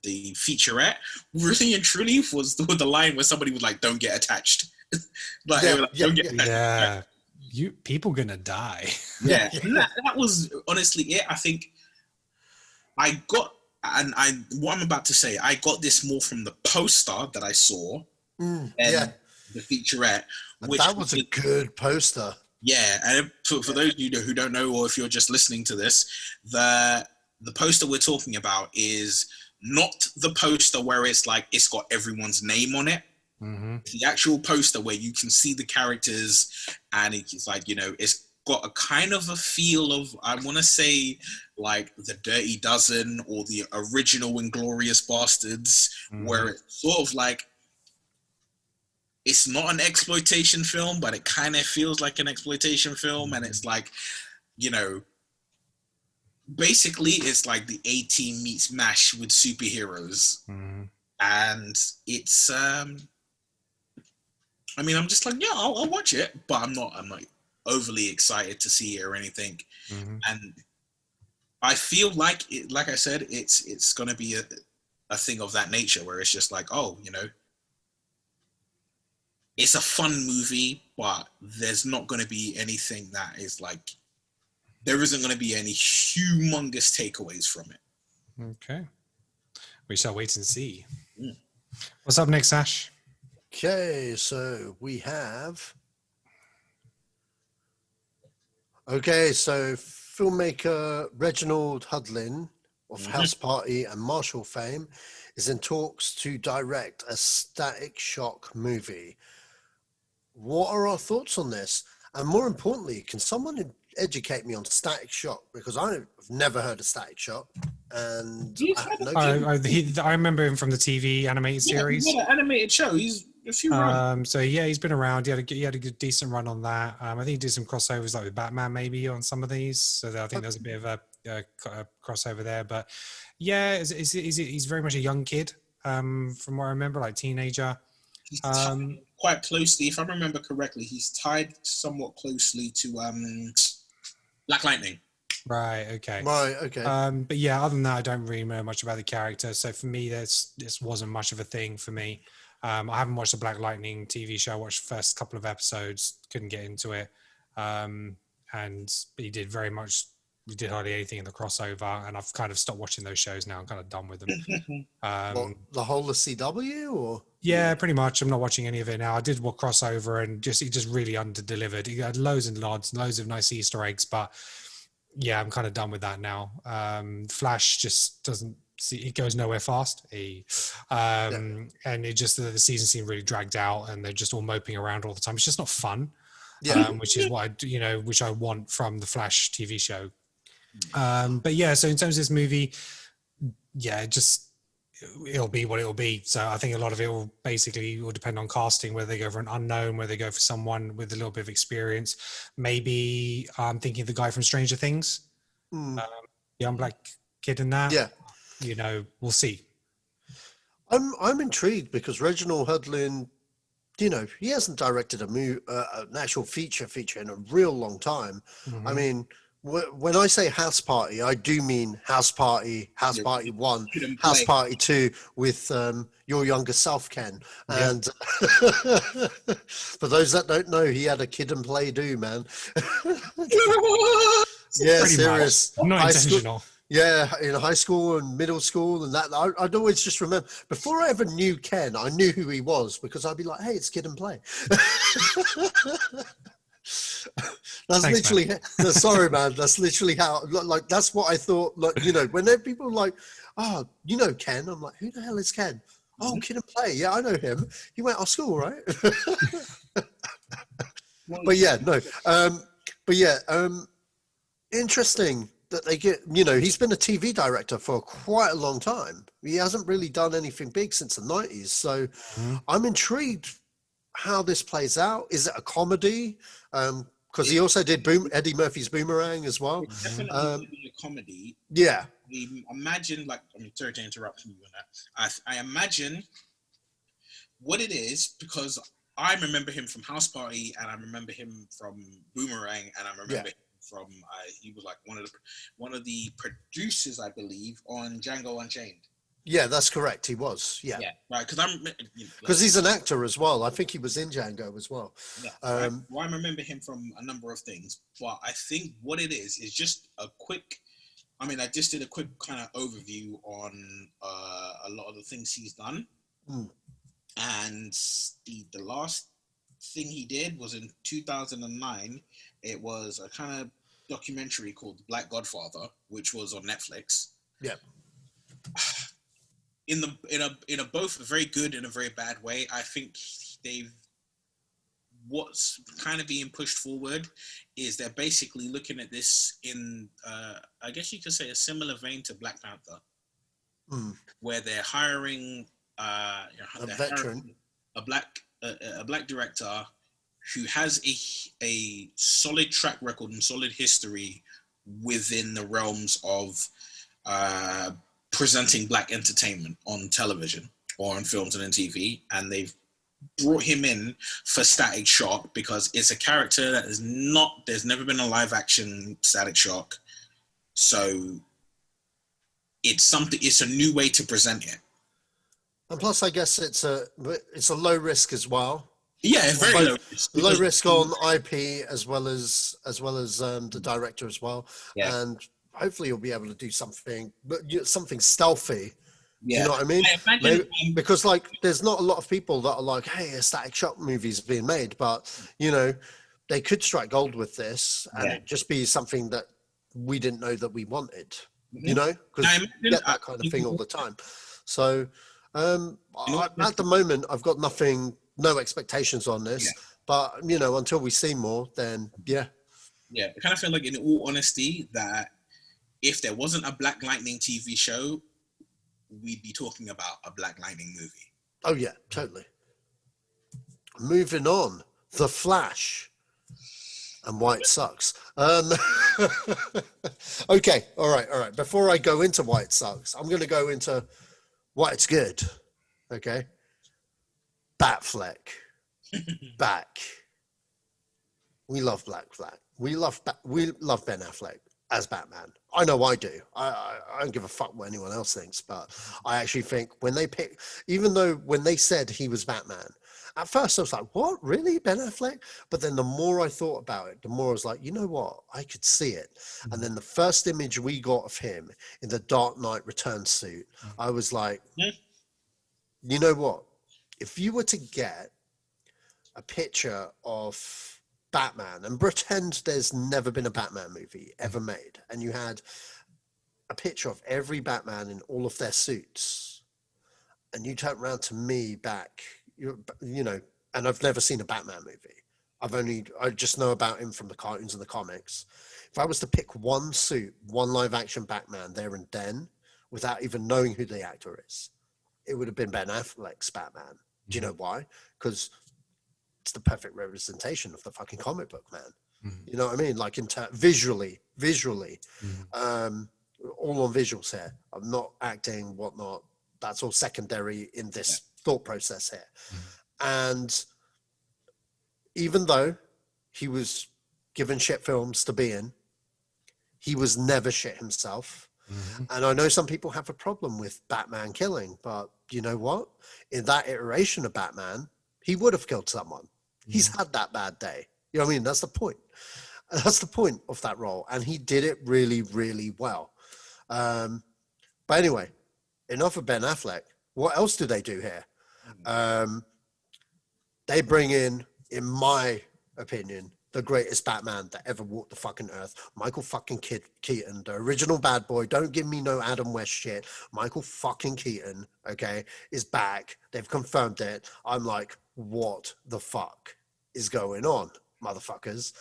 featurette really and truly was the line where somebody was like, "Don't get attached." Don't get attached. people gonna die. Yeah, and that was honestly it. I think I got, and what I'm about to say, I got this more from the poster that I saw than the featurette. Which that was a good poster. Yeah, and for those of you who don't know, or if you're just listening to this, the poster we're talking about is not the poster where it's like it's got everyone's name on it. Mm-hmm. It's the actual poster where you can see the characters, and it's like, you know, it's got a kind of a feel of, I want to say, like the Dirty Dozen or the original Inglourious Bastards, where it's sort of like, it's not an exploitation film, but it kind of feels like an exploitation film. And it's like, you know, basically it's like the A-Team meets MASH with superheroes. And it's, I mean, I'm just like, yeah, I'll watch it, but I'm not overly excited to see it or anything. And I feel like, like I said, it's going to be a thing of that nature where it's just like, oh, you know, it's a fun movie, but there's not going to be anything that is like, there isn't going to be any humongous takeaways from it. Okay. We shall wait and see. What's up next, Ash? Okay, so we have... Okay, so filmmaker Reginald Hudlin of House Party and Marshall fame is in talks to direct a Static Shock movie. What are our thoughts on this? And more importantly, can someone educate me on Static Shock? Because I've never heard of Static Shock. And I remember him from the TV animated series. Yeah, an animated show. He's a few runs. So yeah, he's been around. He had a good, decent run on that. I think he did some crossovers like with Batman maybe on some of these. So I think there's a bit of a crossover there. But yeah, he's very much a young kid from what I remember, like teenager. He's tied quite closely, if I remember correctly, he's tied somewhat closely to Black Lightning. Right, okay. But yeah, other than that, I don't really know much about the character. So for me, this wasn't much of a thing for me. I haven't watched the Black Lightning TV show. I watched the first couple of episodes, couldn't get into it. And he did hardly anything in the crossover, and I've kind of stopped watching those shows now. I'm kind of done with them. The whole of CW, or? Yeah, pretty much. I'm not watching any of it now. I did watch crossover, and he just really under-delivered. He had loads and loads of nice Easter eggs, but yeah, I'm kind of done with that now. Flash just doesn't see, it goes nowhere fast. And it just, the season seemed really dragged out, and they're just all moping around all the time. It's just not fun. Which is what which I want from the Flash TV show. But yeah, so in terms of this movie, yeah, it'll be what it'll be. So I think a lot of it will depend on casting, whether they go for an unknown, whether they go for someone with a little bit of experience. Maybe I'm thinking the guy from Stranger Things, young black kid in that. Yeah, we'll see. I'm intrigued because Reginald Hudlin, he hasn't directed an actual feature in a real long time. I mean, when I say House Party, I do mean House Party 1, House Party 2 with your younger self, Ken. And for those that don't know, he had a Kid and Play do, man. Yeah, pretty serious. Much. Not intentional. Yeah, in high school and middle school and that, I'd always just remember, before I ever knew Ken, I knew who he was because I'd be like, hey, it's Kid and Play. That's literally, sorry, man, that's literally how, like, that's what I thought, like, when people are like, oh, Ken, I'm like, who the hell is Ken? Oh, Kid and Play, yeah, I know him. He went to school, right? Interesting that they get, he's been a TV director for quite a long time. He hasn't really done anything big since the 90s. So I'm intrigued how this plays out. Is it a comedy? Because he also did Eddie Murphy's Boomerang as well. Definitely a comedy. Yeah. Imagine, I'm sorry to interrupt you on that. I imagine what it is, because I remember him from House Party, and I remember him from Boomerang, and I remember him from he was like one of the producers, I believe, on Django Unchained. Yeah, that's correct. He was. Yeah. Yeah, right. Because I'm Because he's an actor as well. I think he was in Django as well. Yeah, right. Well, I remember him from a number of things, but I think what it is just a quick. I mean, I just did a quick kind of overview on a lot of the things he's done, and the last thing he did was in 2009. It was a kind of documentary called The Black Godfather, which was on Netflix. Yeah. In a both a very good and a very bad way. I think what's kind of being pushed forward is they're basically looking at this in I guess you could say a similar vein to Black Panther, where they're hiring a veteran, a black director who has a solid track record and solid history within the realms of presenting black entertainment on television or on films and on TV, and they've brought him in for Static Shock because it's a character that there's never been a live action Static Shock, so it's a new way to present it. And plus, I guess it's a low risk as well. Yeah, very low risk. Low risk on IP as well as the director as well. Yeah. And hopefully you'll be able to do something stealthy. Yeah. You know what I mean? Because like there's not a lot of people that are like, hey, a Static Shock movie's being made, but you know, they could strike gold with this and it just be something that we didn't know that we wanted. You know? Because you get that kind of thing all the time. So at the moment I've got no expectations on this. But you know, until we see more, then I kind of feel like, in all honesty, that if there wasn't a Black Lightning TV show, we'd be talking about a Black Lightning movie. Oh yeah, totally. Moving on, The Flash and Why It Sucks. Okay, all right. Before I go into Why It Sucks, I'm going to go into why it's good. Okay, Batfleck back. We love Black Flag. We love Ben Affleck as Batman. I know I do. I don't give a fuck what anyone else thinks, but I actually think when they said he was Batman, at first I was like, what, really, Ben Affleck? But then the more I thought about it, the more I was like, you know what, I could see it. And then the first image we got of him in the Dark Knight Returns suit, I was like, you know what, if you were to get a picture of Batman and pretend there's never been a Batman movie ever made, and you had a picture of every Batman in all of their suits, and you turn around to me back, you know, and I've never seen a Batman movie. I just know about him from the cartoons and the comics. If I was to pick one suit, one live action Batman there and then, without even knowing who the actor is, it would have been Ben Affleck's Batman. Do you know why? Because it's the perfect representation of the fucking comic book, man. You know what I mean? Like visually, all on visuals here. I'm not acting, whatnot. That's all secondary in this thought process here. And even though he was given shit films to be in, he was never shit himself. And I know some people have a problem with Batman killing, but you know what? In that iteration of Batman, he would have killed someone. He's had that bad day. You know what I mean? That's the point. That's the point of that role. And he did it really, really well. But anyway, enough of Ben Affleck. What else do they do here? They bring in my opinion, the greatest Batman that ever walked the fucking earth, Michael fucking Keaton, the original bad boy. Don't give me no Adam West shit. Michael fucking Keaton, okay, is back. They've confirmed it. I'm like, what the fuck is going on, motherfuckers?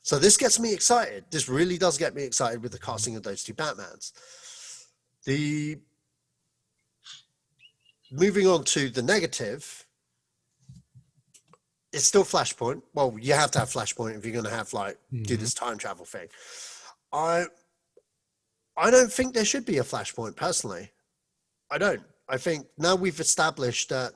So this gets me excited. This really does get me excited with the casting of those two Batmans. Moving on to the negative, it's still Flashpoint. Well, you have to have Flashpoint if you're going to have do this time travel thing. I don't think there should be a Flashpoint personally. I don't. I think now we've established that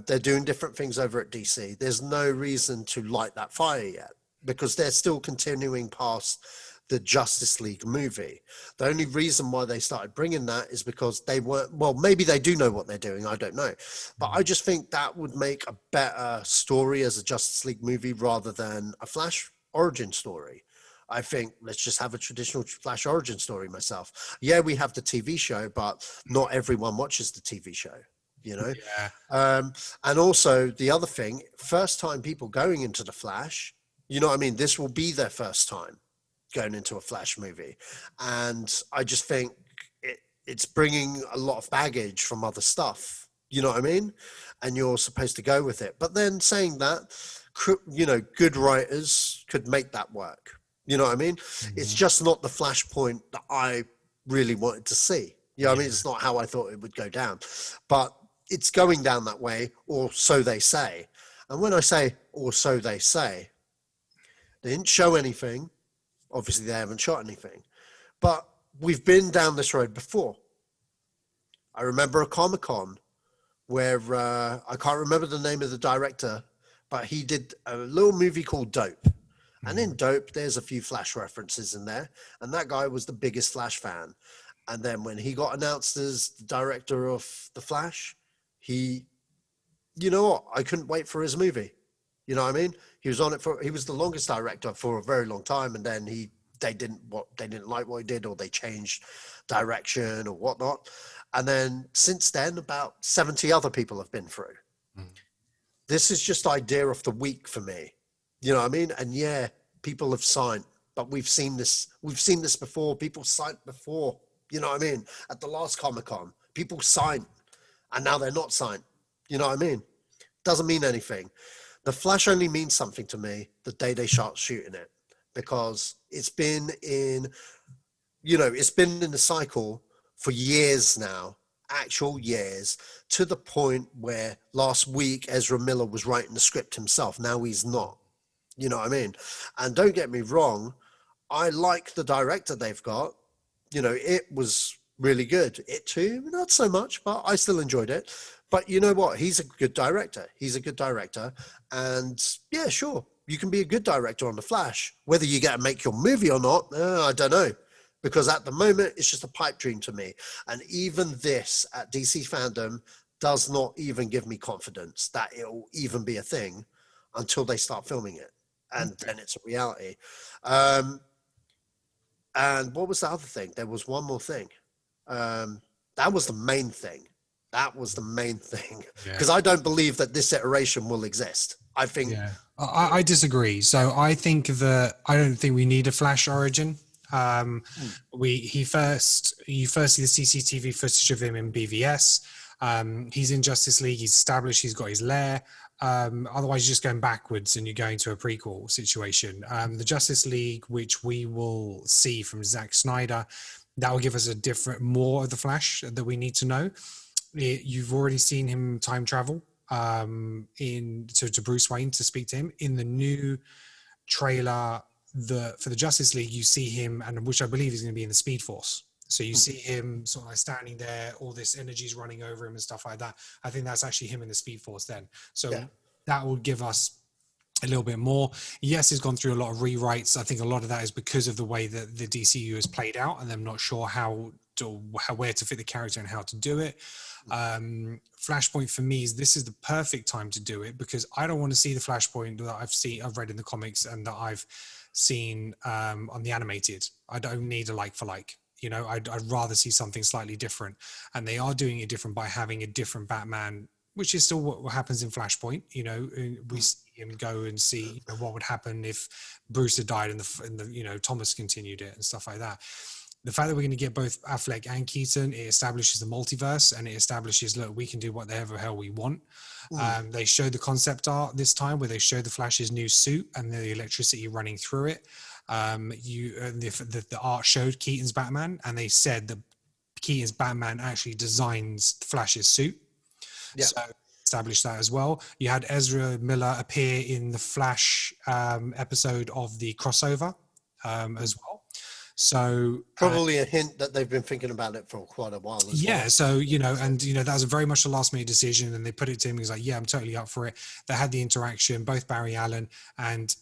they're doing different things over at DC. There's no reason to light that fire yet because they're still continuing past the Justice League movie. The only reason why they started bringing that is because they weren't, well, maybe they do know what they're doing, I don't know. But I just think that would make a better story as a Justice League movie rather than a Flash origin story. I think let's just have a traditional Flash origin story myself. Yeah, we have the TV show, but not everyone watches the TV show, you know? Yeah. And also the other thing, first time people going into the Flash, you know what I mean? This will be their first time going into a Flash movie. And I just think it's bringing a lot of baggage from other stuff, you know what I mean? And you're supposed to go with it. But then saying that, you know, good writers could make that work. You know what I mean? It's just not the Flashpoint that I really wanted to see. You know what I mean? It's not how I thought it would go down. But it's going down that way, or so they say. And when I say, or so they say, they didn't show anything. Obviously, they haven't shot anything. But we've been down this road before. I remember a Comic-Con where I can't remember the name of the director, but he did a little movie called Dope. And in Dope, there's a few Flash references in there. And that guy was the biggest Flash fan. And then when he got announced as the director of The Flash, you know what? I couldn't wait for his movie. You know what I mean? He was on it he was the longest director for a very long time. And then they didn't like what he did, or they changed direction or whatnot. And then since then, about 70 other people have been through. This is just idea of the week for me. You know what I mean? And yeah, people have signed, but we've seen this before. People signed before, you know what I mean? At the last Comic-Con, people signed and now they're not signed. You know what I mean? Doesn't mean anything. The Flash only means something to me the day they start shooting it, because it's been in the cycle for years now, actual years, to the point where last week Ezra Miller was writing the script himself. Now he's not. You know what I mean? And don't get me wrong, I like the director they've got. You know, it was really good. It too, not so much, but I still enjoyed it. But you know what? He's a good director. And yeah, sure, you can be a good director on The Flash. Whether you get to make your movie or not, I don't know. Because at the moment, it's just a pipe dream to me. And even this at DC Fandom does not even give me confidence that it'll even be a thing until they start filming it. And then it's a reality. And what was the other thing? There was one more thing. That was the main thing. Because I don't believe that this iteration will exist. I think... Yeah. I disagree. So I think that I don't think we need a Flash origin. You first see the CCTV footage of him in BVS. He's in Justice League. He's established. He's got his lair. Otherwise, you're just going backwards and you're going to a prequel situation. The Justice League, which we will see from Zack Snyder, that will give us more of the Flash that we need to know. You've already seen him time travel to Bruce Wayne to speak to him. In the new trailer for the Justice League, you see him, and which I believe is going to be in the Speed Force. So you see him sort of like standing there, all this energy's running over him and stuff like that. I think that's actually him in the Speed Force then. So that will give us a little bit more. Yes, he's gone through a lot of rewrites. I think a lot of that is because of the way that the DCU has played out, and I'm not sure where to fit the character and how to do it. Flashpoint for me this is the perfect time to do it, because I don't want to see the Flashpoint that I've read in the comics and that I've seen on the animated. I don't need a like for like. You know, I'd rather see something slightly different. And they are doing it different by having a different Batman, which is still what happens in Flashpoint. You know, we see him go and see what would happen if Bruce had died and the Thomas continued it and stuff like that. The fact that we're going to get both Affleck and Keaton, it establishes the multiverse, and it establishes, look, we can do whatever hell we want. They showed the concept art this time where they showed the Flash's new suit and the electricity running through it. The art showed Keaton's Batman, and they said that Keaton's Batman actually designs Flash's suit. Yeah. So established that as well. You had Ezra Miller appear in the Flash episode of the crossover as well. So probably a hint that they've been thinking about it for quite a while as well. Yeah, so that was very much a last minute decision, and they put it to him. He's like, yeah, I'm totally up for it. They had the interaction, both Barry Allen and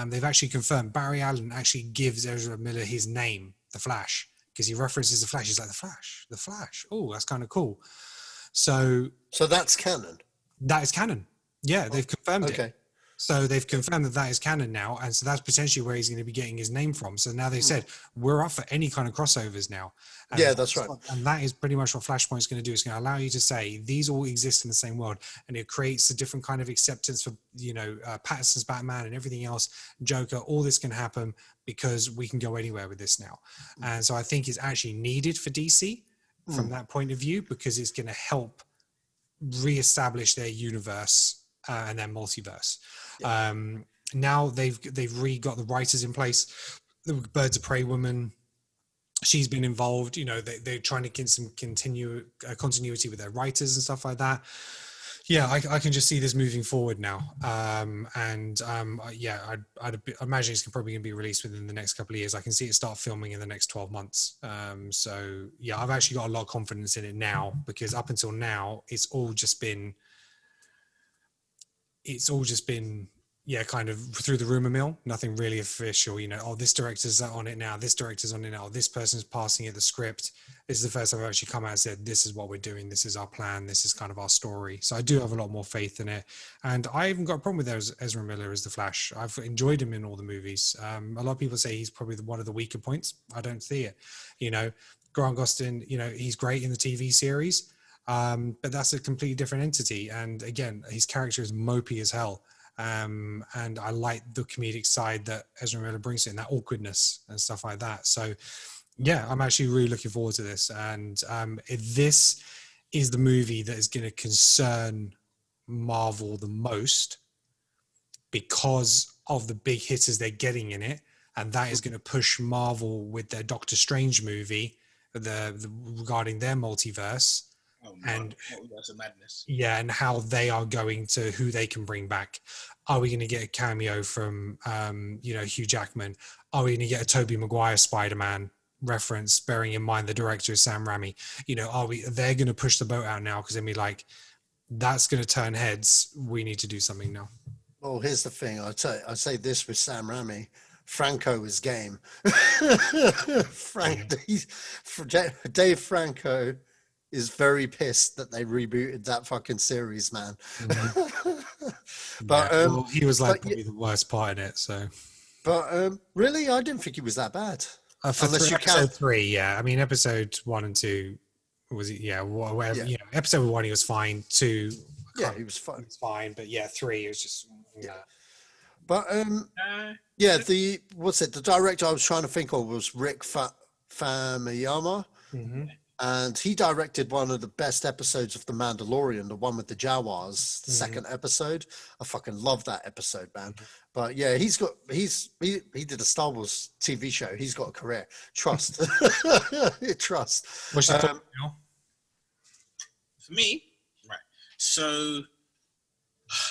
they've actually confirmed Barry Allen actually gives Ezra Miller his name, the Flash, because he references the Flash. He's like, the Flash. Oh, that's kind of cool. So that's canon. That is canon. Yeah, they've confirmed it. Okay. So they've confirmed that is canon now, and so that's potentially where he's going to be getting his name from. So now they said we're up for any kind of crossovers now. And yeah, that's right. And that is pretty much what Flashpoint is going to do. It's going to allow you to say these all exist in the same world, and it creates a different kind of acceptance for Patterson's Batman and everything else, Joker. All this can happen because we can go anywhere with this now, and so I think it's actually needed for DC from that point of view because it's going to help reestablish their universe and their multiverse. Now they've got the writers in place. The Birds of Prey woman, she's been involved. They're trying to get some continuity with their writers and stuff like that. Yeah, I can just see this moving forward now. I'd imagine it's probably going to be released within the next couple of years. I can see it start filming in the next 12 months. So yeah, I've actually got a lot of confidence in it now because up until now, it's all just been kind of through the rumor mill, nothing really official, this director's on it now, this director's on it now, this person's passing it the script. This is the first time I've actually come out and said, this is what we're doing, this is our plan, this is kind of our story. So I do have a lot more faith in it. And I haven't got a problem with Ezra Miller as the Flash. I've enjoyed him in all the movies. A lot of people say he's probably one of the weaker points. I don't see it. Grant Gustin, he's great in the TV series, but that's a completely different entity. And again, his character is mopey as hell. And I like the comedic side that Ezra Miller brings in, that awkwardness and stuff like that. So yeah, I'm actually really looking forward to this. And this is the movie that is going to concern Marvel the most because of the big hitters they're getting in it. And that is going to push Marvel with their Doctor Strange movie regarding their multiverse. Oh, and that's a madness. Yeah, and how they are going to who they can bring back. Are we going to get a cameo from Hugh Jackman? Are we going to get a Tobey Maguire Spider-Man reference, bearing in mind the director is Sam Raimi? They're going to push the boat out now because they'll be like, that's going to turn heads. We need to do something now. Well, here's the thing. I say this with Sam Raimi. Franco is game. Dave Franco is very pissed that they rebooted that fucking series, man. But he was probably the worst part in it. So, but really, I didn't think he was that bad. Unless you count 3, yeah. I mean, episode 1 and 2 was it? Yeah, whatever. Yeah. Episode 1 he was fine. 2, he was fine. He was fine, but yeah, 3 it was just But the director I was trying to think of was Rick Famuyiwa. Mm-hmm. And he directed one of the best episodes of The Mandalorian, the one with the Jawas, the second episode. I fucking love that episode, man. But yeah, he did a Star Wars TV show. He's got a career. Trust. Trust. What's your thought, for me, right. So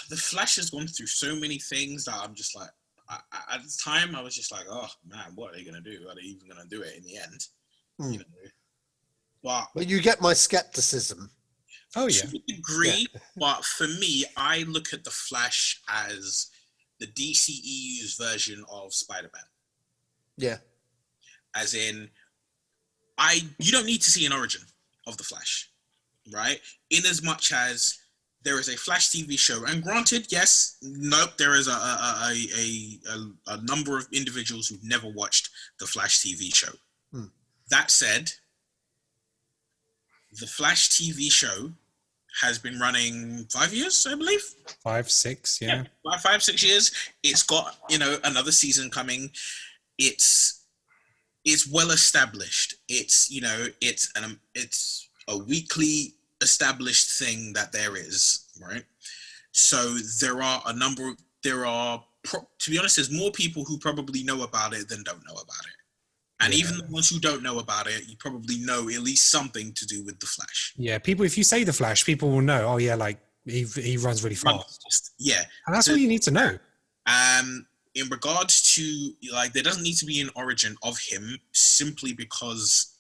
the Flash has gone through so many things that I'm just like, at the time I was just like, oh man, what are they going to do? Are they even going to do it in the end? But you get my skepticism. Oh yeah, to a degree. Yeah. But for me, I look at the Flash as the DCEU's version of Spider-Man. Yeah. As in, you don't need to see an origin of the Flash, right? In as much as there is a Flash TV show, and granted, yes, nope, there is a number of individuals who've never watched the Flash TV show. That said, the Flash TV show has been running 5 years, I believe. 5, 6, yeah. 5, 6 years. It's got, another season coming. It's well established. It's a weekly established thing that there is, right? So to be honest, there's more people who probably know about it than don't know about it. And even the ones who don't know about it, you probably know at least something to do with the Flash. Yeah, people. If you say the Flash, people will know. Oh yeah, like he runs really fast. Yeah, and that's all you need to know. In regards to there doesn't need to be an origin of him simply because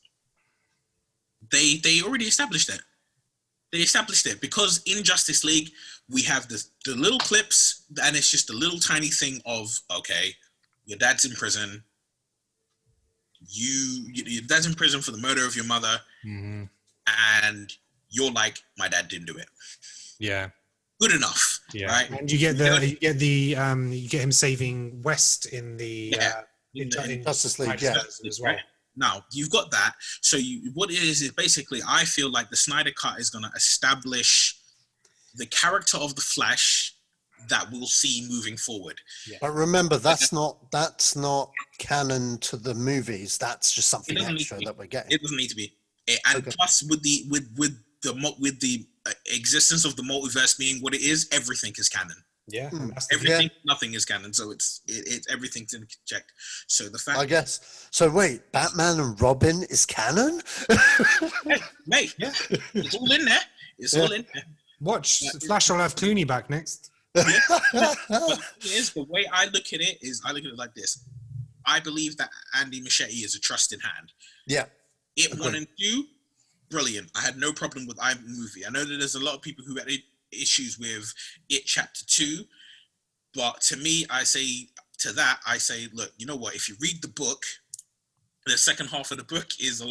they already established it. They established it because in Justice League we have the little clips, and it's just a little tiny thing of, okay, your dad's in prison. Your dad's in prison for the murder of your mother, and you're like, my dad didn't do it. Yeah. Good enough. Yeah. Right. And you get him saving West in the in Justice League, as well. Right? Now you've got that. So what it is basically, I feel like the Snyder Cut is going to establish the character of the Flash that we'll see moving forward. Yeah. But remember, that's not canon to the movies. That's just something extra that we're getting. It doesn't need to be. And plus, with the existence of the multiverse being what it is, everything is canon. Yeah, everything, nothing is canon. So it's everything's interject. So the fact, I guess. So wait, Batman and Robin is canon? Mate, yeah, it's all in there. It's all in there. Watch Flash will have Clooney back next. But the way I look at it is, I look at it like this. I believe that Andy Muschietti is a trusted hand. Yeah. It 1 and 2, brilliant. I had no problem with iMovie. I know that there's a lot of people who had issues with It Chapter 2, but to me, I say, look, you know what? If you read the book, the second half of the book is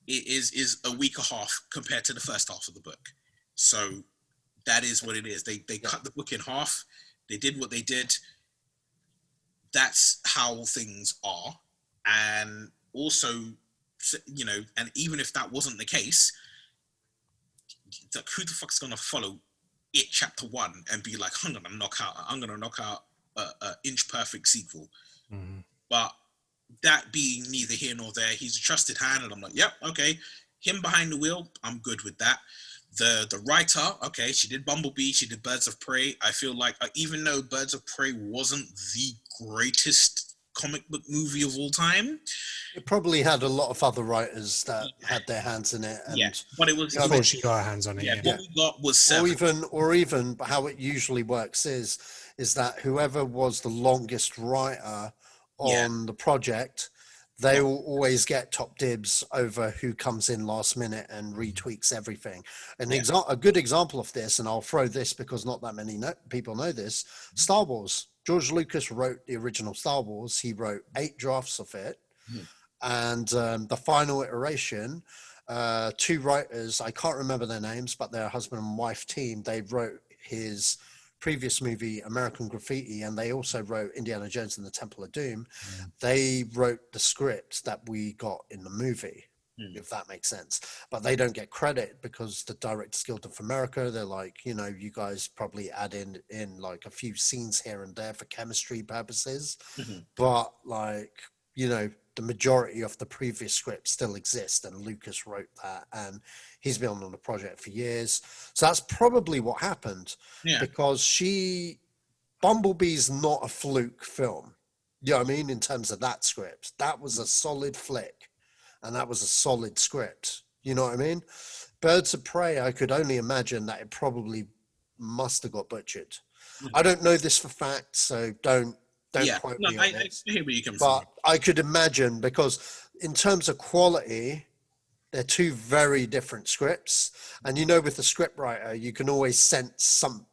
is a weaker half compared to the first half of the book. So that is what it is. They cut the book in half. They did what they did. That's how things are. And also, you know, and even if that wasn't the case, like, who the fuck's gonna follow It Chapter 1 and be like, I'm gonna knock out a inch perfect sequel? But that being neither here nor there, he's a trusted hand, and I'm like, yep, okay, him behind the wheel, I'm good with that. The writer, okay, she did Bumblebee, she did Birds of Prey. I feel like even though Birds of Prey wasn't the greatest comic book movie of all time, it probably had a lot of other writers that had their hands in it. And, but it was before she got her hands on it. Yeah, what we got was 7. Or even how it usually works is that whoever was the longest writer on the project, they will always get top dibs over who comes in last minute and retweaks everything. A good example of this, and I'll throw this because not that many people know this, Star Wars. George Lucas wrote the original Star Wars. He wrote 8 drafts of it. And the final iteration, 2 writers, I can't remember their names, but they're a husband and wife team. They wrote his previous movie, American Graffiti, and they also wrote Indiana Jones and the Temple of Doom. They wrote the script that we got in the movie, if that makes sense. But they don't get credit because the Directors Guild of America, they're like, you know, you guys probably add in like a few scenes here and there for chemistry purposes. But like, you know, the majority of the previous script still exists, and Lucas wrote that, and he's been on the project for years. So that's probably what happened, because Bumblebee's not a fluke film. You know what I mean? In terms of that script, that was a solid flick, and that was a solid script. You know what I mean? Birds of Prey, I could only imagine that it probably must have got butchered. I don't know this for fact, so don't quote me on this. I hear where you come from. But I could imagine, because in terms of quality, they're 2 very different scripts. And you know, with the script writer, you can always sense some,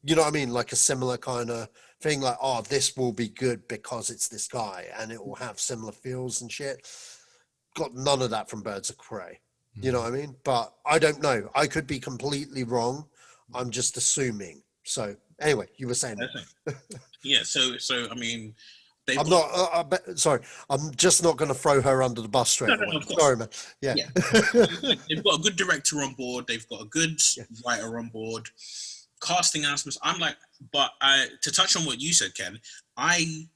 you know what I mean, like a similar kind of thing, like, oh, this will be good because it's this guy, and it will have similar feels and shit. Got none of that from Birds of Prey. You know what I mean? But I don't know. I could be completely wrong. I'm just assuming. So anyway, you were saying that. Yeah, so I mean, sorry, I'm just not going to throw her under the bus straight away. Sorry, man. Yeah. They've got a good director on board. They've got a good writer on board. Casting announcements. I'm like, but to touch on what you said, Ken, I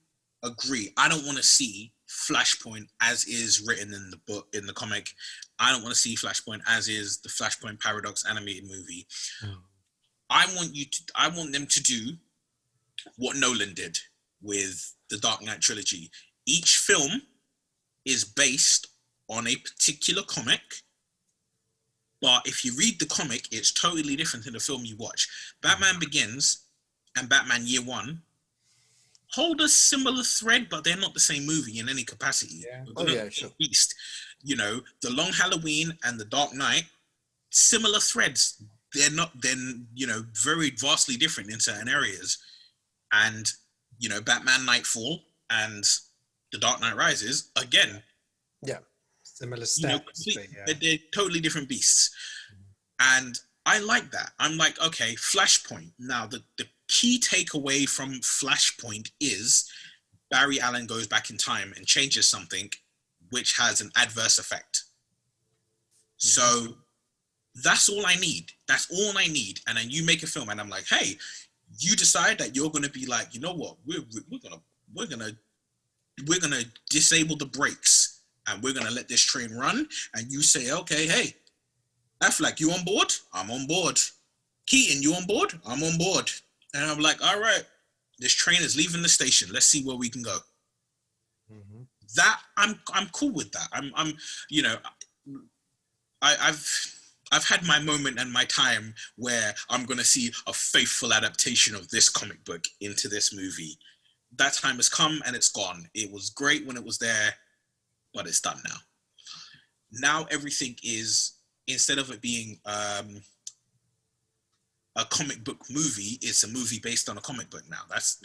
agree. I don't want to see Flashpoint as is written in the book, in the comic. I don't want to see Flashpoint as is the Flashpoint Paradox animated movie. I want them to do what Nolan did with the Dark Knight trilogy. Each film is based on a particular comic, but if you read the comic, it's totally different than the film you watch. Batman Begins and Batman Year One hold a similar thread, but they're not the same movie in any capacity. Sure. Beast, you know, The Long Halloween and The Dark Knight, similar threads. they're very vastly different in certain areas. And, Batman Nightfall and The Dark Knight Rises, again. Yeah. Similar steps. They're totally different beasts. And I like that. I'm like, okay, Flashpoint. Now, the key takeaway from Flashpoint is Barry Allen goes back in time and changes something which has an adverse effect. So that's all I need. That's all I need. And then you make a film and I'm like, hey, you decide that you're going to be like, you know what? We're going to disable the brakes and we're going to let this train run. And you say, okay, hey, Affleck, you on board? I'm on board. Keaton, you on board? I'm on board. And I'm like, all right, this train is leaving the station. Let's see where we can go. That I'm cool with that. I've had my moment and my time where I'm gonna see a faithful adaptation of this comic book into this movie. That time has come and it's gone. It was great when it was there, but it's done now. Now everything is, instead of it being a comic book movie, it's a movie based on a comic book now. That's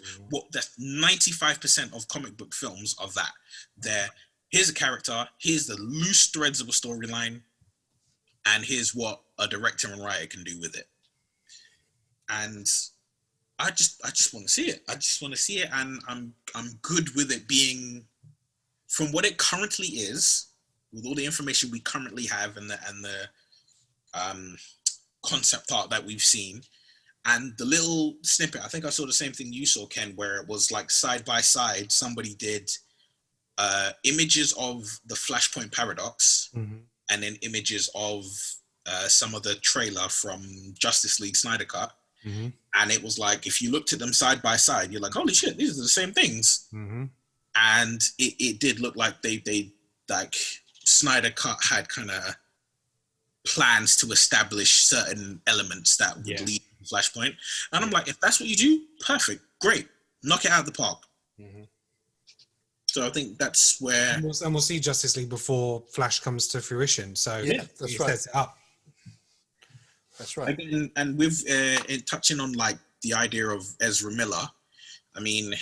95% of comic book films are that. Here's a character, here's the loose threads of a storyline, and here's what a director and writer can do with it. And I just want to see it. I just want to see it, and I'm good with it being, from what it currently is, with all the information we currently have and the concept art that we've seen, and the little snippet. I think I saw the same thing you saw, Ken, where it was like side by side, somebody did images of the Flashpoint paradox, and then images of some of the trailer from Justice League Snyder Cut. And it was like, if you looked at them side by side, you're like, holy shit, these are the same things. And it did look like they like Snyder Cut had kind of plans to establish certain elements that would lead to Flashpoint. And I'm like, if that's what you do, perfect, great, knock it out of the park. So I think that's where... And we'll see Justice League before Flash comes to fruition. So yeah, that's right. Sets it up. That's right. And with touching on like the idea of Ezra Miller, I mean,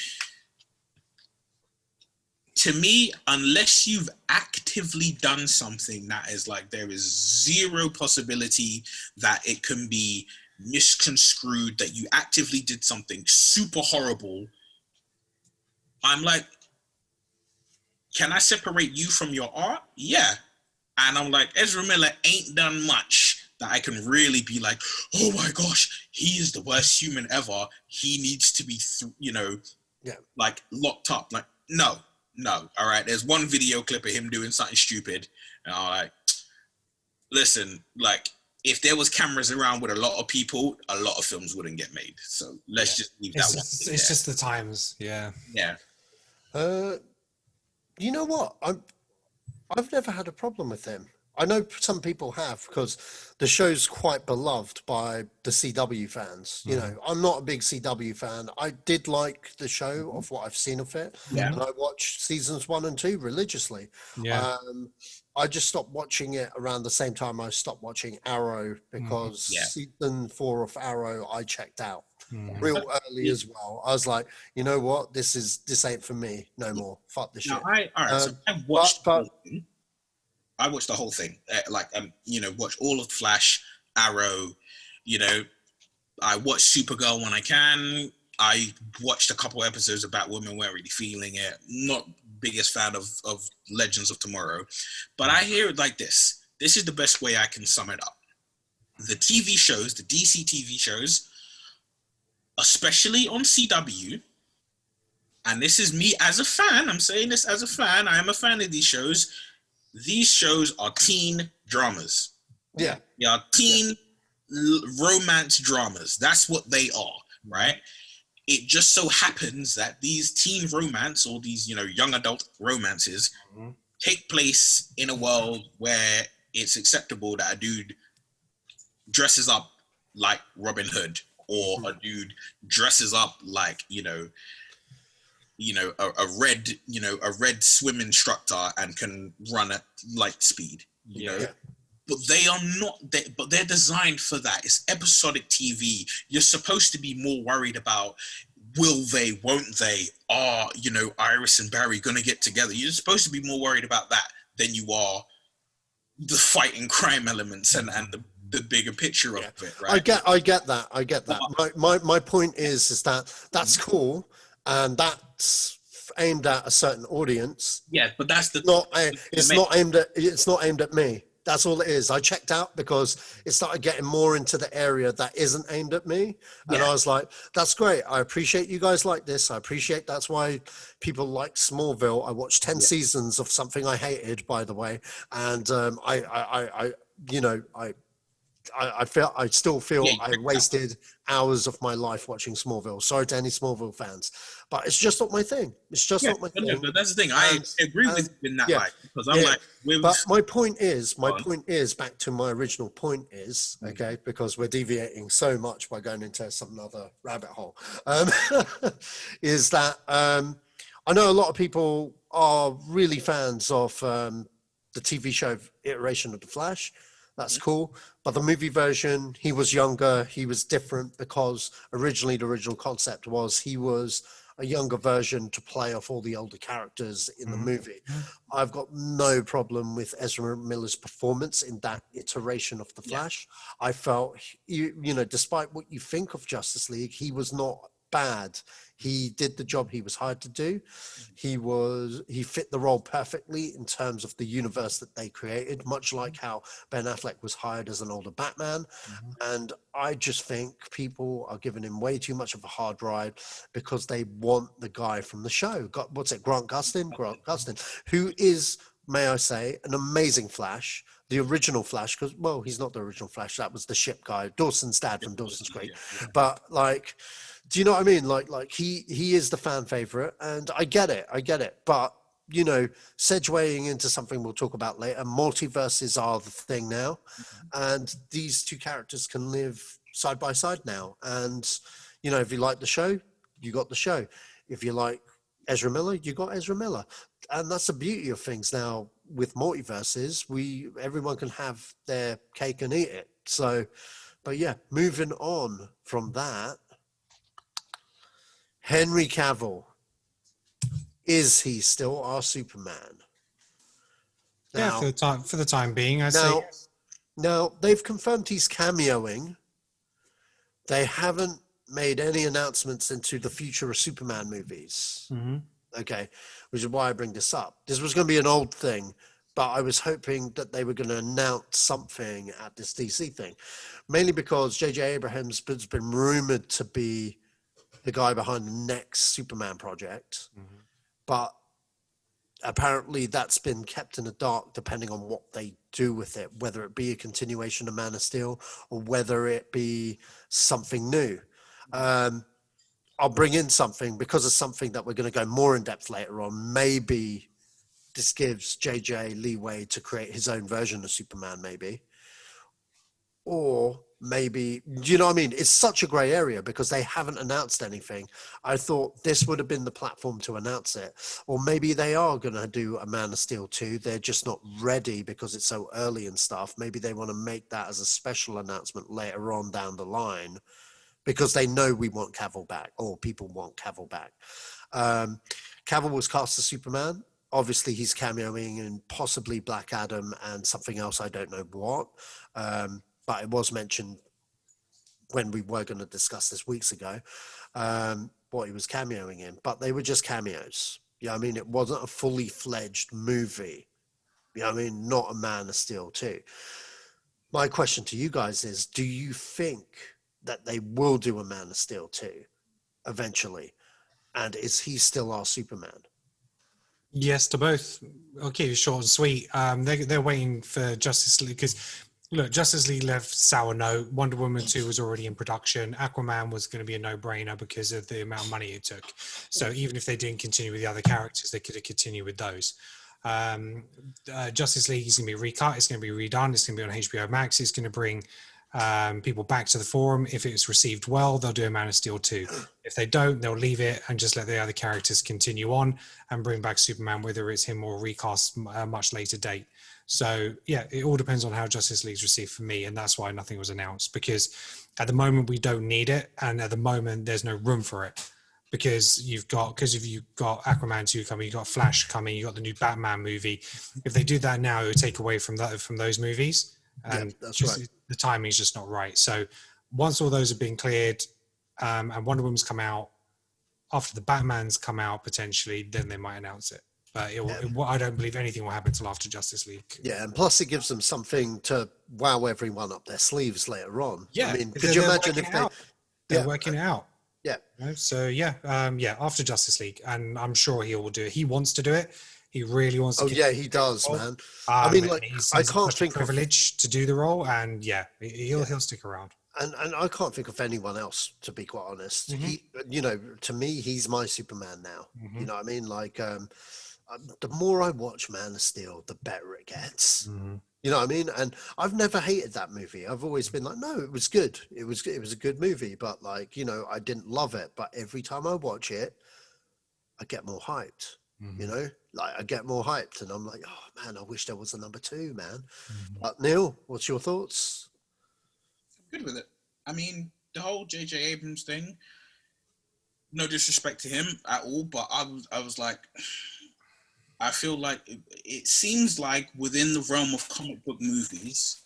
to me, unless you've actively done something that is like, there is zero possibility that it can be misconstrued, that you actively did something super horrible, I'm like, can I separate you from your art? Yeah. And I'm like, Ezra Miller ain't done much that I can really be like, oh my gosh, he is the worst human ever. He needs to be, like locked up. Like, no. All right. There's one video clip of him doing something stupid. And I'm like, listen, like, if there was cameras around with a lot of people, a lot of films wouldn't get made. So let's just leave that one. It's just the times. Yeah. Yeah. You know what? I've never had a problem with him. I know some people have, because the show's quite beloved by the CW fans. You know, I'm not a big CW fan. I did like the show of what I've seen of it. Yeah. And I watched seasons 1 and 2 religiously. Yeah. I just stopped watching it around the same time I stopped watching Arrow, because season 4 of Arrow I checked out real early as well. I was like, you know what, this ain't for me no more. Fuck this shit. So I watched I watched the whole thing. Watch all of Flash, Arrow. I watch Supergirl when I can. I watched a couple episodes of Batwoman, weren't really feeling it. Not biggest fan of Legends of Tomorrow. But I hear it like this. This is the best way I can sum it up. The TV shows, the DC TV shows, especially on CW, and this is me as a fan, I'm saying this as a fan, I am a fan of these shows. These shows are teen dramas. Yeah. They are teen romance dramas. That's what they are, right? It just so happens that these teen romance, or these, young adult romances, take place in a world where it's acceptable that a dude dresses up like Robin Hood, or a dude dresses up like, a red swim instructor and can run at light speed. You know? but they are not. But they're designed for that. It's episodic TV. You're supposed to be more worried about will they, won't they? Are Iris and Barry going to get together? You're supposed to be more worried about that than you are the fighting crime elements and the bigger picture of it, right? I get that. My point is that that's cool, and that's aimed at a certain audience. Yeah, but that's it's not aimed at me. That's all it is. I checked out because it started getting more into the area that isn't aimed at me. And I was like, that's great. I appreciate you guys like this. I appreciate that's why people like Smallville. I watched 10 seasons of something I hated, by the way. And I still feel I wasted hours of my life watching Smallville. Sorry to any Smallville fans, but it's just not my thing. It's just not my thing. But that's the thing. I agree with you in that light, because I'm like. But my point is, back to my original point is, okay, because we're deviating so much by going into some other rabbit hole, is that I know a lot of people are really fans of the TV show iteration of The Flash. That's cool. But the movie version, he was younger, he was different, because originally the original concept was he was a younger version to play off all the older characters in the movie. I've got no problem with Ezra Miller's performance in that iteration of The Flash. I felt, despite what you think of Justice League, he was not bad. He did the job he was hired to do. He fit the role perfectly in terms of the universe that they created, much like how Ben Affleck was hired as an older Batman. And I just think people are giving him way too much of a hard ride because they want the guy from the show. Grant Gustin, who is, may I say, an amazing Flash. The original Flash, because, well, he's not the original Flash. That was the ship guy, Dawson's dad from Dawson's Creek. But like, do you know what I mean? Like he is the fan favorite, and I get it. But, segueing into something we'll talk about later, multiverses are the thing now. And these two characters can live side by side now. And, if you like the show, you got the show. If you like Ezra Miller, you got Ezra Miller. And that's the beauty of things now with multiverses. Everyone can have their cake and eat it. So, but yeah, moving on from that, Henry Cavill, is he still our Superman? Now, for the time being, I say. Now they've confirmed he's cameoing. They haven't made any announcements into the future of Superman movies. Okay, which is why I bring this up. This was going to be an old thing, but I was hoping that they were going to announce something at this DC thing, mainly because J.J. Abrams has been rumored to be the guy behind the next Superman project, but apparently that's been kept in the dark depending on what they do with it, whether it be a continuation of Man of Steel or whether it be something new. I'll bring in something because of something that we're going to go more in depth later on. Maybe this gives JJ leeway to create his own version of Superman, maybe. Or maybe, do you know what I mean? It's such a gray area because they haven't announced anything. I thought this would have been the platform to announce it. Or maybe they are going to do a Man of Steel 2. They're just not ready because it's so early and stuff. Maybe they want to make that as a special announcement later on down the line because they know we want Cavill back, or people want Cavill back. Cavill was cast as Superman. Obviously, he's cameoing in possibly Black Adam and something else, I don't know what. But it was mentioned when we were going to discuss this weeks ago, what he was cameoing in. But they were just cameos. Yeah, I mean, it wasn't a fully fledged movie. Yeah, I mean, not a Man of Steel 2. My question to you guys is, do you think that they will do a Man of Steel 2 eventually? And is he still our Superman? Yes to both. I'll keep it short and sweet. They're waiting for Justice League because, look, Justice League left sour note. Wonder Woman 2 was already in production. Aquaman was going to be a no-brainer because of the amount of money it took. So even if they didn't continue with the other characters, they could have continued with those. Justice League is going to be recut. It's going to be redone. It's going to be on HBO Max. It's going to bring people back to the forum. If it's received well, they'll do a Man of Steel 2. If they don't, they'll leave it and just let the other characters continue on and bring back Superman, whether it's him or recast a much later date. So yeah, it all depends on how Justice League's received for me, and that's why nothing was announced, because at the moment we don't need it, and at the moment there's no room for it, because you've got Aquaman 2 coming, you've got Flash coming, you've got the new Batman movie. If they do that now, it would take away from those movies, and that's right. The timing is just not right. So once all those have been cleared, and Wonder Woman's come out, after the Batman's come out potentially, then they might announce it. But I don't believe anything will happen until after Justice League. Yeah, and plus it gives them something to wow everyone up their sleeves later on. Yeah, I mean, could you imagine if they're working it out? Yeah. You know, so after Justice League, and I'm sure he will do it. He wants to do it. He really wants to. Oh yeah, he does, man. I mean, like, I can't think of privilege to do the role, and he'll stick around. And I can't think of anyone else, to be quite honest. Mm-hmm. He, to me, he's my Superman now. Mm-hmm. You know what I mean? Like, the more I watch Man of Steel, the better it gets. Mm-hmm. You know what I mean? And I've never hated that movie. I've always been like, no, it was good. It was a good movie, but like, I didn't love it. But every time I watch it, I get more hyped. Mm-hmm. You know, like I get more hyped, and I'm like, oh man, I wish there was a number 2, man. Mm-hmm. But Neil, what's your thoughts? Good with it. I mean, the whole J.J. Abrams thing, no disrespect to him at all, but I was like, I feel like it seems like within the realm of comic book movies,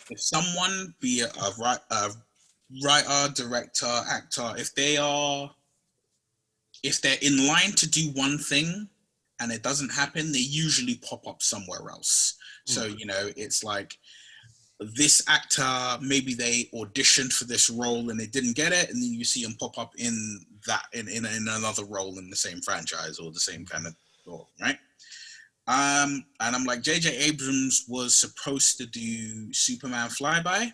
if someone, be it a writer, director, actor, if they're in line to do one thing and it doesn't happen, they usually pop up somewhere else. So, it's like, this actor, maybe they auditioned for this role and they didn't get it, and then you see him pop up in another role in the same franchise or the same kind of role, right? And I'm like, J.J. Abrams was supposed to do Superman Flyby.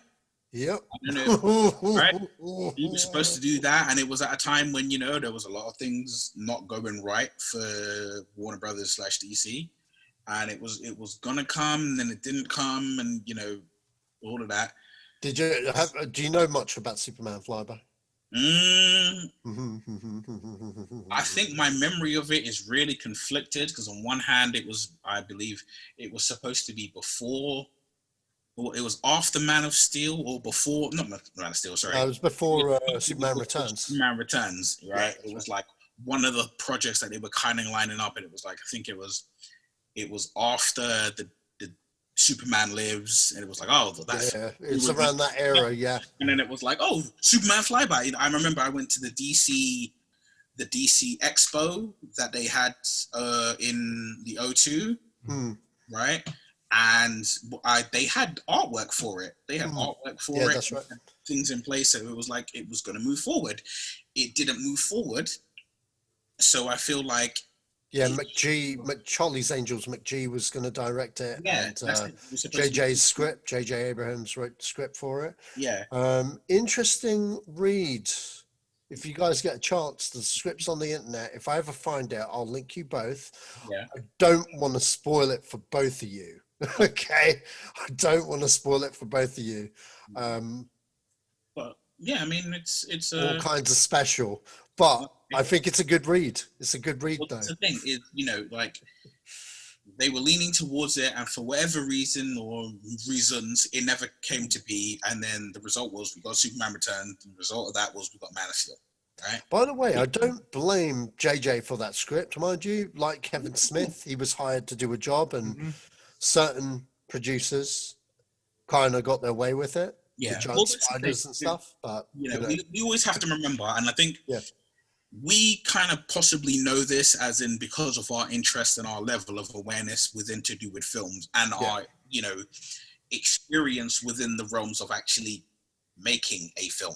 Yep. I don't know, right? He was supposed to do that, and it was at a time when there was a lot of things not going right for Warner Brothers / DC, and it was gonna come, and then it didn't come, and all of that. Do you know much about Superman Flyby? I think my memory of it is really conflicted, because on one hand, I believe it was supposed to be before, or it was after Man of Steel, or before, not Man of Steel, sorry. It was before Superman Returns. Superman Returns, right? It was like one of the projects that they were kind of lining up, and it was like, I think it was after the Superman Lives, and it was like, oh, that's it's around that era, yeah. And then it was like, oh, Superman Flyby. I remember I went to the DC Expo that they had in the O2, right? And they had artwork for it. They had artwork for it. That's right. Things in place, so it was like it was going to move forward. It didn't move forward, so I feel like. Yeah, Charlie's Angels, McG was going to direct it, and JJ's script, JJ Abrams wrote the script for it. Yeah. Interesting read. If you guys get a chance, the script's on the internet. If I ever find it, I'll link you both. Yeah. I don't want to spoil it for both of you. Okay? I don't want to spoil it for both of you. But yeah, I mean, it's all kinds of special, but I think it's a good read. It's a good read, though. The thing is, like they were leaning towards it, and for whatever reason or reasons, it never came to be. And then the result was we got Superman Returns. The result of that was we got Man of Steel. Right? By the way, I don't blame JJ for that script, mind you. Like Kevin Smith, he was hired to do a job, and certain producers kind of got their way with it. Yeah, giant spiders and stuff. But we always have to remember, and I think we kind of possibly know this as in because of our interest and our level of awareness within to do with films and our experience within the realms of actually making a film.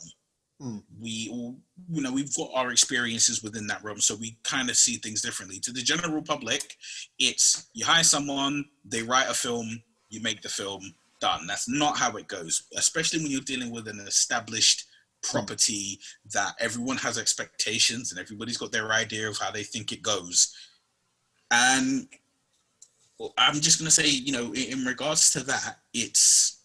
We all, we've got our experiences within that realm, so we kind of see things differently. To the general public, it's you hire someone, they write a film, you make the film, done. That's not how it goes, especially when you're dealing with an established property that everyone has expectations and everybody's got their idea of how they think it goes. And I'm just going to say, in regards to that, it's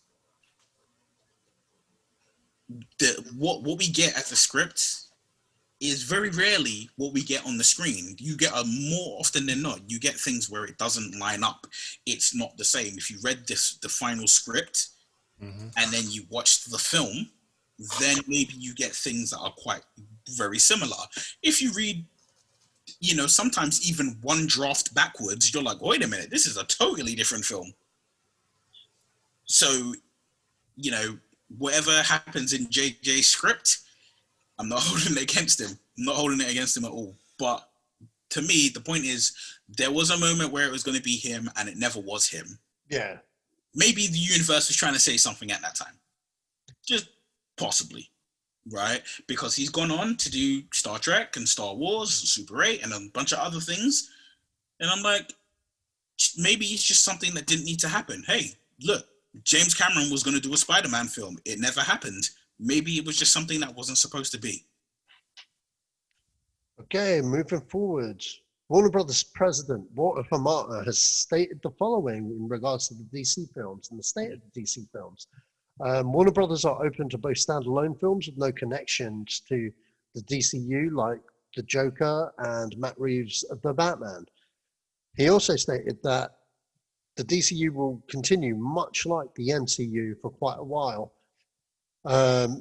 what we get as a script is very rarely what we get on the screen. You get more often than not, you get things where it doesn't line up. It's not the same. If you read the final script and then you watched the film, then maybe you get things that are quite very similar. If you read, sometimes even one draft backwards, you're like, wait a minute, this is a totally different film. So, whatever happens in JJ's script, I'm not holding it against him. I'm not holding it against him at all. But to me, the point is, there was a moment where it was going to be him and it never was him. Yeah. Maybe the universe was trying to say something at that time. Just possibly, right? Because he's gone on to do Star Trek and Star Wars, Super 8, and a bunch of other things. And I'm like, maybe it's just something that didn't need to happen. Hey, look, James Cameron was going to do a Spider-Man film. It never happened. Maybe it was just something that wasn't supposed to be. Okay, moving forward. Warner Brothers president Walter Hamada has stated the following in regards to the DC films and the state of the DC films. Warner Brothers are open to both standalone films with no connections to the DCU, like the Joker and Matt Reeves' The Batman. He also stated that the DCU will continue much like the MCU for quite a while.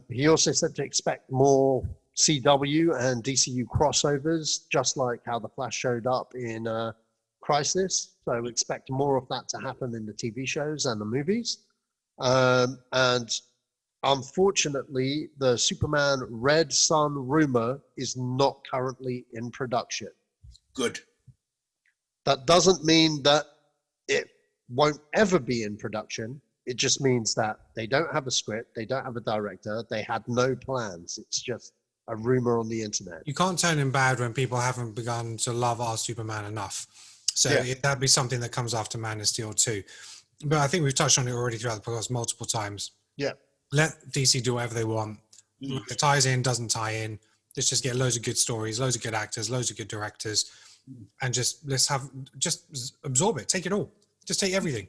He also said to expect more CW and DCU crossovers, just like how The Flash showed up in Crisis. So expect more of that to happen in the TV shows and the movies. And unfortunately, the Superman Red Sun rumor is not currently in production. Good. That doesn't mean that it won't ever be in production. It just means that they don't have a script, they don't have a director, they had no plans. It's just a rumor on the internet. You can't turn him bad when people haven't begun to love our Superman enough. So that'd be something that comes after Man of Steel too. But I think we've touched on it already throughout the podcast multiple times. Yeah. Let DC do whatever they want. If it ties in, doesn't tie in. Let's just get loads of good stories, loads of good actors, loads of good directors, and just absorb it. Take it all. Just take everything.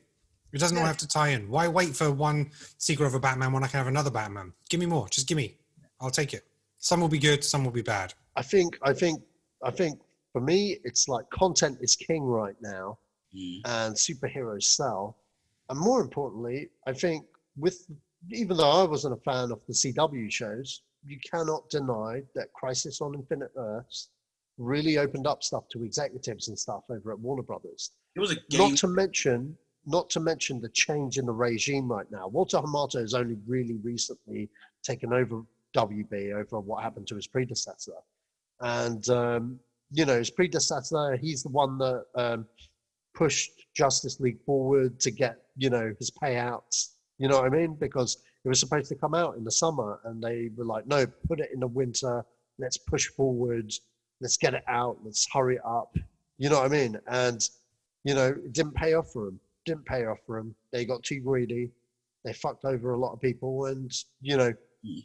It doesn't all have to tie in. Why wait for one sequel of a Batman when I can have another Batman? Give me more. Just give me. I'll take it. Some will be good. Some will be bad. I think for me, it's like content is king right now, and superheroes sell. And more importantly, I think even though I wasn't a fan of the CW shows, you cannot deny that Crisis on Infinite Earths really opened up stuff to executives and stuff over at Warner Brothers. It was a game. Not to mention the change in the regime right now. Walter Hamada has only really recently taken over WB over what happened to his predecessor. And, his predecessor, he's the one that pushed Justice League forward to get, his payouts. You know what I mean? Because it was supposed to come out in the summer and they were like, no, put it in the winter. Let's push forward. Let's get it out. Let's hurry it up. You know what I mean? And, it didn't pay off for them. They got too greedy. They fucked over a lot of people and,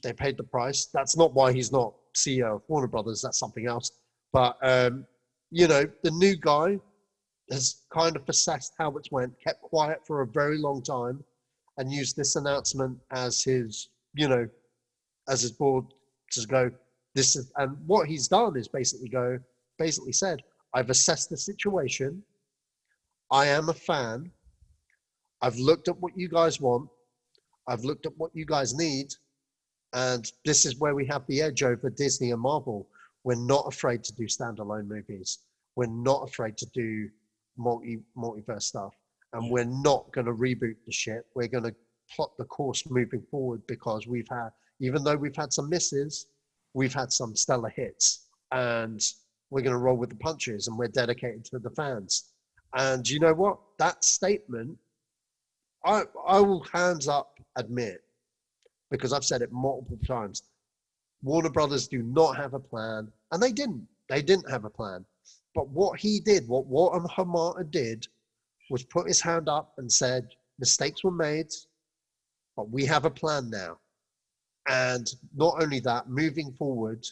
they paid the price. That's not why he's not CEO of Warner Brothers. That's something else. But, the new guy has kind of assessed how it went, kept quiet for a very long time and used this announcement as his, as his board to go, this is, and what he's done is basically said, I've assessed the situation. I am a fan. I've looked at what you guys want. I've looked at what you guys need. And this is where we have the edge over Disney and Marvel. We're not afraid to do standalone movies. We're not afraid to do multiverse stuff. And we're not going to reboot the shit. We're going to plot the course moving forward because even though we've had some misses, we've had some stellar hits. And we're going to roll with the punches and we're dedicated to the fans. And you know what? That statement, I will hands up admit, because I've said it multiple times, Warner Brothers do not have a plan, and they didn't. They didn't have a plan. But what he did, what Walter Hamada did, was put his hand up and said, mistakes were made, but we have a plan now. And not only that, moving forward,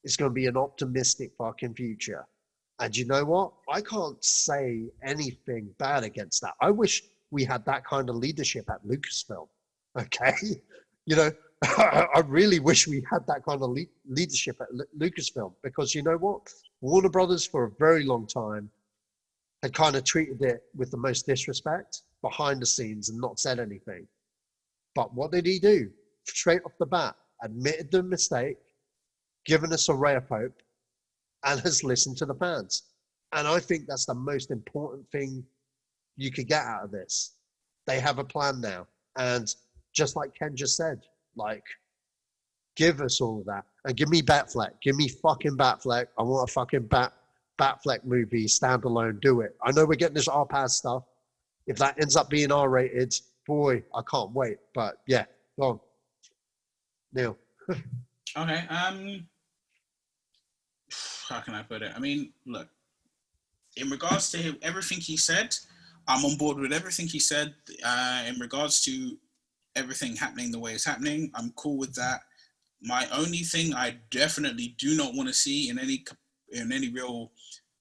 it's going to be an optimistic fucking future. And you know what? I can't say anything bad against that. I wish we had that kind of leadership at Lucasfilm. Okay? I really wish we had that kind of leadership at Lucasfilm, because you know what? Warner Brothers for a very long time had kind of treated it with the most disrespect behind the scenes and not said anything. But what did he do? Straight off the bat, admitted the mistake, given us a ray of hope, and has listened to the fans. And I think that's the most important thing you could get out of this. They have a plan now. And just like Ken just said, like, give us all of that. And give me Batfleck. Give me fucking Batfleck. I want a fucking Batfleck movie, standalone. Do it. I know we're getting this R-Paz stuff. If that ends up being R-rated, boy, I can't wait. But yeah, go on. Neil. Okay. How can I put it? I mean, look, in regards to everything he said, I'm on board with everything he said. In regards to everything happening the way it's happening, I'm cool with that. My only thing I definitely do not want to see in any real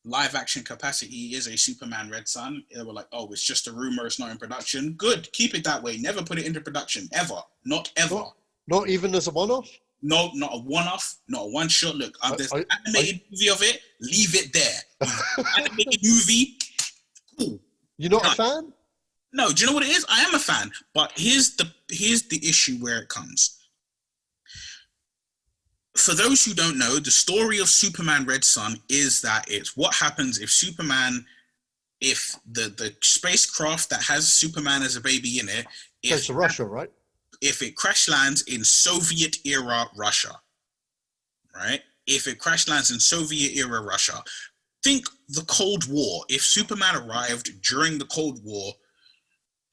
live action capacity is a Superman Red Son. They were like, oh, it's just a rumor, it's not in production. Good, keep it that way. Never put it into production, ever. Not ever. Not even as a one-off? No, not a one-off, not a one-shot. Look, there's an animated movie of it, leave it there. Animated movie, cool. You're not a fan? No, do you know what it is? I am a fan, but here's the issue where it comes. For those who don't know, the story of Superman Red Son is that it's what happens if the spacecraft that has Superman as a baby in it, Goes to Russia, right? If it crash lands in Soviet era Russia, right? If it crash lands in Soviet era Russia, think the Cold War. If Superman arrived during the Cold War,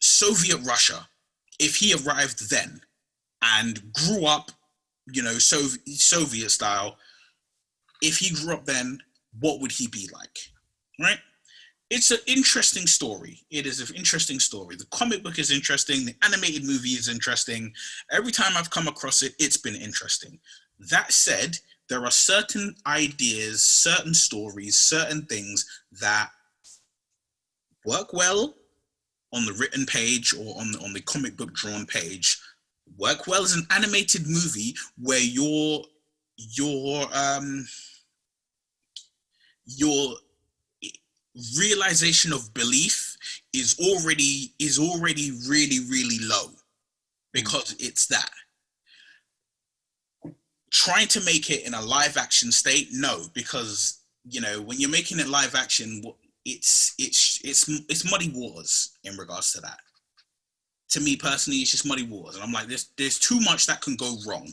Soviet Russia, if he arrived then and grew up, you know, Soviet style, if he grew up then, what would he be like, right? It's an interesting story. It is an interesting story. The comic book is interesting. The animated movie is interesting. Every time I've come across it, it's been interesting. That said, there are certain ideas, certain stories, certain things that work well on the written page or on the comic book drawn page, work well as an animated movie where your realization of belief is already really, really low because it's that. Trying to make it in a live action state, no, because you know when you're making it live action, it's muddy waters in regards to that. To me personally, it's just muddy waters, and I'm like, there's too much that can go wrong.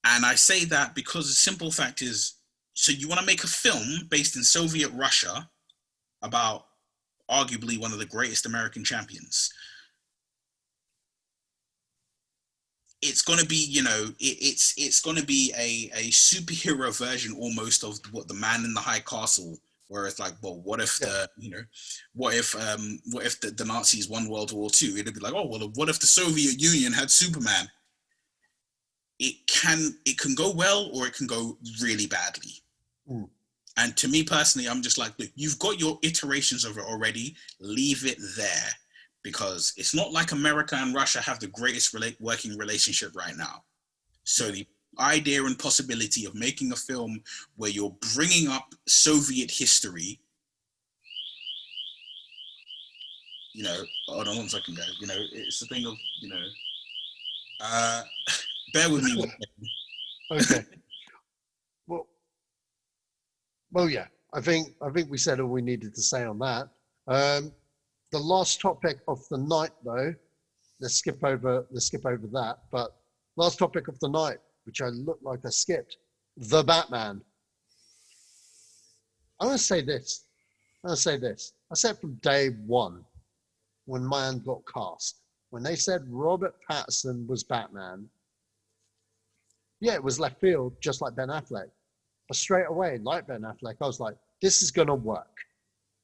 And I say that because the simple fact is, so you want to make a film based in Soviet Russia about arguably one of the greatest American champions. It's going to be, you know, it's going to be a superhero version almost of what the Man in the High Castle, where it's like, well, what if what if the Nazis won World War II? It'd be like, oh, well, what if the Soviet Union had Superman? It can go well or it can go really badly. Mm. And to me personally, I'm just like, look, you've got your iterations of it already. Leave it there, because it's not like America and Russia have the greatest working relationship right now. So the idea and possibility of making a film where you're bringing up Soviet history, you know, hold on 1 second, guys. You know, it's the thing of, you know, bear with me. Okay. Well, yeah. I think we said all we needed to say on that. The last topic of the night, though, let's skip over that. But last topic of the night, which I look like I skipped, the Batman. I'm gonna say this. I said from day one, when man got cast, when they said Robert Pattinson was Batman, yeah, it was left field, just like Ben Affleck. But straight away, like Ben Affleck, I was like, this is gonna work,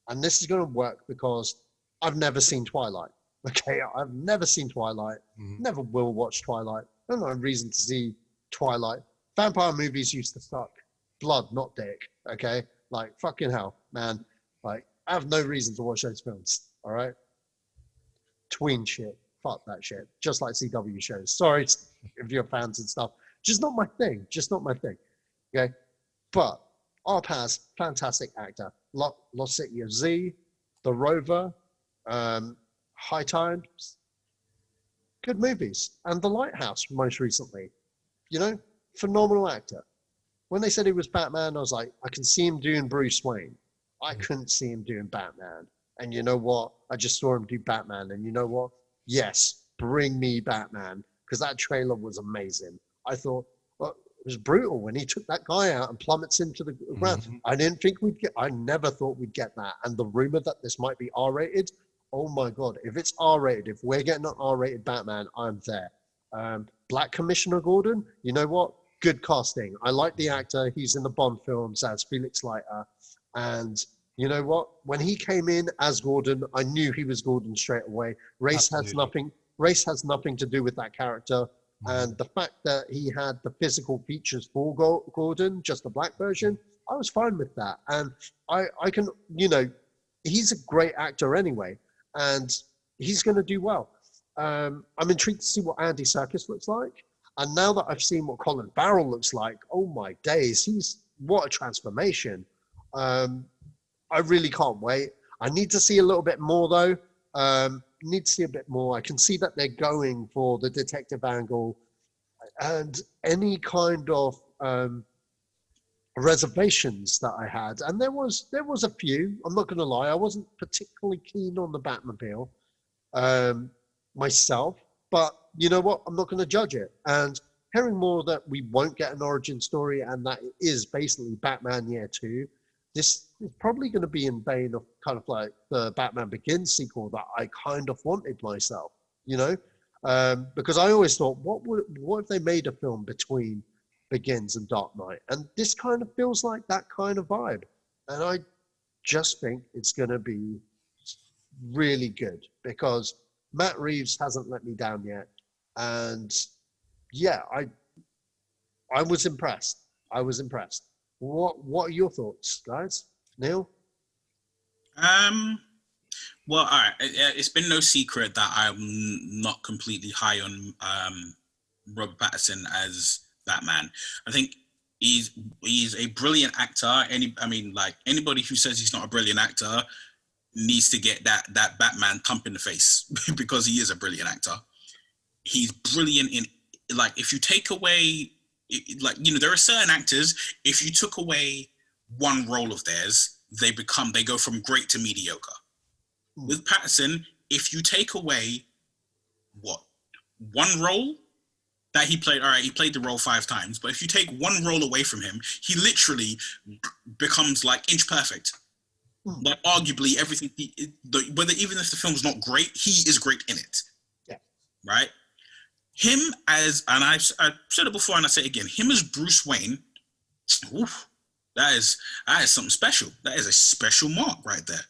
and this is gonna work because I've never seen Twilight. Okay, I've never seen Twilight. Never will watch Twilight. I don't know reason to see Twilight. Vampire movies used to suck. Blood, not dick. Okay, like fucking hell, man. Like I have no reason to watch those films. All right, tween shit. fuck that shit. Just like CW shows. Sorry if you're fans and stuff. Just not my thing. Just not my thing. Okay. But Arpaz, fantastic actor. Lost City of Z, The Rover, High Times. Good movies. And The Lighthouse most recently. You know, phenomenal actor. When they said he was Batman, I was like, I can see him doing Bruce Wayne. I couldn't see him doing Batman. And you know what? I just saw him do Batman. And you know what? Yes, bring me Batman. Because that trailer was amazing. I thought, well, it was brutal when he took that guy out and plummets into the ground. I never thought we'd get that. And the rumor that this might be R-rated, oh my God. If it's R-rated, if we're getting an R-rated Batman, I'm there. Black Commissioner Gordon, you know what? Good casting. I like the actor. He's in the Bond films as Felix Leiter. And you know what? When he came in as Gordon, I knew he was Gordon straight away. Race has nothing to do with that character. And the fact that he had the physical features for Gordon, just the black version, I was fine with that. And I can, you know, he's a great actor anyway, and he's going to do well. I'm intrigued to see what Andy Serkis looks like. And now that I've seen what Colin Farrell looks like, oh my days, what a transformation. I really can't wait. I need to see a little bit more though. Need to see a bit more. I can see that they're going for the detective angle, and any kind of reservations that I had, and there was a few. I'm not going to lie, I wasn't particularly keen on the Batmobile myself, but you know what? I'm not going to judge it. And hearing more that we won't get an origin story and that it is basically Batman Year 2, this is probably going to be in vein of kind of like the Batman Begins sequel that I kind of wanted myself, you know, because I always thought, what if they made a film between Begins and Dark Knight? And this kind of feels like that kind of vibe. And I just think it's going to be really good because Matt Reeves hasn't let me down yet. And yeah, I was impressed. What are your thoughts, guys? Neil? Well, all right. It's been no secret that I'm not completely high on Robert Pattinson as Batman. I think he's a brilliant actor. Anybody who says he's not a brilliant actor needs to get that Batman thump in the face because he is a brilliant actor. He's brilliant in, like, if you take away, like, you know, there are certain actors, if you took away one role of theirs, they go from great to mediocre. With Pattinson, if you take away one role that he played, all right, he played the role 5 times, but if you take one role away from him, he literally becomes like inch perfect. Like arguably everything, whether even if the film's not great, he is great in it. Yeah. Right? Him as, and I've said it before and I say it again, him as Bruce Wayne, oof, that is something special. That is a special mark right there.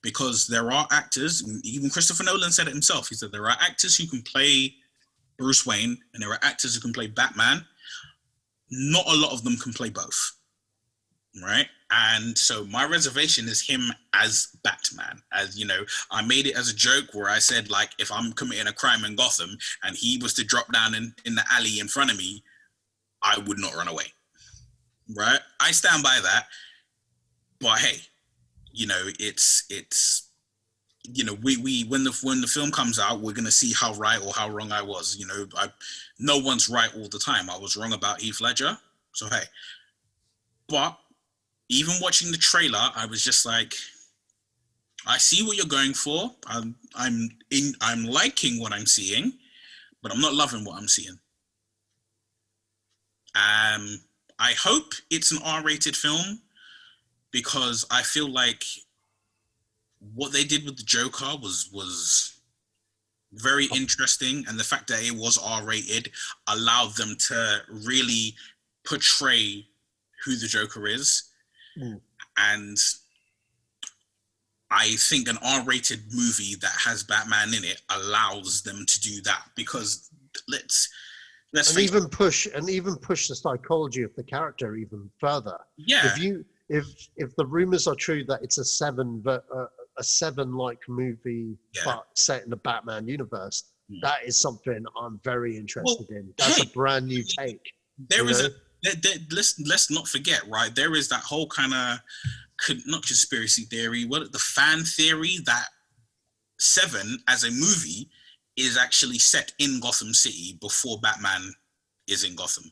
Because there are actors, even Christopher Nolan said it himself, he said there are actors who can play Bruce Wayne and there are actors who can play Batman. Not a lot of them can play both. Right? And so my reservation is him as Batman. As you know, I made it as a joke where I said, like, if I'm committing a crime in Gotham and he was to drop down in the alley in front of me, I would not run away. Right? I stand by that. But hey, you know, it's you know, we when the film comes out, we're gonna see how right or how wrong I was. You know, no one's right all the time. I was wrong about Heath Ledger. So hey. But even watching the trailer, I was just like, I see what you're going for. I'm liking what I'm seeing, but I'm not loving what I'm seeing. I hope it's an R-rated film because I feel like what they did with the Joker was very interesting, and the fact that it was R-rated allowed them to really portray who the Joker is. And I think an R-rated movie that has Batman in it allows them to do that because let's even push the psychology of the character even further. Yeah. If the rumors are true that it's a Seven like movie, but set in the Batman universe, That is something I'm very interested in. That's a brand new take. Let's not forget, right? There is that whole kind of not conspiracy theory, the fan theory that Seven as a movie is actually set in Gotham City before Batman is in Gotham.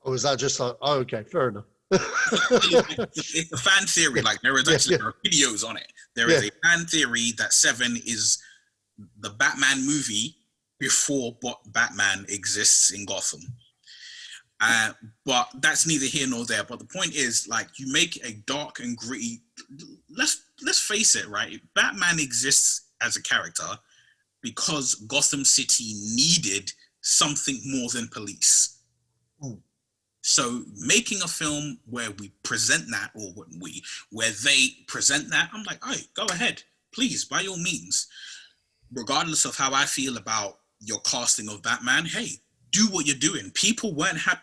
Or is that just like, oh, okay, fair enough. It's a fan theory. Like there is actually there are videos on it. There is a fan theory that Seven is the Batman movie before Batman exists in Gotham. But that's neither here nor there. But the point is, like, you make a dark and gritty. Let's face it, right? Batman exists as a character because Gotham City needed something more than police. So making a film where we present that, or where they present that, I'm like, hey, go ahead, please, by all means. Regardless of how I feel about your casting of Batman, hey, do what you're doing. People weren't happy.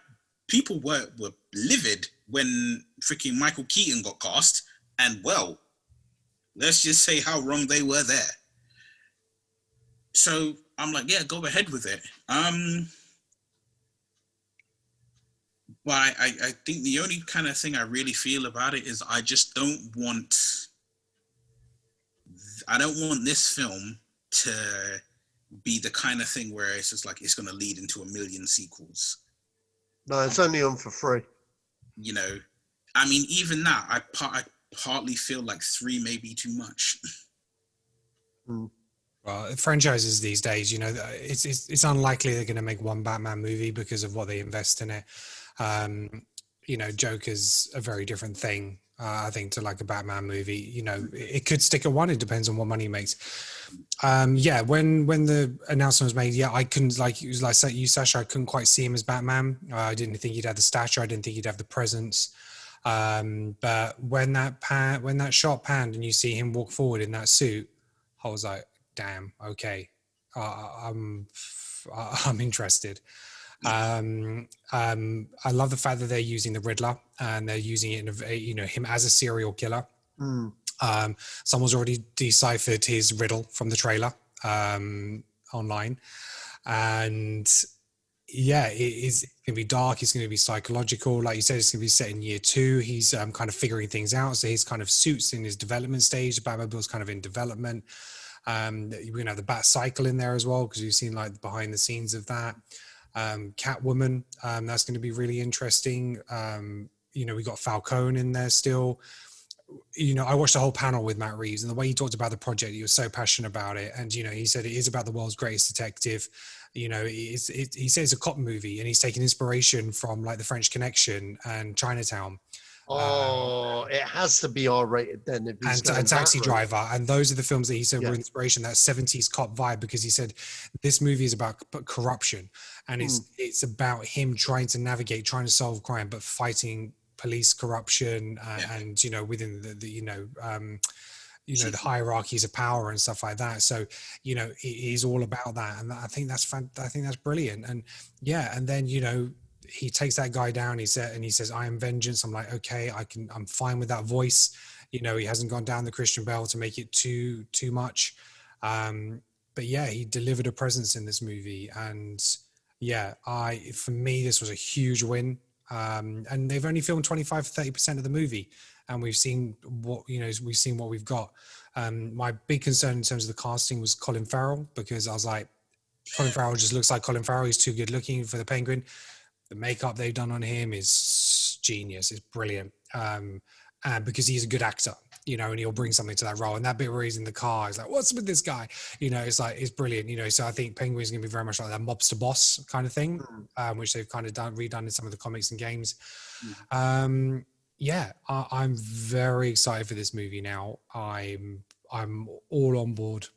People were livid when freaking Michael Keaton got cast, and well, let's just say how wrong they were there. So I'm like, yeah, go ahead with it. But I think the only kind of thing I really feel about it is I don't want this film to be the kind of thing where it's just like it's going to lead into 1 million sequels. No, it's only on for free. You know, I mean, even that, I partly feel like 3 may be too much. Well, franchises these days, you know, it's unlikely they're going to make one Batman movie because of what they invest in it. You know, Joker's a very different thing, I think, to like a Batman movie. You know, it could stick at one. It depends on what money it makes. Yeah, when the announcement was made, yeah, I couldn't, like you, Sacha, I couldn't quite see him as Batman. I didn't think he'd have the stature. I didn't think he'd have the presence. But when that shot panned and you see him walk forward in that suit, I was like, damn, okay, I'm interested. I love the fact that they're using the Riddler and they're using it in him as a serial killer. Someone's already deciphered his riddle from the trailer online, and yeah, it's gonna be dark. It's gonna be psychological, like you said. It's gonna be set in year 2. He's kind of figuring things out, so his kind of suits in his development stage. The Batmobile's kind of in development. We're gonna have the Bat Cycle in there as well, because you've seen like behind the scenes of that. Catwoman, that's going to be really interesting. You know, we got Falcone in there still. You know, I watched the whole panel with Matt Reeves, and the way he talked about the project, he was so passionate about it. And, you know, he said it is about the world's greatest detective. You know, he says it's a cop movie, and he's taking inspiration from like The French Connection and Chinatown. It has to be R-rated then. If he's and Taxi Driver, and those are the films that he said were inspiration, that 70s cop vibe, because he said this movie is about corruption, and it's about him trying to navigate, trying to solve crime, but fighting police corruption and you know, within the the hierarchies of power and stuff like that. So, you know, it is all about that, and I think that's brilliant. And yeah, and then, you know, he takes that guy down. He says, "I am vengeance." I'm like, okay, I'm fine with that voice. You know, he hasn't gone down the Christian Bale to make it too much. But yeah, he delivered a presence in this movie, and yeah, for me, this was a huge win. And they've only filmed 25-30% of the movie, and we've seen what we've got. My big concern in terms of the casting was Colin Farrell, because I was like, Colin Farrell just looks like Colin Farrell. He's too good looking for the Penguin. The makeup they've done on him is genius. It's brilliant. And because he's a good actor, you know, and he'll bring something to that role. And that bit where he's in the car, it's like, what's with this guy? You know, it's brilliant. You know, so I think Penguin's going to be very much like that mobster boss kind of thing, which they've kind of redone in some of the comics and games. Yeah, I'm very excited for this movie now. I'm all on board.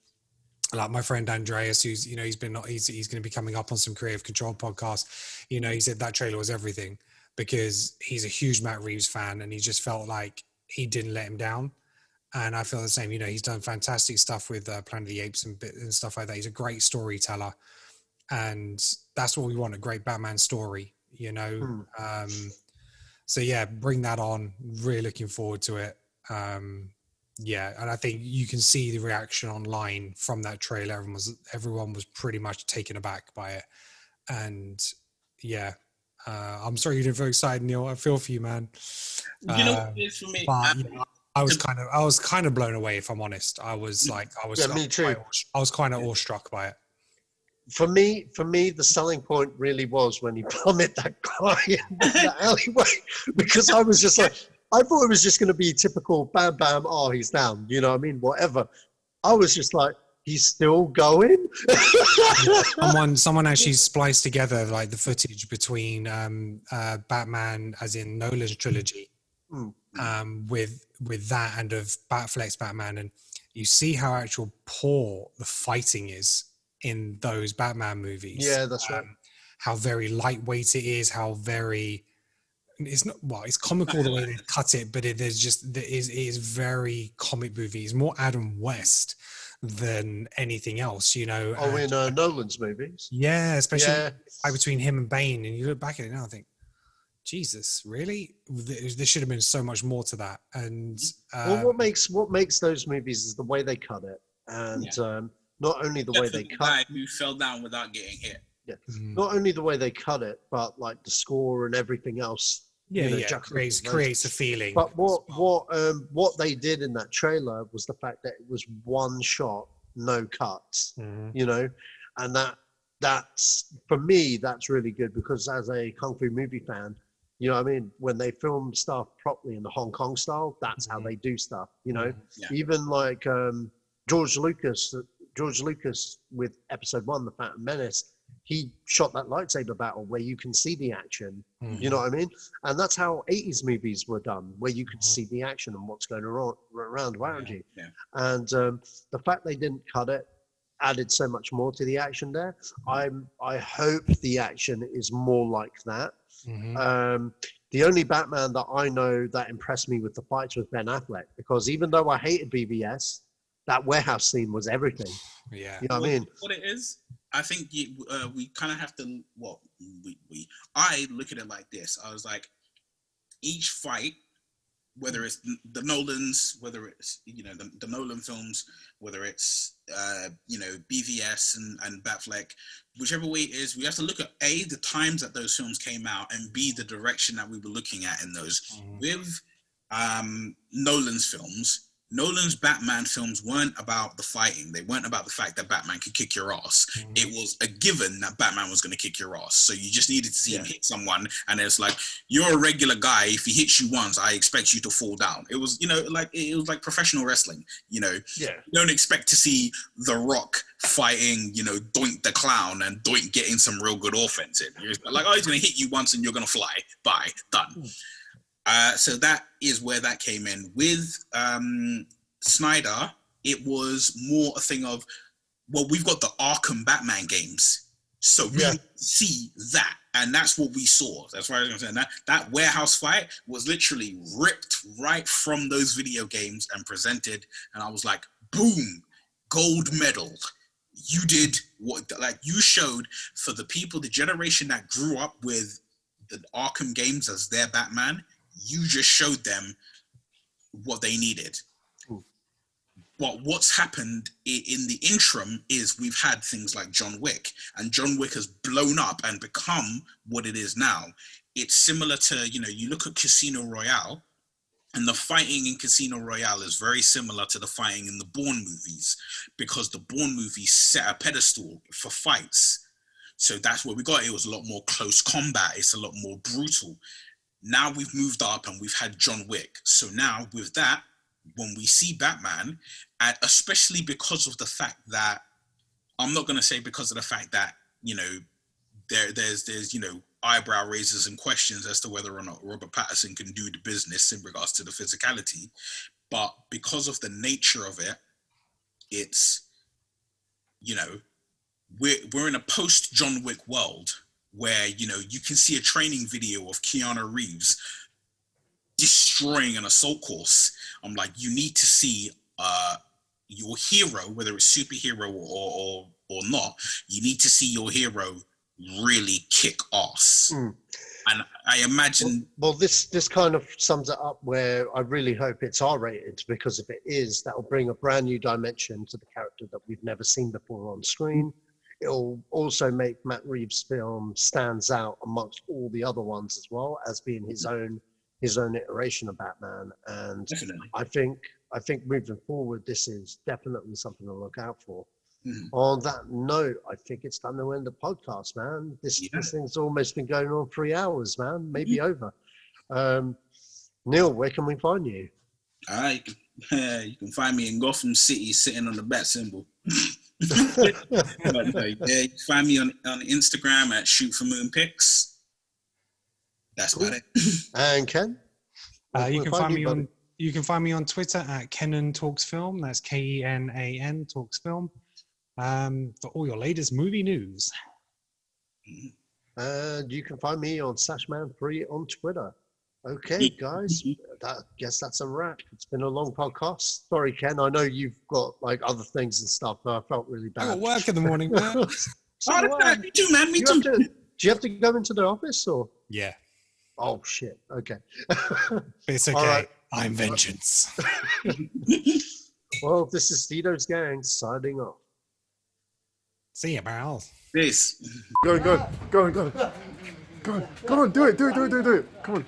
Like my friend Andreas, who's, you know, he's going to be coming up on some Creative Control podcasts. You know, he said that trailer was everything, because he's a huge Matt Reeves fan, and he just felt like he didn't let him down. And I feel the same. You know, he's done fantastic stuff with Planet of the Apes and stuff like that. He's a great storyteller, and that's what we want, a great Batman story, you know. So yeah, bring that on. Really looking forward to it. Yeah, and I think you can see the reaction online from that trailer. Everyone was pretty much taken aback by it, and yeah, I'm sorry you didn't feel excited, Neil. I feel for you, man. You know what it is for me? But I was kind of blown away, if I'm honest. I was me too. I was kind of awestruck by it. For me, the selling point really was when he plummeted that guy in the alleyway, because I was just like, I thought it was just going to be typical bam, bam, oh, he's down. You know what I mean? Whatever. I was just like, he's still going? Someone actually spliced together like the footage between Batman, as in Nolan's trilogy, with that and of Batfleck's Batman, and you see how actual poor the fighting is in those Batman movies. Yeah, that's right. How very lightweight it is, how very it's comical the way they cut it, but it is very comic movie. It's more Adam West than anything else, you know. Oh, in Nolan's movies? Yeah, especially between him and Bane, and you look back at it now and think, Jesus, really? There should have been so much more to that. And well, what makes those movies is the way they cut it, and not only the way they cut. Guy who fell down without getting hit. Yeah, not only the way they cut it, but like the score and everything else. Creates a feeling. But what they did in that trailer was the fact that it was one shot, no cuts. You know, and that's for me, that's really good, because as a kung fu movie fan, you know what I mean, when they film stuff properly in the Hong Kong style, that's how they do stuff. You know, even like George Lucas with Episode 1, The Phantom Menace. He shot that lightsaber battle where you can see the action, you know what I mean? And that's how 80s movies were done, where you could see the action and what's going around around you. Yeah. And the fact they didn't cut it added so much more to the action there. I hope the action is more like that. The only Batman that I know that impressed me with the fights was Ben Affleck, because even though I hated BVS, that warehouse scene was everything. Yeah. You know what I mean? What it is, I think we kind of have to, I look at it like this. I was like, each fight, whether it's the Nolans, whether it's, you know, the Nolan films, whether it's, you know, BVS and Batfleck, whichever way it is, we have to look at A, the times that those films came out, and B, the direction that we were looking at in those. With Nolan's films, Nolan's Batman films weren't about the fighting. They weren't about the fact that Batman could kick your ass. It was a given that Batman was going to kick your ass. So you just needed to see him hit someone. And it's like, you're a regular guy. If he hits you once, I expect you to fall down. It was, you know, like, it was like professional wrestling, you know. Yeah. You don't expect to see The Rock fighting, you know, Doink the Clown and Doink getting some real good offense in. You're like, oh, he's going to hit you once and you're going to fly. Bye. Done. So that is where that came in. With Snyder, it was more a thing of, well, we've got the Arkham Batman games, so we see that, and that's what we saw. That's why I was saying that warehouse fight was literally ripped right from those video games and presented, and I was like, boom, gold medal. You did what, like, you showed for the people, the generation that grew up with the Arkham games as their Batman. You just showed them what they needed. But what's happened in the interim is we've had things like John Wick, and John Wick has blown up and become what it is now. It's similar to, you know, you look at Casino Royale, and the fighting in Casino Royale is very similar to the fighting in the Bourne movies, because the Bourne movies set a pedestal for fights. So that's what we got. It was a lot more close combat. It's a lot more brutal. Now we've moved up and we've had John Wick. So now with that, when we see Batman, and especially because of the fact that, I'm not going to say because of the fact that, you know, there's, you know, eyebrow raisers and questions as to whether or not Robert Pattinson can do the business in regards to the physicality. But because of the nature of it, it's, you know, we're in a post John Wick world, where, you know, you can see a training video of Keanu Reeves destroying an assault course. I'm like, you need to see your hero, whether it's superhero or not, you need to see your hero really kick ass. And I imagine. Well, this kind of sums it up where I really hope it's R-rated, because if it is, that will bring a brand new dimension to the character that we've never seen before on screen. It'll also make Matt Reeves' film stands out amongst all the other ones as well, as being his own iteration of Batman. And Definitely. I think moving forward, this is definitely something to look out for. Mm-hmm. On that note, I think it's time to end the podcast, man. This thing's almost been going on 3 hours, man, maybe over. Neil, where can we find you? You can find me in Gotham City sitting on the bat symbol. But, you can find me on Instagram at Shoot for Moon Pics. That's about it. And Ken? You can find me on Twitter at Kenan Talks Film. That's Kenan Talks Film. For all your latest movie news. And you can find me on Sashman3 on Twitter. Okay, guys, I guess that's a wrap. It's been a long podcast. Sorry, Ken, I know you've got like other things and stuff, but I felt really bad. I got work in the morning, man. Me too, man. Me too. Do you have to go into the office or? Yeah. Oh, shit. Okay. It's okay. Right. I'm vengeance. Well, this is Zedos Gang signing off. See ya, pals. Peace. Go on, do it. Come on.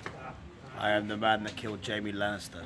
I am the man that killed Jamie Lannister.